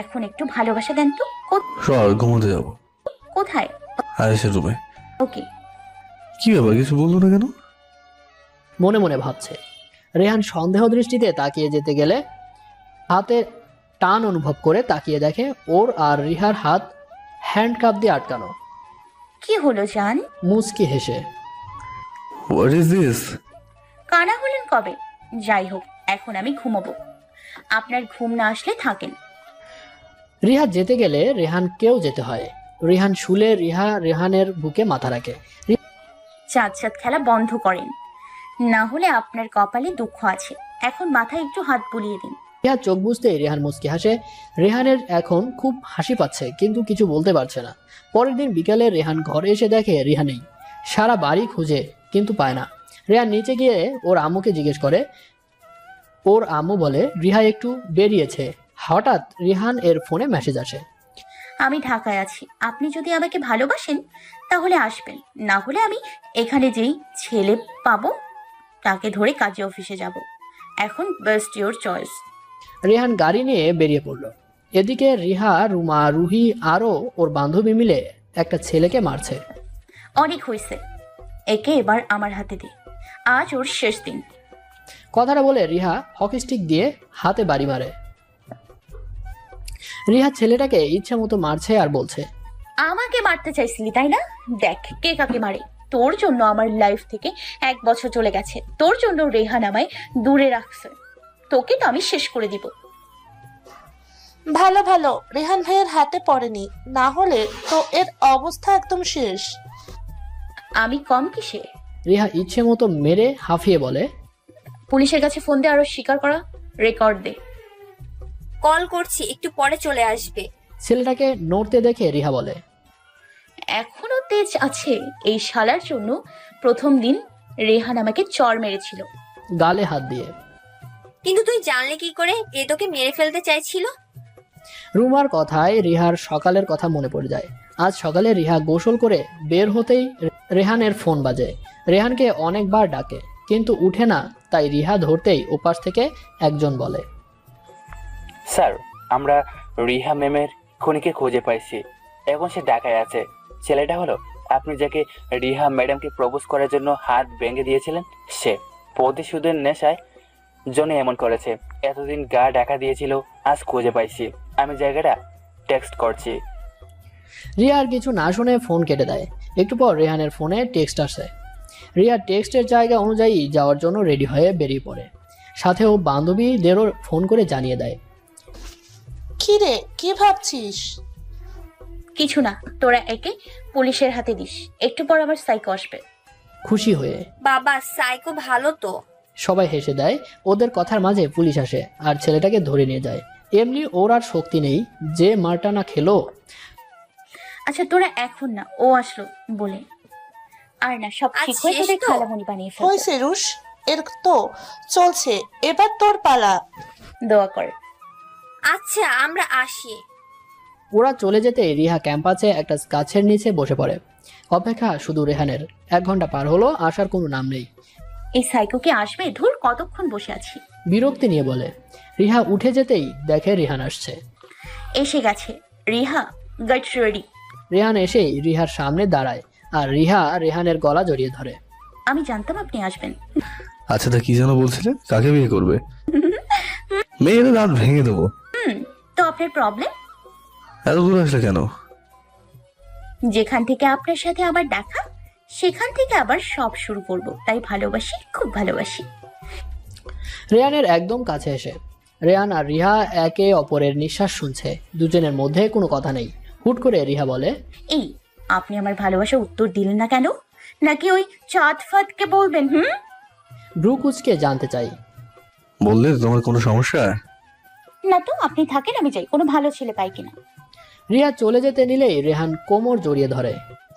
এখন একটু ভালোবাসা দেন তো। সর, ঘুমোতে যাবো। কোথায়? আয়েশের রুমে। ওকে। কি ব্যাপার, কিছু বললো না কেন? মনে মনে ভাবছে। রেহান সন্দেহ দৃষ্টিতে তাকিয়ে যেতে গেলে হাতে টান অনুভব করে তাকিয়ে দেখে ওর আর রিহার হাত হ্যান্ডকাপ দিয়ে আটকানো। কি হলো জান? মুচকি হেসে। What is this? কানা হলেন কবে? যাই হোক, এখন আমি ঘুমাবো। আপনার ঘুম না আসলে থাকেন। রিহা যেতে গেলে রেহানকেও যেতে হয়। রিহান শুলে রেহানের বুকে মাথা রাখে। চাঁদ চাঁদ খেলা বন্ধ করেন, না হলে আপনার কপালে দুঃখ আছে। এখন মাথায় একটু হাত বুলিয়ে দিন। রিহা চোখ বুঝতেই রেহান মুচকি হাসে। রেহানের এখন খুব হাসি পাচ্ছে, কিন্তু কিছু বলতে পারছে না। পরের দিন বিকালে রেহান ঘরে এসে দেখে রিহা নেই। সারা বাড়ি খুঁজে কিন্তু পায় না। রেহান নিচে গিয়ে ওর আম্মুকে জিজ্ঞেস করে। ওর আম্মু বলে রিহা একটু বেরিয়েছে। হঠাৎ রিহান এর ফোনে মেসেজ আসে। আমি ঢাকায় আছি, আপনি যদি আমাকে ভালোবাসেন তাহলে আসবেন, না হলে আমি এখানে যেই ছেলে পাবো তাকে ধরে কাজে অফিসে যাব। এখন বেস্ট ইওর চয়েস। রেহান গাড়ি নিয়ে বেরিয়ে পড়ল। এদিকে রিহা, রুমা, রুহি আরও ওর বান্ধবী মিলে একটা ছেলেকে মারছে। অনেক হয়েছে, একে এবার আমার হাতে দে, আজ ওর শেষ দিন। কথাটা বলে রিহা হকি স্টিক দিয়ে হাতে বাড়ি মারে। রিহা ছেলেটাকে ইচ্ছা মতো মারছে আর বলছে, আমাকে মারতে চাইছিলি তাই না? দেখ কে কাকে মারে। তোর জন্য আমার লাইফ থেকে 1 বছর চলে গেছে, তোর জন্য রেহান আমায় দূরে রাখছে, তোকে তো আমি শেষ করে দিব। ভালো ভালো, রেহান ভাইয়ের হাতে পড়েনি, না হলে তো এর অবস্থা একদম শেষ। আমি কম কিসে? রিহা ইচ্ছে মতো মেরে হাঁফিয়ে বলে, পুলিশের কাছে ফোন দে, আরো স্বীকার করা রেকর্ড দে। কল করছি, একটু পরে চলে আসবে। ছেলেটাকে নড়তে দেখে রিহা বলে, এখনো তেজ আছে এই শালার জন্য। প্রথম দিন রেহান আমাকে চড় মেরেছিল গালে হাত দিয়ে। কিন্তু তুই জানলে কি করে এ তোকে মেরে ফেলতে চাইছিল? রুমার কথায় রিহার সকালের কথা মনে পড়ে যায়। আজ সকালে রিহা গোসল করে বের হতেই রেহানের ফোন বাজে। রেহানকে অনেকবার ডাকে কিন্তু উঠে না, তাই রিহা ধরতেই ওপাশ থেকে একজন বলে, স্যার, আমরা রিহা ম্যামের খুনিকে খুঁজে পাইছি। এখন সে ঢাকায় আছে। ছেলেটা হলো আপনি যাকে রিহা ম্যাডামকে প্রপোজ করার জন্য হাত ভেঙে দিয়েছিলেন, সে প্রতিশোধের নেশায় জন্য এমন করেছে। এতদিন গা ঢাকা দিয়েছিল, আজ খুঁজে পাইছি। আমি জায়গাটা টেক্সট করছি। রিয়া আর কিছু না শুনে ফোন কেটে দেয়। একটু পর রেহানের ফোনে টেক্সট আসে। রিয়া টেক্সটের জায়গা অনুযায়ী যাওয়ার জন্য রেডি হয়ে বেরিয়ে পড়ে। সাথে ও বান্ধবীদেরও ফোন করে জানিয়ে দেয়। কি রে, কি ভাবছিস? কিছু না, তোরা একে পুলিশের হাতে দিস, একটু পর আবার সাইকো আসবে। খুশি হয়ে বাবা, সাইকো ভালো তো। সবাই হেসে দেয়। ওদের কথার মাঝে পুলিশ আসে আর ছেলেটাকে ধরে নিয়ে যায়। এমনি ওর আর শক্তি নেই যে মারটা না খেলো। আচ্ছা তোরা এখন না, ও আসলো বলে আর না, সব ঠিক হয়ে তোদের খালামণি বানিয়ে ফেলবে। হয়েছে রুশ, এর তো চলছে, এবার তোর পালা। দোয়া কর। আচ্ছা আমরা আসি। ওরা চলে যেতে রিহা ক্যাম্পাসে একটা গাছের নিচে বসে পড়ে। অপেক্ষা শুধু রেহানের। 1 ঘন্টা পার হলো, আসার কোনো নাম নেই। এই সাইকো কি আসবে? ধুর, কতক্ষণ বসে আছি। বিরক্তি নিয়ে বলে। রিহা উঠে যেতেই দেখে রিহান আসছে। এসে গেছে। Riha, get ready. রেহান এসেই রিহার সামনে দাঁড়ায় আর রিহা রেহানের গলা জড়িয়ে ধরে। আমি জানতাম আপনি আসবেন। আচ্ছা, তা কি যেন বলছিলে? কাকে বিয়ে করবে? মেয়ের দাঁত ভেঙে দেবো। তো আপনার প্রবলেম? এত দূর আসলে কেন? যেখান থেকে আপনার সাথে আবার দেখা, সেখান থেকে আবার সব শুরু করব, তাই ভালোবাসি, খুব ভালোবাসি। রেহানের একদম কাছে এসে রেহান আর রিহা একে অপরের নিঃশ্বাস শুনছে। দুজনের মধ্যে কোনো কথা নেই। হুট করে রিহা বলে, এই আপনি আমার ভালোবাসার উত্তর দিলেন না কেন? নাকি ওই চাঁদ ফাঁদকে বলবেন? ব্রু কুচকে জানতে চাই। বললে তোমার কোনো সমস্যা? না তো, আপনি থাকেন, আমি যাই, কোনো ভালো ছেলে পাই কিনা। রিহা চলে যেতে নিলেই রেহান কোমর জড়িয়ে ধরে।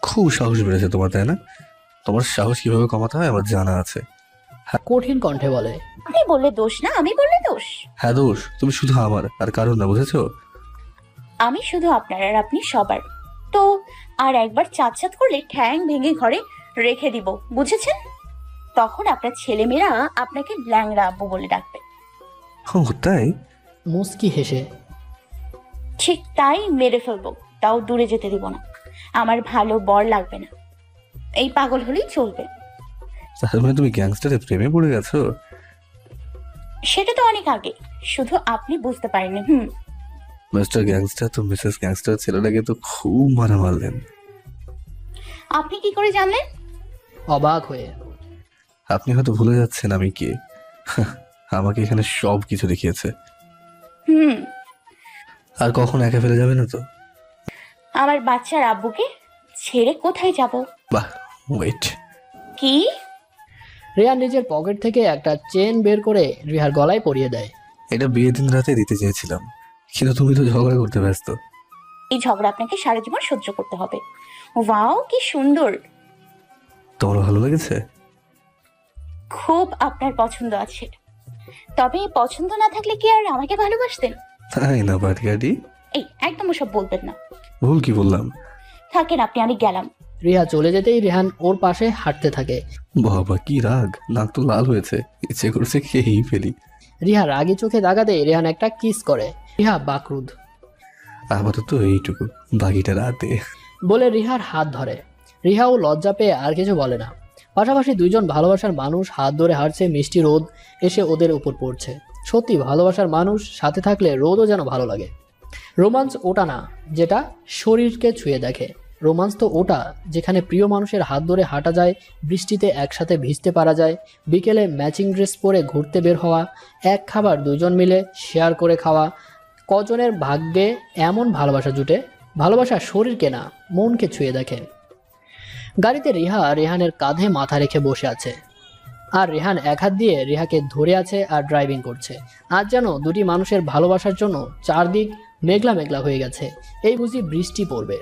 খুব সাহস বেড়েছে তোমার, তাই না? তোমার সাহস কিভাবে কমাতে হয় আমার জানা আছে। কঠিন কণ্ঠে বলে। আপনি বললে দোষ না, আমি বললে দোষ? হ্যাঁ দোষ, তুমি শুধু আমার আর কারণ না, বুঝেছো? আমি শুধু আপনার আর আপনি সবার। তো আর একবার চাঁদ করলে ঠ্যাং ভেঙে ঘরে রেখে দিব, বুঝেছেন? তখন আপনার ছেলেমেয়েরা আপনাকে ল্যাংড়া আব্বু বলে ডাকবে। ও তাই? মুস্কি হেসে। ঠিক তাই, মেরে ফেলবো, তাও দূরে যেতে দিব না। আমার ভালো বর লাগবে না, এই পাগল হলেই চলবে। তার মানে তুমি গ্যাংস্টারের প্রেমে পড়ে গেছো? সেটা তো অনেক আগে, শুধু আপনি বুঝতে পারেননি। মিস্টার গ্যাংস্টার তো মিসেস গ্যাংস্টার ছেলেটাকে তো খুব মারা মারলেন। আপনি কি করে জানলেন? অবাক হয়ে। আপনি হয়তো ভুলে যাচ্ছেন আমি কে। আমাকে এখানে সব কিছু দেখিয়েছে। আর কখন একা ফেলে যাবে না তো? আমার বাচ্চার আব্বুকে ছেড়ে কোথায় যাব? বাহ, ওয়েট। কি? রিয়া নিজের পকেট থেকে একটা চেন বের করে রিহার গলায় পরিয়ে দেয়। এটা বিয়ের দিন রাতে দিতে চেয়েছিলাম, কিন্তু তুমি তো ঝগড়া করতে ব্যস্ত। এই ঝগড়া আপনাকে সারা জীবন সহ্য করতে হবে। ওয়াও, কি সুন্দর! তোমার ভালো লেগেছে? খুব আপনার পছন্দ আছে। তবে পছন্দ না থাকলে কি আর আমাকে ভালোবাসতেন? তাই না পাটকাটি? এই একদম ওসব বলবেন না। ভুল কি বললাম? থাকেন আপনি, আমি গেলাম। রিহা চলে যেতেই রেহান ওর পাশে হাঁটতে থাকে। বাবা কি রাগ, নাক তো লাল হয়েছে, ইচ্ছে করছে খেয়েই ফেলি। রিহা রাগি চোখে তাকাতে রেহান একটা কিস করে। রিহা বাকরুদ্ধ। আপাতত এইটুকু, বাকিটা রাতে। বলে রিহার হাত ধরে। রিহাও লজ্জা পেয়ে আর কিছু বলে না। পাশাপাশি দুইজন ভালোবাসার মানুষ হাত ধরে হাঁটছে, মিষ্টি রোদ এসে ওদের উপর পড়ছে। সত্যি ভালোবাসার মানুষ সাথে থাকলে রোদও যেন ভালো লাগে। রোমান্স ওটা না যেটা শরীরকে ছুঁয়ে দেখে, রোমান্স তো ওটা যেখানে প্রিয় মানুষের হাত ধরে হাঁটা যায়, বৃষ্টিতে একসাথে ভিজতে পারা যায়, বিকেলে ম্যাচিং ড্রেস পরে ঘুরতে বের হওয়া, এক খাবার দুজন মিলে শেয়ার করে খাওয়া। কজনের ভাগ্যে এমন ভালোবাসা জুটে? ভালোবাসা শরীরকে না, মনকে ছুঁয়ে দেখে। গাড়িতে রিহা রেহানের কাঁধে মাথা রেখে বসে আছে, আর রেহান এক হাত দিয়ে রিহাকে ধরে আছে আর ড্রাইভিং করছে। আজ যেন দুটি মানুষের ভালোবাসার জন্য চারদিক মেঘলা মেঘলা হয়ে গেছে। এই বুঝি বৃষ্টি পড়বে।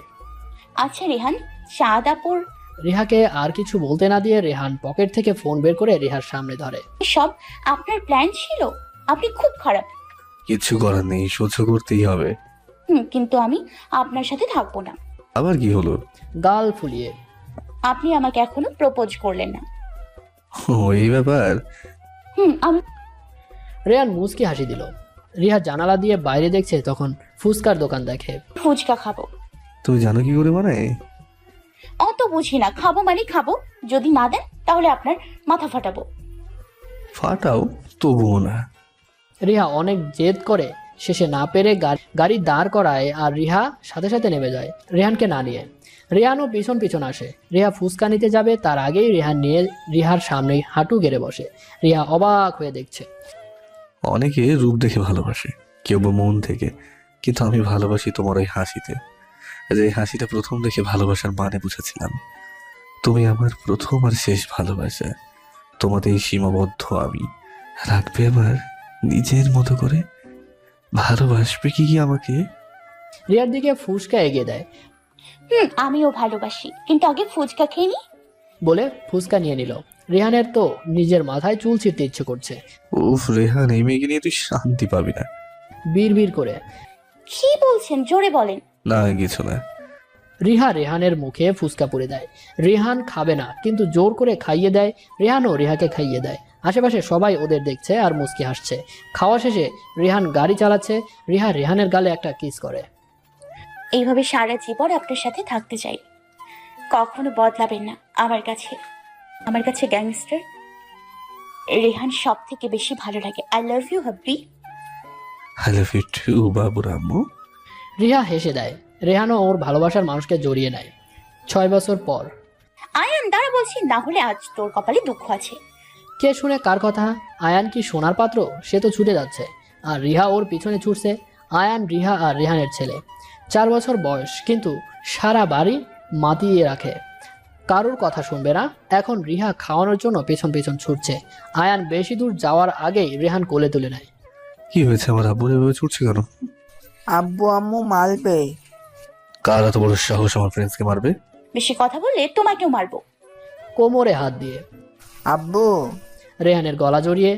আচ্ছা রেহান, চাঁদ আপুর? রিহাকে আর কিছু বলতে না দিয়ে রেহান পকেট থেকে ফোন বের করে রিহার সামনে ধরে। সব আপনার প্ল্যান ছিল? আপনি খুব খারাপ। কিছু করার নেই, সহ্য করতেই হবে। কিন্তু আমি আপনার সাথে থাকবো না। আবার কি হলো? গাল ফুলিয়ে। আপনি আমাকে এখনো প্রপোজ করলেন না। ও এই ব্যাপার? আমি। রেহান মুচকি হাসি দিল। রিহা জানালা দিয়ে বাইরে দেখছে, তখন ফুচকার দোকান দেখে। ফুচকা খাবো। তুমি জানো কি করে বানায়? অত বুঝি না, খাবো মানে খাবো, যদি না দেন তাহলে আপনার মাথা ফাটাবো। ফাটাও, তবুও না। রিহা অনেক জেদ করে শেষে না পেরে গাড়ি দাঁড় করায়, আর রিহা সাথে সাথে নেমে যায় রেহানকে না নিয়ে। রেহানও পিছন পিছন আসে। রিহা ফুচকা নিতে যাবে, তার আগেই রেহান নিয়ে রিহার সামনেই হাঁটু গেড়ে বসে। রিহা অবাক হয়ে দেখছে। অনেকে রূপ দেখে ভালোবাসে, কেউ বা মন থেকে, কিন্তু আমি ভালোবাসি তোমার ওই হাসিতে। যে হাসিটা প্রথম দেখে ভালোবাসার মানে বুঝেছিলাম। তুমি আমার প্রথম আর শেষ ভালোবাসা। তোমাতেই সীমাবদ্ধ আমি। রাখবে আমার নিজের মতো করে? ভালোবাসবে কি আমাকে? রিয়ার দিকে ফুচকা এগিয়ে দেয়। আমিও ভালোবাসি, কিন্তু আগে ফুচকা খেয়ে নি। বলে ফুচকা নিয়ে নিল। রেহানের তো নিজের মাথায় চুল ছিঁড়তে ইচ্ছে করছে। উফ রেহান, এই মেয়েকে নিয়ে তুই শান্তি পাবি না। বিড়বিড় করে। কি বলছেন, জোরে বলেন। না কিছু না। রিহা রেহানের মুখে ফুচকা পুরে দেয়। রেহান খাবে না, কিন্তু জোর করে খাইয়ে দেয়। রেহানও রিহাকে খাইয়ে দেয়। আশেপাশে সবাই ওদের দেখছে আর মুচকি হাসছে। খাওয়া শেষে রেহান গাড়ি চালাচ্ছে। রিহা রেহানের গালে একটা কিস করে। এইভাবে সারা জীবন আপনার সাথে থাকতে চাই, কখনো বদলাবেন না আমার কাছে। আমার কাছে গ্যাংস্টার রেহান সব থেকে বেশি ভালো লাগে। I love you hubby. I love you too বাবুর আম্মু। রিহা হেসে দেয়। রেহানও ওর ভালোবাসার মানুষকে জড়িয়ে নেয়। 6 বছর পর। আয়ান দাঁড়া বলছি, না হলে আজ তোর কপালে দুঃখ আছে। কে শুনে কার কথা? আয়ান কি সোনার পাত্র? সে তো ছুটে যাচ্ছে, আর রিহা ওর পিছনে ছুটছে। আয়ান রিহা আর রেহানের ছেলে। 4 বছর বয়স, কিন্তু সারা বাড়ি মাতিয়ে রাখে, কারোর কথা শুনবে না। এখন রিহা খাওয়ানোর জন্য পেছন পেছন ছুটছে। আয়ান বেশি দূর যাওয়ার আগেই রেহান কোলে তুলে নেয়। কি হয়েছে আমার আব্বুর এভাবে ছুটছে কেন? আব্বু আম্মু মাল পেয়ে। কার এত বড় সাহস আমার প্রিন্সকে মারবে? বেশি কথা বললে তোমাকেও মারবো। কোমরে হাত দিয়ে আব্বু, রেহানের গলা জড়িয়ে।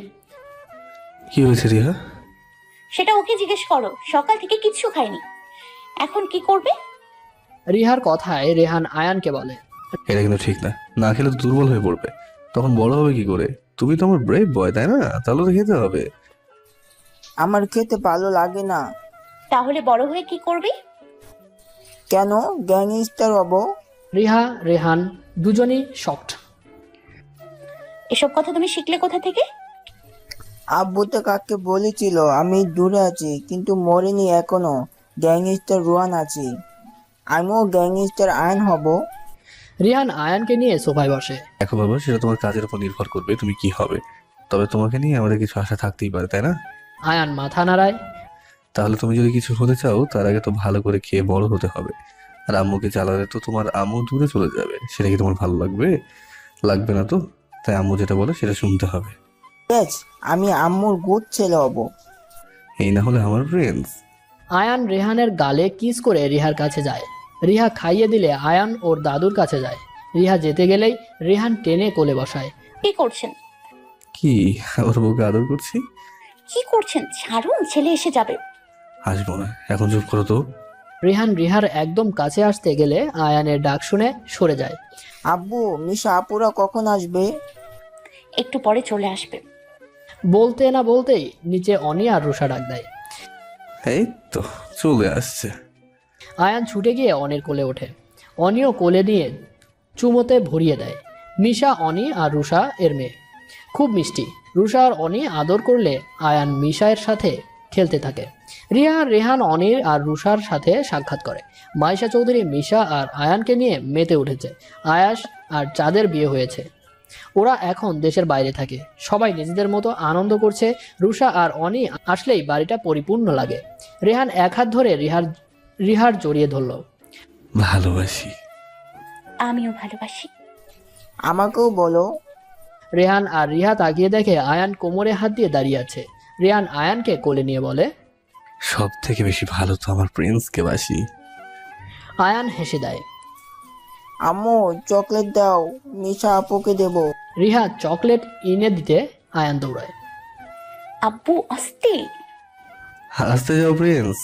কি হয়েছে রিহা? সেটা ওকে জিজ্ঞেস করো, সকাল থেকে কিচ্ছু খাইনি, এখন কি করবে? রিহার কথায় রেহান আয়ানকে বলে, এটা কিন্তু ঠিক না, না খেলে তো দুর্বল হয়ে পড়বে, তখন বড় হবে কি করে? তুমি তো আমার ব্রেভ বয়, তাই না? তাহলে তো খেতে হবে। আমার খেতে ভালো লাগে না। তাহলে বড় হয়ে কি করবি? কেন গ্যাংস্টার হব? রিহা রেহান দুজনই শকড। এসব কথা তুমি শিখলে কোথা থেকে? আব্বু তো কাকে বলেছিল আমি দূরে আছি, কিন্তু মরিনি এখনো। গ্যাংস্টার রোহান আছি, আমিও গ্যাংস্টার আয়ন হব। রিহান আয়ানকে নিয়ে সোফায় বসে। দেখো বাবা, সেটা তোমার কাজের উপর নির্ভর করবে তুমি কি হবে, তবে তোমাকে নিয়ে আমাদের কিছু আশা থাকতেই পারে, তাই না? আয়ান মাথা নাড়ায়। তাহলে তুমি যদি কিছু হতে চাও তার আগে তো ভালো করে খেয়ে বড় হতে হবে। আর আম্মুকে জ্বালালে তো তোমার আম্মু দূরে চলে যাবে, সেটা কি তোমার ভালো লাগবে? লাগবে না তো, তাই আম্মু যেটা বলে সেটা শুনতে হবে। আমি আম্মুর গুড ছেলে হব। এই না হলে আমার প্রিন্স। আয়ান রেহানের গালে কিস করে রিহার কাছে যায়। রিহা খাইয়ে দিলে আয়ান ওর দাদুর কাছে যায়। রিহা যেতে গেলেই রেহান টেনে কোলে বসায়। কি করছেন? কি ওর বউকে আদর করছি? কি করছেন? ছাড়ুন, ছেলে এসে যাবে। আসবো না, এখন চুপ করো তো। রেহান রিহার একদম কাছে আসতে গেলে আয়ানের ডাক শুনে সরে যায়। আব্বু, মিশা আপুরা কখন আসবে? একটু পরে চলে আসবে। বলতে না বলতেই নিচে অনি আর রুষা ডাক দেয়। এই তো চলে আসছে। আয়ান ছুটে গিয়ে অনির কোলে ওঠে। অনিও কোলে নিয়ে চুমোতে ভরিয়ে দেয়। মিশা, অনি আর রুষা এর মেয়ে, খুব মিষ্টি। রুষা আর অনি আদর করলে আয়ান মিশায়ের সাথে খেলতে থাকে। রিয়া আর রেহান অনির আর রুষার সাথে সাক্ষাৎ করে। মাইশা চৌধুরী মিশা আর আয়ানকে নিয়ে মেতে উঠেছে। আয়াস আর চাঁদের বিয়ে হয়েছে। ওরা এখন দেশের বাইরে থাকে। সবাই নিজেদের মতো আনন্দ করছে। রুষা আর অনি আসলেই বাড়িটা পরিপূর্ণ লাগে। রেহান এক হাত ধরে রিহার জড়িয়ে ধরল। ভালোবাসি। আমিও ভালোবাসি। আমাকেও বলো। রেহান আর রিহা তাকিয়ে দেখে আয়ান কোমরে হাত দিয়ে দাঁড়িয়ে আছে। রেহান আয়ানকে কোলে নিয়ে বলে, সব থেকে বেশি ভালো তো আমার প্রিন্সকে বাসি। আয়ান হেসে দেয়। আম্মু চকলেট দাও, মিশা আপুকে দেব। রিহা চকলেট এনে দিতে আয়ান দৌড়ায়। আব্বু আস্তে। আসতে যাও প্রিন্স।